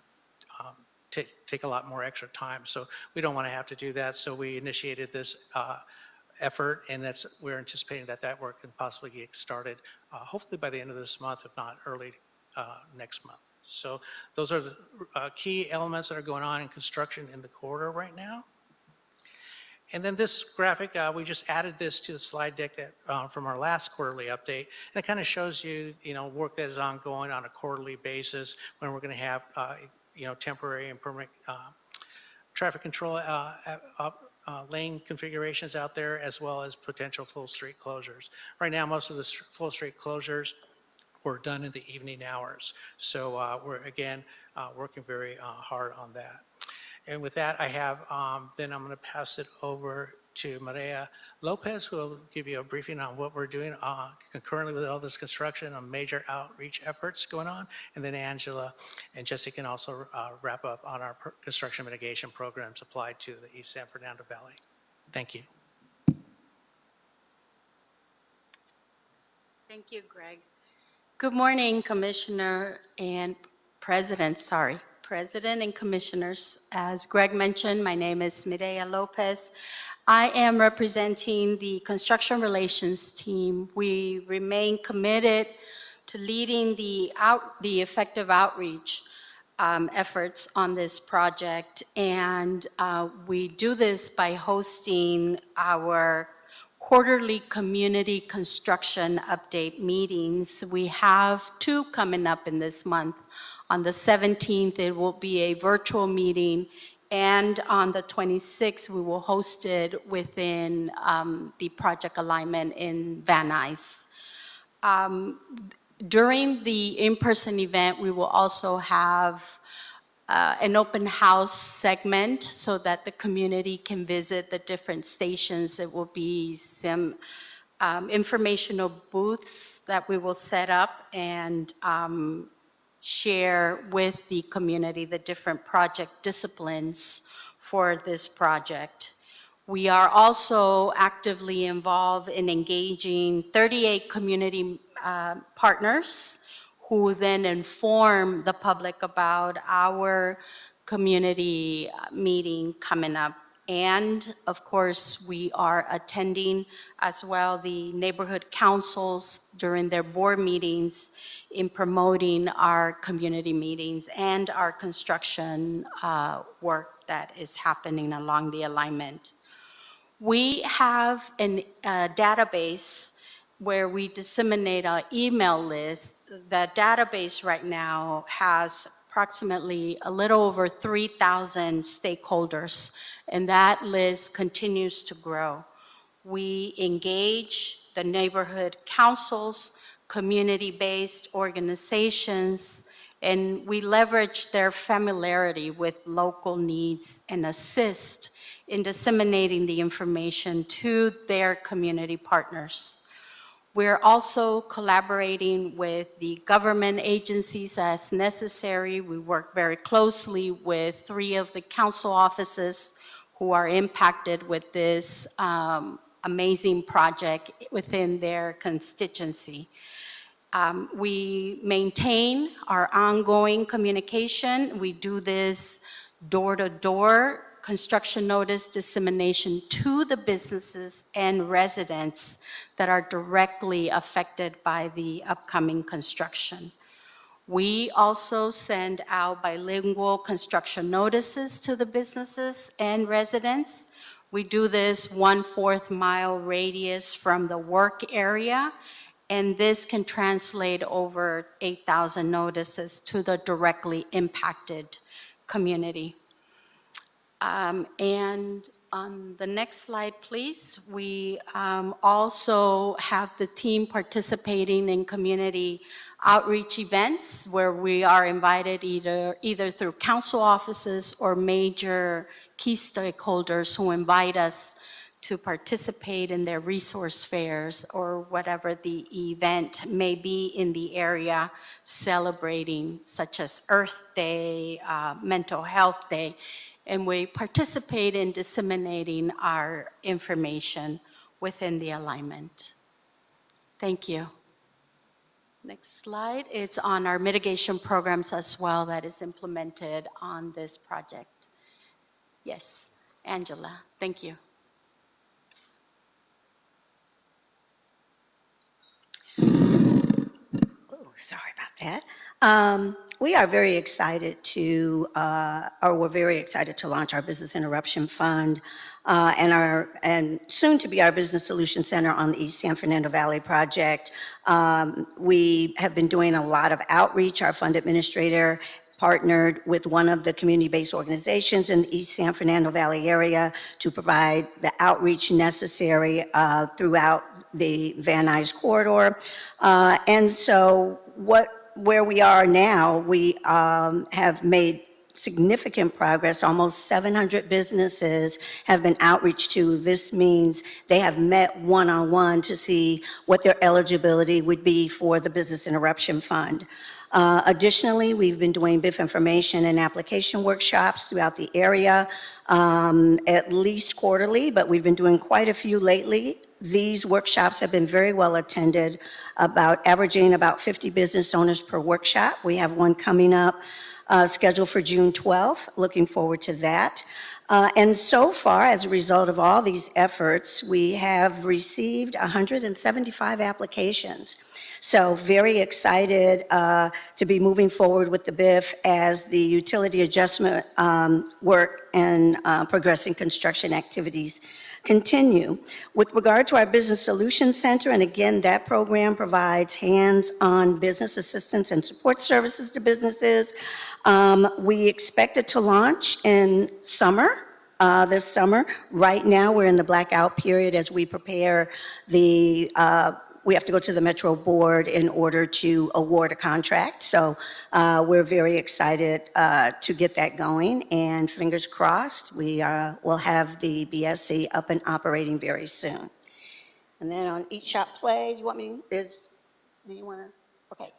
take a lot more extra time. So we don't want to have to do that. So we initiated this effort, and we're anticipating that work can possibly get started hopefully by the end of this month, if not early next month. So those are the key elements that are going on in construction in the corridor right now. And then this graphic, we just added this to the slide deck that, from our last quarterly update. And it kind of shows you, work that is ongoing on a quarterly basis when we're going to have, temporary and permanent traffic control lane configurations out there, as well as potential full street closures. Right now, most of the full street closures were done in the evening hours. So we're, again, working very hard on that. And with that, I have, then I'm going to pass it over to Maria Lopez, who will give you a briefing on what we're doing concurrently with all this construction on major outreach efforts going on. And then Angela and Jesse can also wrap up on our construction mitigation programs applied to the East San Fernando Valley. Thank you. Thank you, Greg. Good morning, Commissioner and President and Commissioners. As Greg mentioned, my name is Mireya Lopez. I am representing the Construction Relations team. We remain committed to leading the effective outreach efforts on this project, and we do this by hosting our quarterly community construction update meetings. We have 2 coming up in this month. On the 17th, it will be a virtual meeting, and on the 26th, we will host it within the project alignment in Van Nuys. During the in-person event, we will also have an open house segment so that the community can visit the different stations. It will be some informational booths that we will set up and share with the community the different project disciplines for this project. We are also actively involved in engaging 38 community partners who then inform the public about our community meeting coming up. And of course, we are attending as well the neighborhood councils during their board meetings in promoting our community meetings and our construction work that is happening along the alignment. We have a database where we disseminate our email list. The database right now has approximately a little over 3,000 stakeholders, and that list continues to grow. We engage the neighborhood councils, community-based organizations, and we leverage their familiarity with local needs and assist in disseminating the information to their community partners. We're also collaborating with the government agencies as necessary. We work very closely with 3 of the council offices who are impacted with this amazing project within their constituency. We maintain our ongoing communication. We do this door-to-door construction notice dissemination to the businesses and residents that are directly affected by the upcoming construction. We also send out bilingual construction notices to the businesses and residents. We do this 1/4 mile radius from the work area, and this can translate over 8,000 notices to the directly impacted community. And on the next slide, please, we also have the team participating in community outreach events where we are invited either through council offices or major key stakeholders who invite us to participate in their resource fairs or whatever the event may be in the area celebrating, such as Earth Day, Mental Health Day, and we participate in disseminating our information within the alignment. Thank you. Next slide is on our mitigation programs as well that is implemented on this project. Yes, Angela, thank you. Oh, sorry about that. We are very excited to, or we're very excited to launch our Business Interruption Fund and soon to be our Business Solution Center on the East San Fernando Valley project. We have been doing a lot of outreach. Our fund administrator partnered with one of the community-based organizations in the East San Fernando Valley area to provide the outreach necessary throughout the Van Nuys corridor. And so where we are now, we have made significant progress. Almost 700 businesses have been outreached to. This means they have met one-on-one to see what their eligibility would be for the Business Interruption Fund. Additionally, we've been doing BIF information and application workshops throughout the area, at least quarterly, but we've been doing quite a few lately. These workshops have been very well attended, averaging about 50 business owners per workshop. We have one coming up scheduled for June 12th. Looking forward to that. And so far, as a result of all these efforts, we have received 175 applications. So very excited to be moving forward with the BIF as the utility adjustment work and progressing construction activities continue. With regard to our Business Solutions Center, and again, that program provides hands-on business assistance and support services to businesses. We expect it to launch in summer, this summer. Right now, we're in the blackout period as we prepare the we have to go to the Metro Board in order to award a contract. So we're very excited to get that going, and fingers crossed, we will have the BSC up and operating very soon. And then on Eat Shop Play, do you want me, do you want to, okay.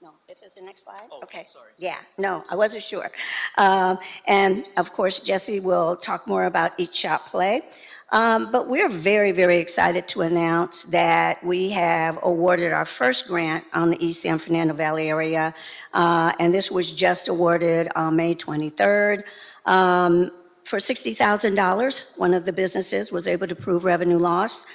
No, if it's the next slide? Oh, okay. Sorry. Yeah, no, I wasn't sure. And of course, Jesse will talk more about Eat Shop Play. But we're very, very excited to announce that we have awarded our first grant on the East San Fernando Valley area, and this was just awarded on May 23rd. For $60,000, one of the businesses was able to prove revenue loss.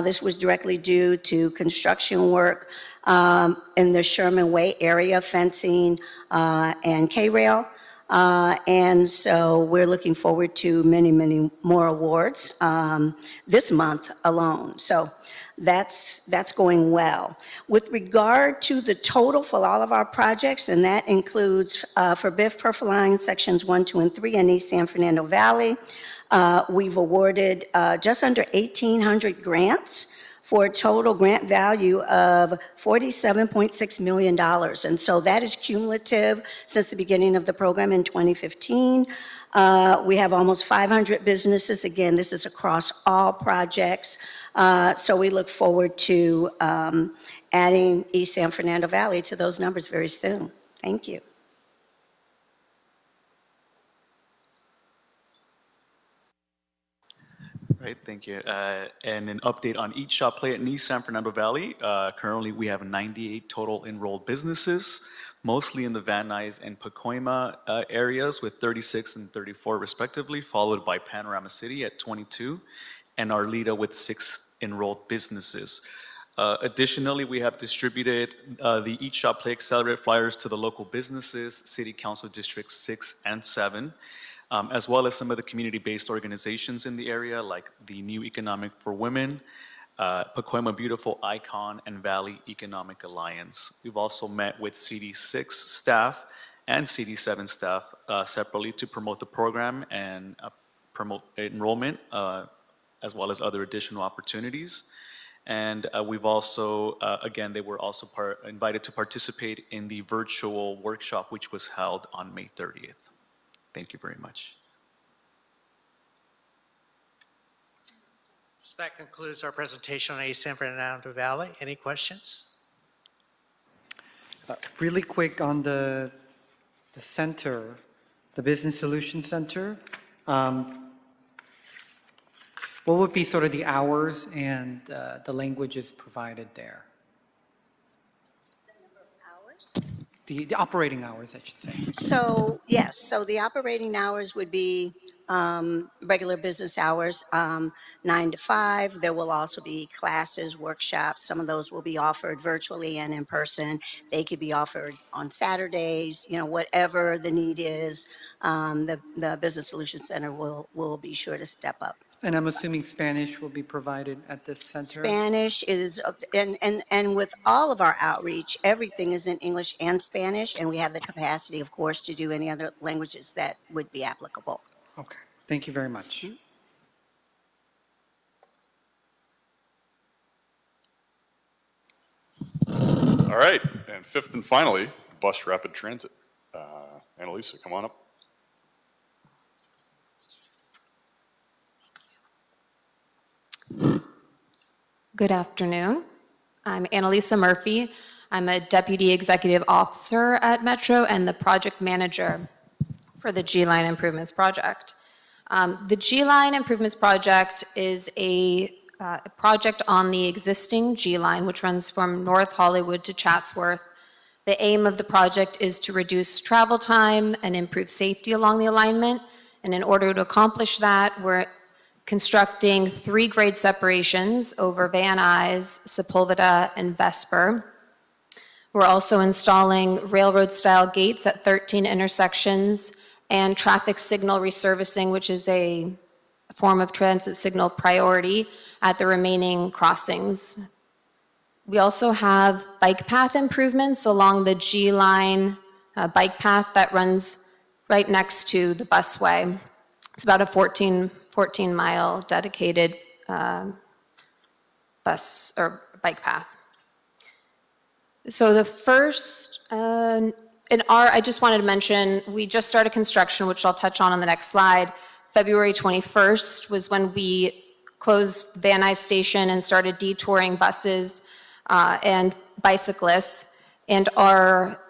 This was directly due to construction work in the Sherman Way area, fencing and K-rail. And so we're looking forward to many, many more awards this month alone. So that's going well. With regard to the total for all of our projects, and that includes for BIF Perfoline sections 1, 2, and 3 in East San Fernando Valley, we've awarded just under 1,800 grants for a total grant value of $47.6 million. And so that is cumulative since the beginning of the program in 2015. We have almost 500 businesses. Again, this is across all projects. So we look forward to adding East San Fernando Valley to those numbers very soon. Thank you. Right, thank you. And an update on Eat Shop Play in East San Fernando Valley. Currently, we have 98 total enrolled businesses, mostly in the Van Nuys and Pacoima areas with 36 and 34 respectively, followed by Panorama City at 22, and Arleta with 6 enrolled businesses. Additionally, we have distributed the Eat Shop Play Accelerate flyers to the local businesses, City Council Districts 6 and 7. As well as some of the community-based organizations in the area, like the New Economic for Women, Pacoima Beautiful Icon, and Valley Economic Alliance. We've also met with CD6 staff and CD7 staff separately to promote the program and promote enrollment, as well as other additional opportunities. And we've also, again, they were also invited to participate in the virtual workshop, which was held on May 30th. Thank you very much. That concludes our presentation on East San Fernando Valley. Any questions? Really quick on the center, the Business Solutions Center. What would be sort of the hours and the languages provided there? The operating hours, I should say. So, yes, so the operating hours would be regular business hours, 9 to 5. There will also be classes, workshops. Some of those will be offered virtually and in person. They could be offered on Saturdays, you know, whatever the need is. The Business Solutions Center will be sure to step up. And I'm assuming Spanish will be provided at this center? Spanish is, and with all of our outreach, everything is in English and Spanish, and we have the capacity, of course, to do any other languages that would be applicable. Okay, thank you very much. All right, and fifth and finally, bus rapid transit. Annalisa, come on up. Good afternoon. I'm Annalisa Murphy. I'm a Deputy Executive Officer at Metro and the Project Manager for the G-Line Improvements Project. The G-Line Improvements Project is a project on the existing G-Line, which runs from North Hollywood to Chatsworth. The aim of the project is to reduce travel time and improve safety along the alignment. And in order to accomplish that, we're constructing 3 grade separations over Van Nuys, Sepulveda, and Vesper. We're also installing railroad-style gates at 13 intersections and traffic signal resurfacing, which is a form of transit signal priority at the remaining crossings. We also have bike path improvements along the G-Line bike path that runs right next to the busway. It's about a 14-mile dedicated bus or bike path. So the first, I just wanted to mention, we just started construction, which I'll touch on the next slide. February 21st was when we closed Van Nuys Station and started detouring buses and bicyclists. And our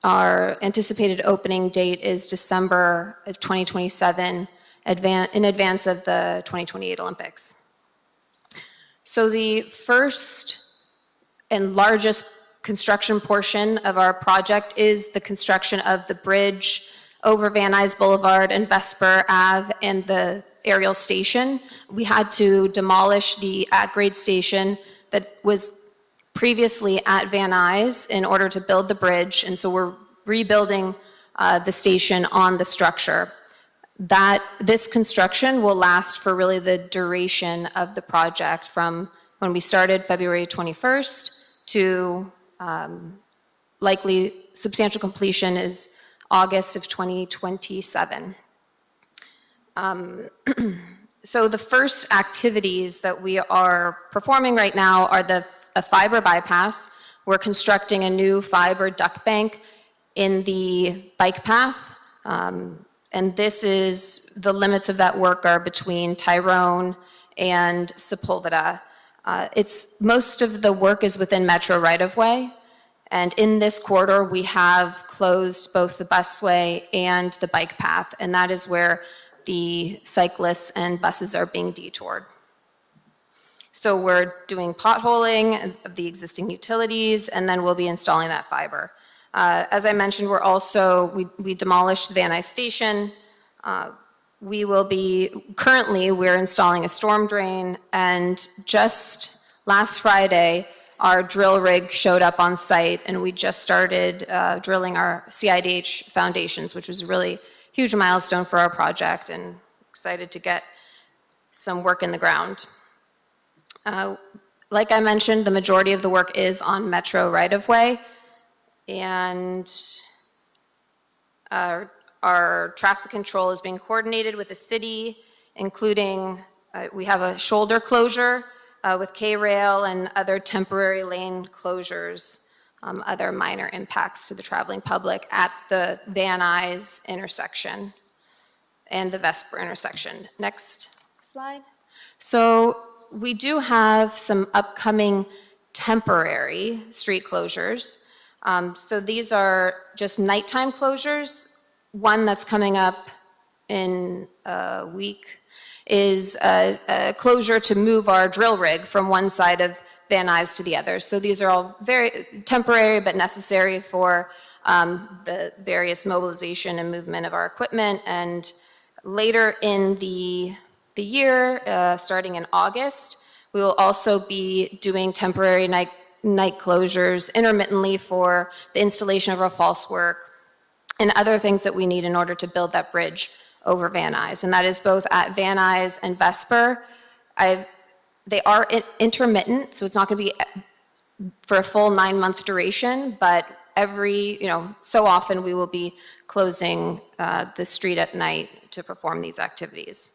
anticipated opening date is December of 2027, in advance of the 2028 Olympics. So the first and largest construction portion of our project is the construction of the bridge over Van Nuys Boulevard and Vesper Ave and the aerial station. We had to demolish the at-grade station that was previously at Van Nuys in order to build the bridge, and so we're rebuilding the station on the structure. This construction will last for really the duration of the project from when we started February 21st to likely substantial completion is August of 2027. So the first activities that we are performing right now are a fiber bypass. We're constructing a new fiber duct bank in the bike path. And this is, the limits of that work are between Tyrone and Sepulveda. Most of the work is within Metro right-of-way. And in this corridor, we have closed both the busway and the bike path. And that is where the cyclists and buses are being detoured. So we're doing potholing of the existing utilities, and then we'll be installing that fiber. As I mentioned, we demolished Van Nuys Station. We're installing a storm drain, and just last Friday, our drill rig showed up on site, and we just started drilling our CIDH foundations, which was a really huge milestone for our project, and excited to get some work in the ground. Like I mentioned, the majority of the work is on Metro right-of-way, and our traffic control is being coordinated with the city, including we have a shoulder closure with K-Rail and other temporary lane closures, other minor impacts to the traveling public at the Van Nuys intersection and the Vesper intersection. Next slide. So we do have some upcoming temporary street closures. So these are just nighttime closures. One that's coming up in a week is a closure to move our drill rig from one side of Van Nuys to the other. So these are all very temporary but necessary for the various mobilization and movement of our equipment. And later in the year, starting in August, we will also be doing temporary night closures intermittently for the installation of our false work and other things that we need in order to build that bridge over Van Nuys. And that is both at Van Nuys and Vesper. They are intermittent, so it's not going to be for a full 9-month duration, but so often we will be closing the street at night to perform these activities.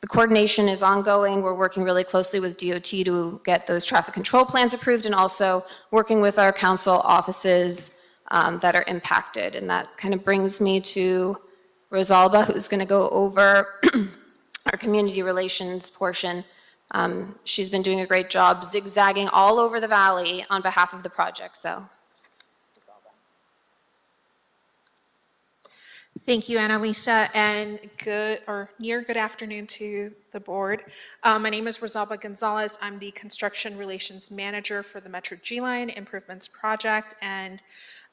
The coordination is ongoing. We're working really closely with DOT to get those traffic control plans approved, and also working with our council offices that are impacted. And that kind of brings me to Rosalba, who's going to go over our community relations portion. She's been doing a great job zigzagging all over the valley on behalf of the project. So. Thank you, Annalisa, and good afternoon to the board. My name is Rosalba Gonzalez. I'm the Construction Relations Manager for the Metro G-Line Improvements Project, and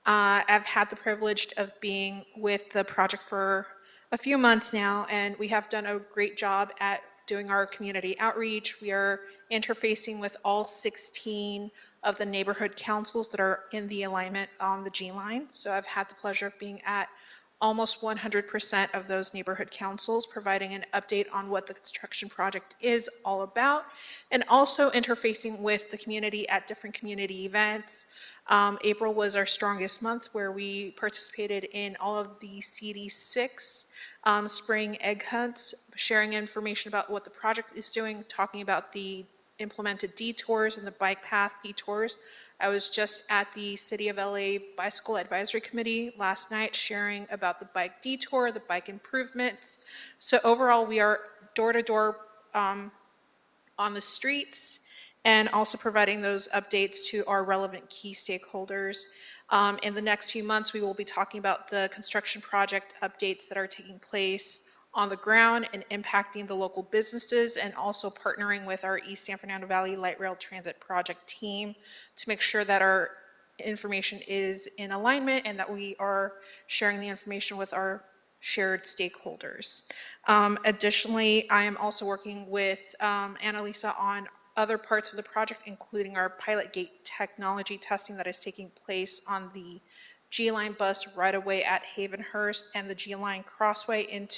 I've had the privilege of being with the project for a few months now, and we have done a great job at doing our community outreach. We are interfacing with all 16 of the neighborhood councils that are in the alignment on the G-Line. So I've had the pleasure of being at almost 100% of those neighborhood councils, providing an update on what the construction project is all about, and also interfacing with the community at different community events. April was our strongest month, where we participated in all of the CD6 spring egg hunts, sharing information about what the project is doing, talking about the implemented detours and the bike path detours. I was just at the City of LA Bicycle Advisory Committee last night sharing about the bike detour, the bike improvements. So overall, we are door to door on the streets, and also providing those updates to our relevant key stakeholders. In the next few months, we will be talking about the construction project updates that are taking place on the ground and impacting the local businesses, and also partnering with our East San Fernando Valley Light Rail Transit Project team to make sure that our information is in alignment and that we are sharing the information with our shared stakeholders. Additionally, I am also working with Annalisa on other parts of the project, including our pilot gate technology testing that is taking place on the G-Line bus right away at Havenhurst and the G-Line crossway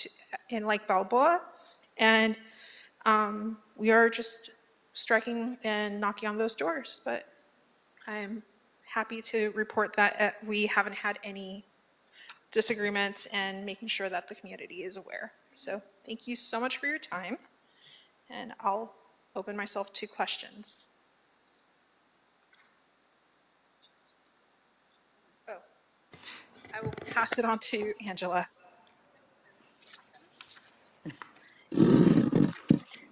in Lake Balboa. And we are just striking and knocking on those doors, but I'm happy to report that we haven't had any disagreements, and making sure that the community is aware. So thank you so much for your time, and I'll open myself to questions. Oh, I will pass it on to Angela.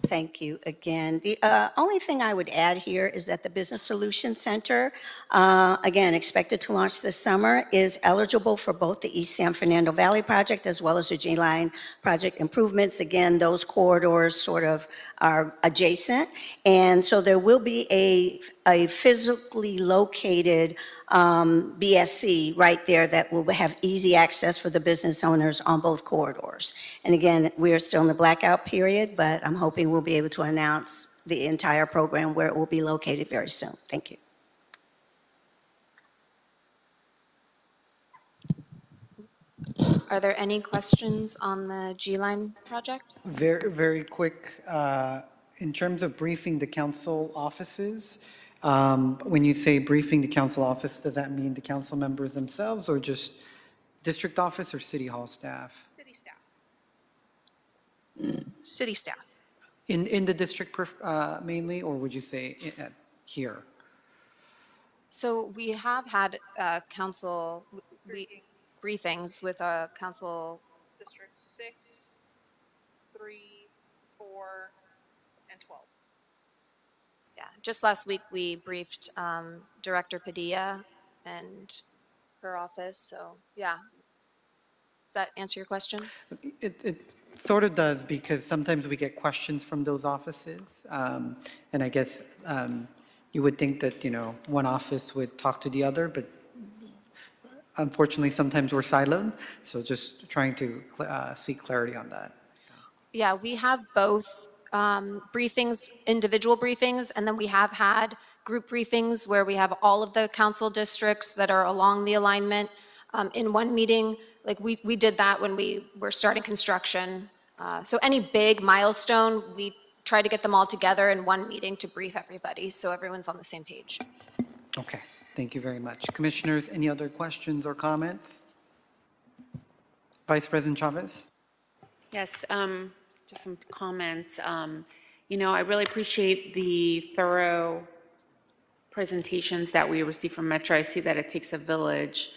Thank you again. The only thing I would add here is that the Business Solutions Center, again, expected to launch this summer, is eligible for both the East San Fernando Valley project as well as the G-Line project improvements. Again, those corridors sort of are adjacent. And so there will be a physically located BSC right there that will have easy access for the business owners on both corridors. And again, we are still in the blackout period, but I'm hoping we'll be able to announce the entire program where it will be located very soon. Thank you. Are there any questions on the G-Line project? Very, very quick. In terms of briefing the council offices, when you say briefing the council office, does that mean the council members themselves, or just district office or city hall staff? City staff. City staff. In the district mainly, or would you say here? So we have had council briefings with council. District 6, 3, 4, and 12. Yeah, just last week we briefed Director Padilla and her office, so yeah. Does that answer your question? It sort of does, because sometimes we get questions from those offices. And I guess you would think that, one office would talk to the other, but unfortunately, sometimes we're siloed. So just trying to seek clarity on that. Yeah, we have both briefings, individual briefings, and then we have had group briefings where we have all of the council districts that are along the alignment in one meeting. Like we did that when we were starting construction. So any big milestone, we try to get them all together in one meeting to brief everybody so everyone's on the same page. Okay, thank you very much. Commissioners, any other questions or comments? Vice President Chavez? Yes, just some comments. I really appreciate the thorough presentations that we receive from Metro. I see that it takes a village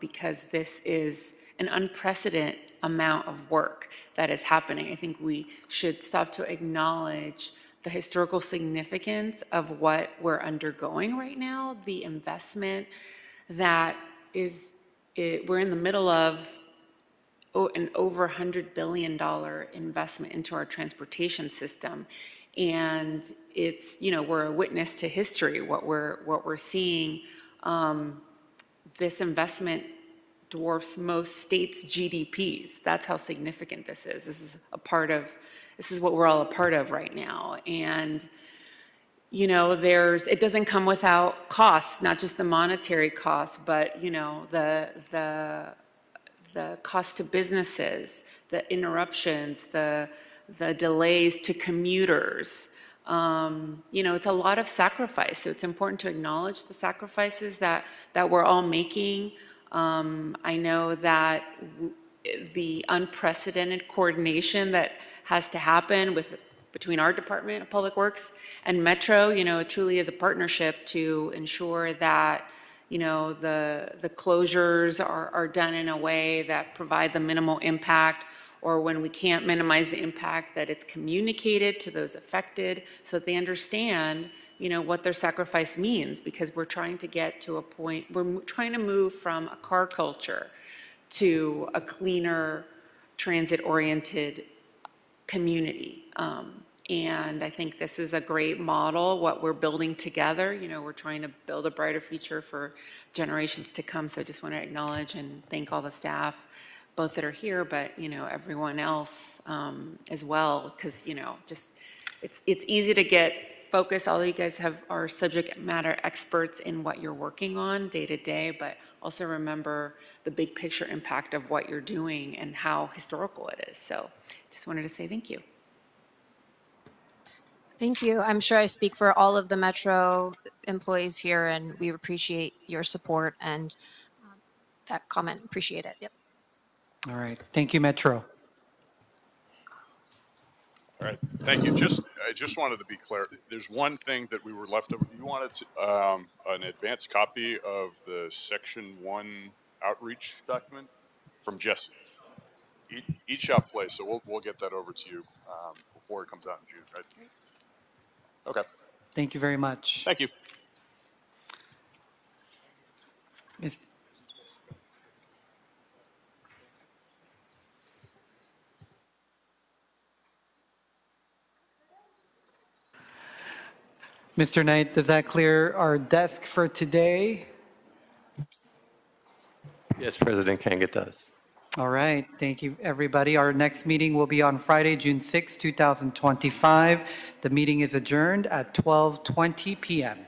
because this is an unprecedented amount of work that is happening. I think we should stop to acknowledge the historical significance of what we're undergoing right now, the investment that we're in the middle of an over $100 billion investment into our transportation system. And it's, we're a witness to history, what we're seeing. This investment dwarfs most states' GDPs. That's how significant this is. This is what we're all a part of right now. And, it doesn't come without costs, not just the monetary costs, but, the cost to businesses, the interruptions, the delays to commuters. It's a lot of sacrifice. So it's important to acknowledge the sacrifices that we're all making. I know that the unprecedented coordination that has to happen between our Department of Public Works and Metro, it truly is a partnership to ensure that the closures are done in a way that provide the minimal impact, or when we can't minimize the impact, that it's communicated to those affected so that they understand, what their sacrifice means, because we're trying to get to a point, we're trying to move from a car culture to a cleaner, transit-oriented community. And I think this is a great model, what we're building together. We're trying to build a brighter future for generations to come. So I just want to acknowledge and thank all the staff, both that are here, but, everyone else as well. Because, it's easy to get focused. All of you guys are subject matter experts in what you're working on day to day, but also remember the big picture impact of what you're doing and how historical it is. So just wanted to say thank you. Thank you. I'm sure I speak for all of the Metro employees here, and we appreciate your support and that comment. Appreciate it. Yep. All right, thank you, Metro. All right, thank you. I just wanted to be clear. There's one thing that we were left over. You wanted an advanced copy of the Section 1 outreach document from Jesse. Each shop plays, so we'll get that over to you before it comes out in June, right? Okay. Thank you very much. Thank you. Mr. Knight, does that clear our desk for today? Yes, President Kang, it does. All right, thank you, everybody. Our next meeting will be on Friday, June 6, 2025. The meeting is adjourned at 12:20 p.m.